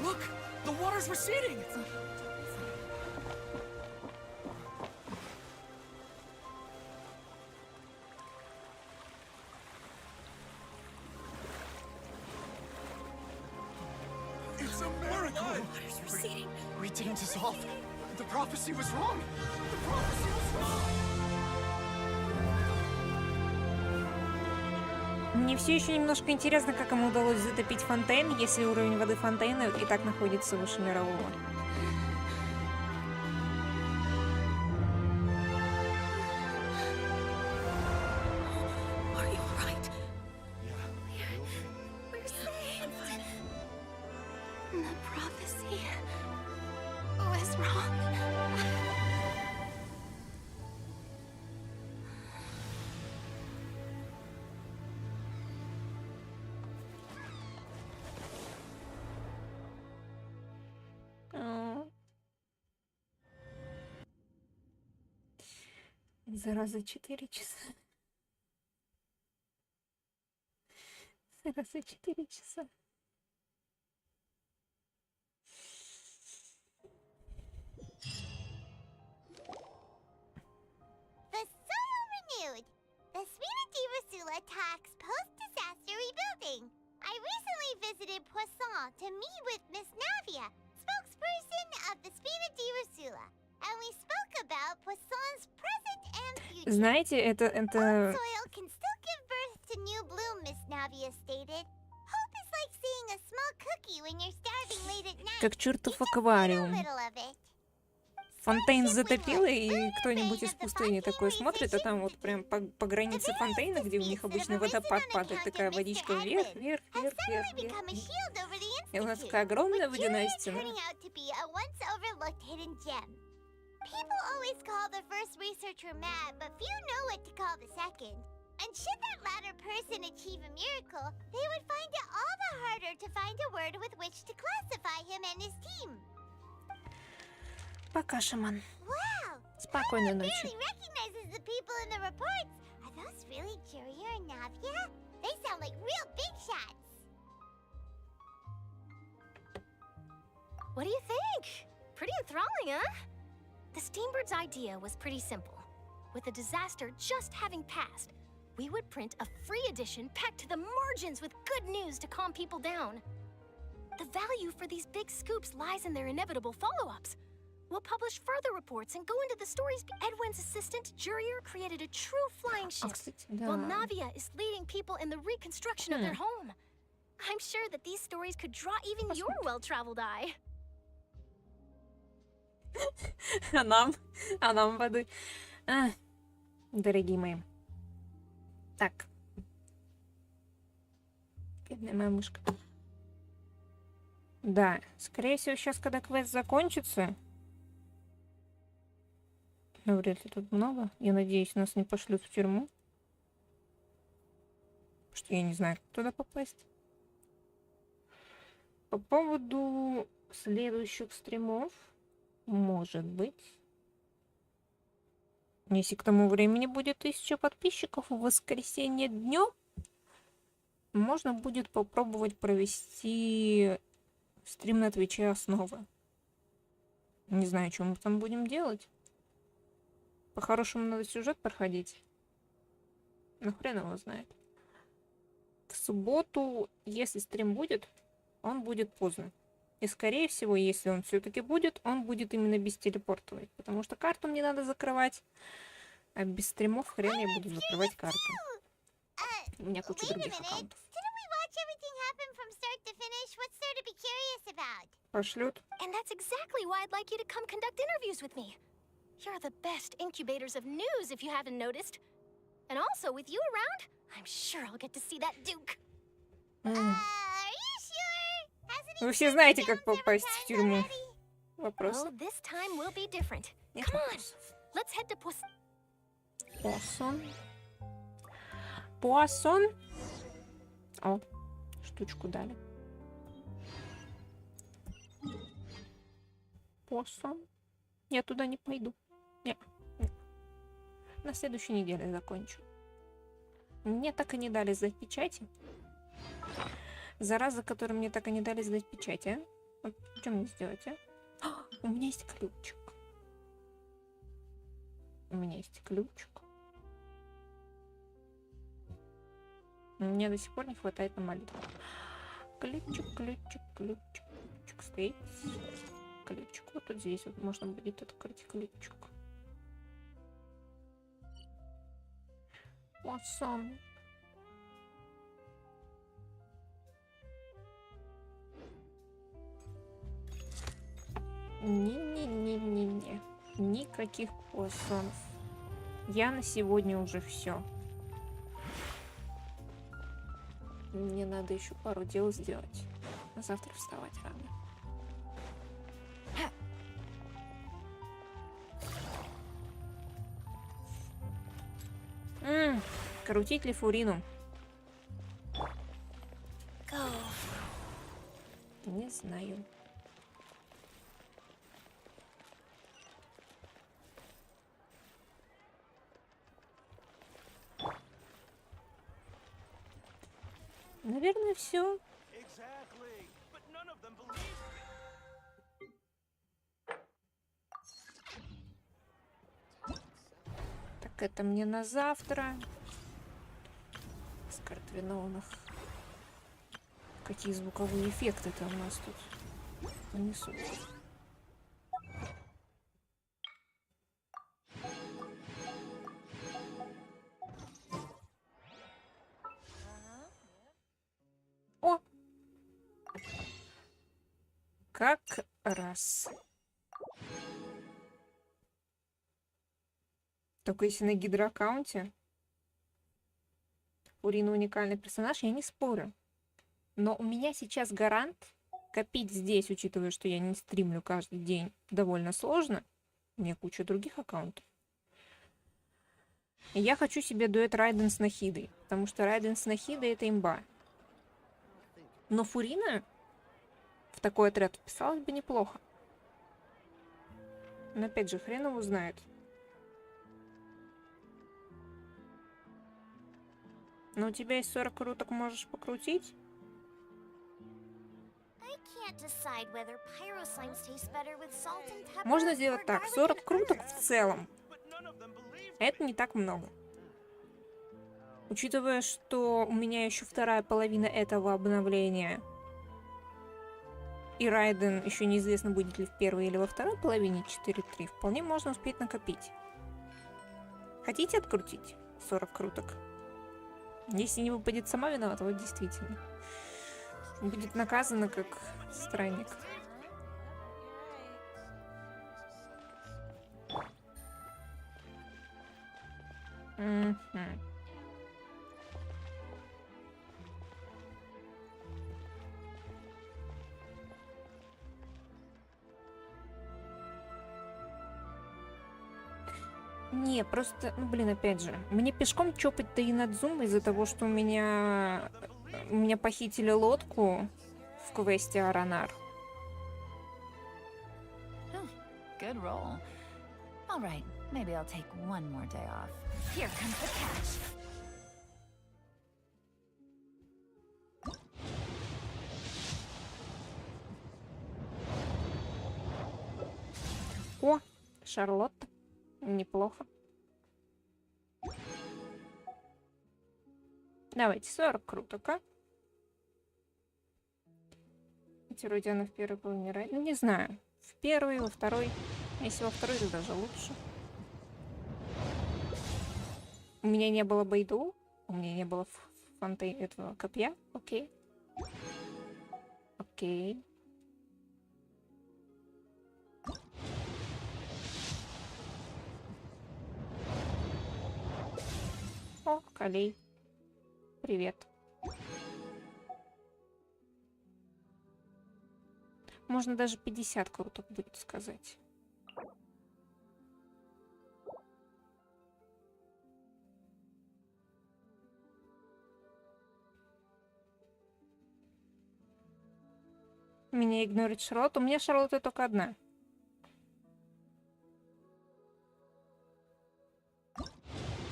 Look! The water's receding! It's a miracle! Water's receding. We didn't dissolve. The prophecy was wrong. The prophecy was wrong. Мне все еще немножко интересно, как ему удалось затопить Фонтейн, если уровень воды Фонтейна и так находится выше мирового. Зараза, 4 часа. Зараза, 4 часа. The soil renewed. The Sphina attacks post-disaster rebuilding. I recently visited Poisson to meet with Miss Navia, spokesperson of the Sphina, and we spoke about Poisson's present and future. Знаете, это... Soil can still give birth to new bloom, Miss Navia stated. Hope is like seeing a small cookie when you're starving late at night. Как чертов аквариум. Фонтейн затопило, и кто-нибудь из пустыни такой смотрит, а там вот прям по границе Фонтейна, где у них обычно водопад падает, такая водичка вверх, вверх, вверх, вверх, вверх. И у нас такая огромная водяная стена. People always call the first researcher mad, but few know what to call the second. And should that latter person achieve a miracle, they would find it all the harder to find a word with which to classify him and his team. Пока, шаман. Wow! Спокойной ночи. Really recognizes the people in the reports. Are those really Juria and Navia? They sound like real big shots. What do you think? Pretty enthralling, huh? The Steambird's idea was pretty simple. With the disaster just having passed, we would print a free edition packed to the margins with good news to calm people down. The value for these big scoops lies in their inevitable follow-ups. We'll publish further reports and go into the stories. Edwin's assistant, Jurier, created a true flying ship, while Navia is leading people in the reconstruction of their home. I'm sure that these stories could draw even your well-traveled eye. А нам воды. Дорогие мои. Так. Бедная моя мышка. Да, скорее всего, сейчас, когда квест закончится... Но вряд ли тут много. Я надеюсь, нас не пошлют в тюрьму. Потому что я не знаю, как туда попасть. По поводу следующих стримов, может быть, если к тому времени будет 1000 подписчиков в воскресенье днем, можно будет попробовать провести стрим на Твиче основы. Не знаю, что мы там будем делать. По-хорошему надо сюжет проходить. Ну хрен его знает. В субботу, если стрим будет, он будет поздно. И скорее всего, если он все-таки будет, он будет именно без телепортовой. Потому что карту мне надо закрывать. А без стримов хрен я буду закрывать карту. У меня куча других аккаунтов. Пошлют. And that's exactly why I'd like you to come conduct interviews with me. You're the best incubators of news, if you haven't noticed. And also, with you around, I'm sure I'll get to see that Duke. Вы все знаете, как попасть в тюрьму. Вопрос. Oh, this time will be different. Come on, let's head to Пуассон. Пуассон. О, штучку дали. Пуассон. Я туда не пойду. Не. На следующей неделе закончу. Мне так и не дали сдать печати. Зараза, которой мне так и не дали сдать печати, а? Вот что мне сделать, а? У меня есть ключик. У меня есть ключик. Мне до сих пор не хватает на молитву. Ключик, ключик, ключик, ключик стоит. Ключик. Вот тут здесь вот можно будет открыть ключик. Вот сам. Не-не-не-не-не. Никаких пуассонов. Я на сегодня уже все. Мне надо еще пару дел сделать. А завтра вставать рано. Крутить ли фурину? Не знаю. Наверное, все. Так, это мне на завтра. С карт виновных. Какие звуковые эффекты-то у нас тут нанесут. О! Как раз. Только если на гидроаккаунте Фурина уникальный персонаж, я не спорю. Но у меня сейчас гарант копить здесь, учитывая, что я не стримлю каждый день, довольно сложно. У меня куча других аккаунтов. И я хочу себе дуэт Райден с Нахидой, потому что Райден с Нахидой — это имба. Но Фурина в такой отряд вписалась бы неплохо. Но опять же, хрен его знает. Но у тебя есть 40 круток, можешь покрутить? Можно сделать так, 40 круток в целом. Это не так много. Учитывая, что у меня еще вторая половина этого обновления, и Райден еще неизвестно, будет ли в первой или во второй половине 4.3, вполне можно успеть накопить. Хотите открутить 40 круток? Если не выпадет сама виновата, вот действительно. Будет наказана как странник. Не, просто, ну блин, опять же, мне пешком чопать-то и надзум из-за того, что у меня похитили лодку в квесте Аранар. Good roll. All right, maybe I'll take one more day off. Here comes the catch. О, Шарлотта. Неплохо. Давайте 40 круток, а? Эти вроде она в первой половине рай. Ну, не знаю. В первой, во второй. Если во второй, то даже лучше. У меня не было Бейду. У меня не было Фонтейна этого копья. Окей. Окей. О, Калей. Привет. Можно даже 50 круток будет сказать. Меня игнорит Шарлотта. У меня Шарлотта только одна.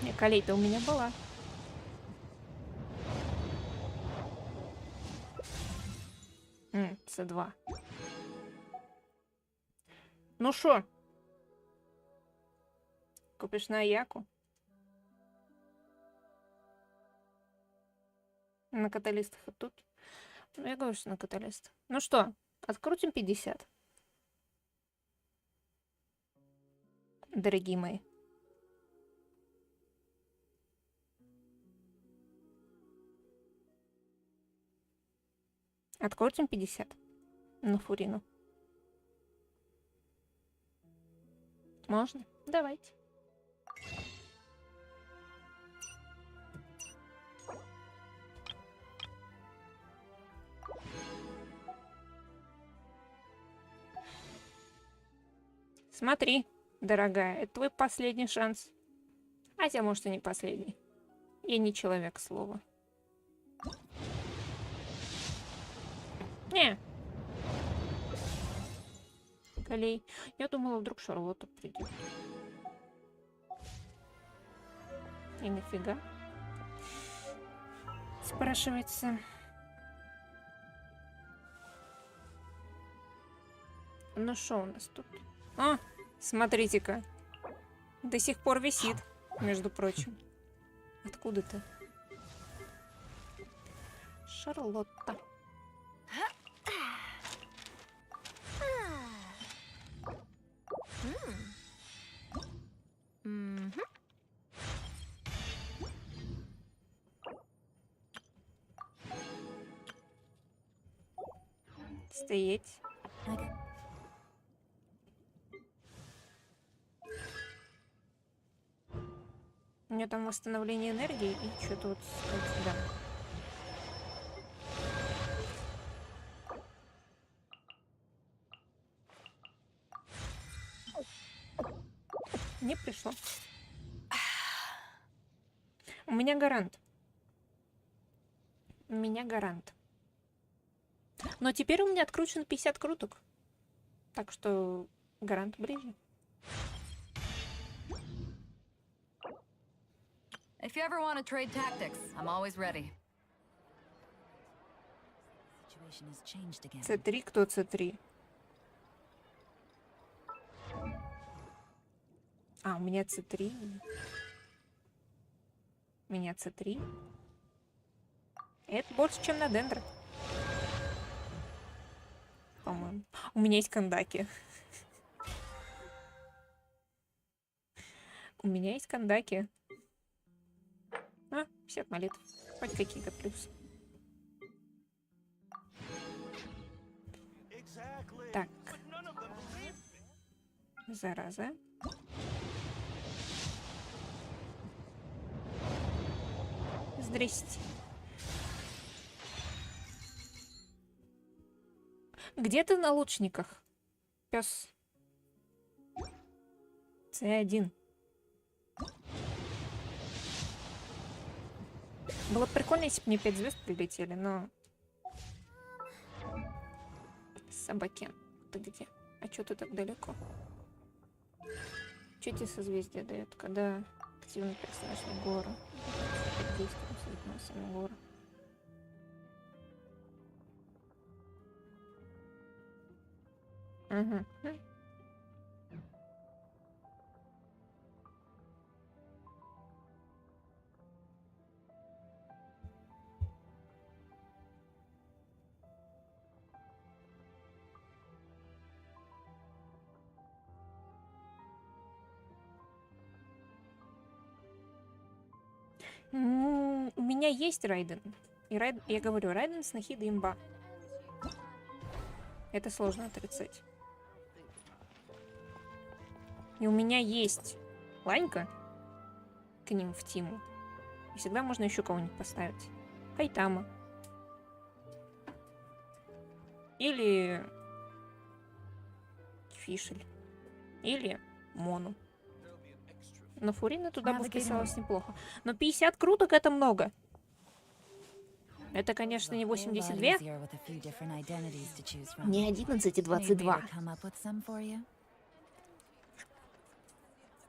Не, Калей-то у меня была. С2. Ну шо? Купишь на Яку? На каталистах и тут. Ну, я говорю, что на каталистах. Ну что, открутим 50. Дорогие мои. Открутим 50 на Фурину. Можно? Давайте. Смотри, дорогая, это твой последний шанс. Хотя, может, и не последний. Я не человек слова. Не. Калей. Я думала, вдруг Шарлотта придет. И нафига? Спрашивается. Ну что у нас тут? А, смотрите-ка. До сих пор висит, между прочим. Откуда-то? Шарлотта. Стоять. У меня там восстановление энергии и что-то вот сюда. Не пришло. У меня гарант. У меня гарант. Но теперь у меня откручено 50 круток. Так что гарант ближе. If you ever want to trade tactics, I'm always ready. C3, кто C3? А, у меня C3. У меня C3. Это больше, чем на дендро. По-моему. У меня есть кандаки. У меня есть кандаки. 50 молитв. Хоть какие-то плюсы. Так. Зараза. Здрасте. Где ты на лучниках, пес? С1. Было бы прикольно, если бы мне 5 звезд прилетели, но... Собакен, ты где? А чё ты так далеко? Чё тебе созвездие дает, когда активно персонаж в гору? Действуем с переносным в гору. Угу. У меня есть Райден. И я говорю, Райден с Нахида имба. Это сложно отрицать. И у меня есть Ланька к ним в тиму. И всегда можно еще кого-нибудь поставить. Хайтама. Или Фишель. Или Мону. Но Фурина туда бы вписалась неплохо. Но 50 круток это много. Это, конечно, не 82. Не 11 и 22.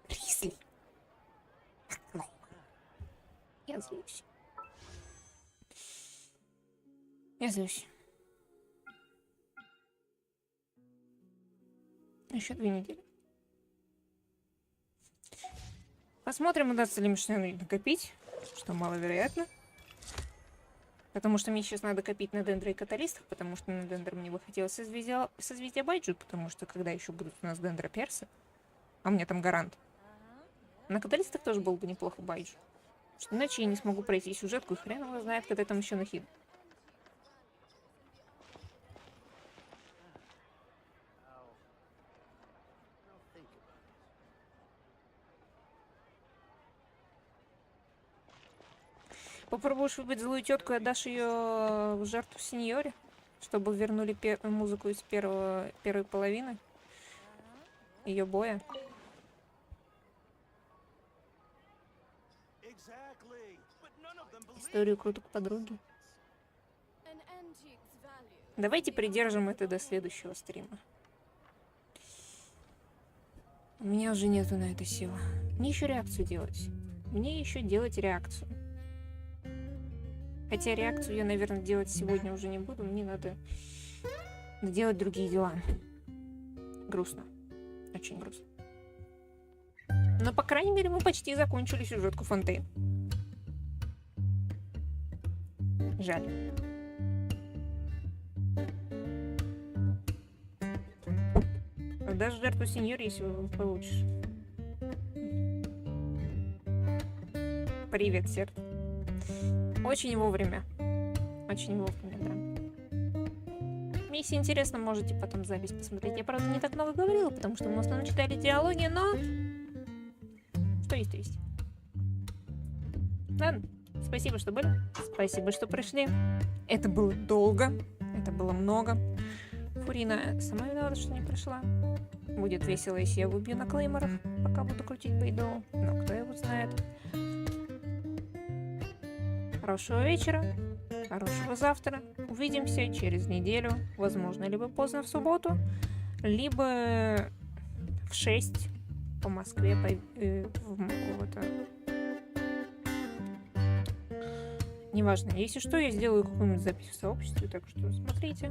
Рисли. Я злюсь. Я злюсь. Еще 2 недели. Посмотрим, удастся ли мне что-нибудь накопить, что маловероятно. Потому что мне сейчас надо копить на дендро и каталистах, потому что на дендро мне бы хотелось созвездие Байджу, потому что когда еще будут у нас дендро персы, а у меня там гарант. На каталистах тоже было бы неплохо Байджу. Что иначе я не смогу пройти сюжетку, и хрен его знает, когда там еще нахид. Попробуешь выбить злую тетку и отдашь ее в жертву сеньоре, чтобы вернули музыку из первой половины ее боя. Историю круток подруги. Давайте придержим это до следующего стрима. У меня уже нету на это силы. Мне еще реакцию делать. Мне еще делать реакцию. Хотя реакцию я, наверное, делать сегодня уже не буду. Мне надо делать другие дела. Грустно. Очень грустно. Но, по крайней мере, мы почти закончили сюжетку Фонтейна. Жаль. Даже жертву сеньора, если получишь. Привет, сердце. Очень вовремя. Очень вовремя, да. Если интересно, можете потом запись посмотреть. Я, правда, не так много говорила, потому что мы в основном читали диалоги, но... Что есть, то есть. Ладно. Спасибо, что были. Спасибо, что пришли. Это было долго. Это было много. Фурина сама виновата, что не пришла. Будет весело, если я выбью на клейморах, пока буду крутить бейду. Но кто его знает. Хорошего вечера. Хорошего завтра. Увидимся через неделю. Возможно, либо поздно в субботу, либо в 6 по Москве. Неважно. Если что, я сделаю какую-нибудь запись в сообществе, так что смотрите.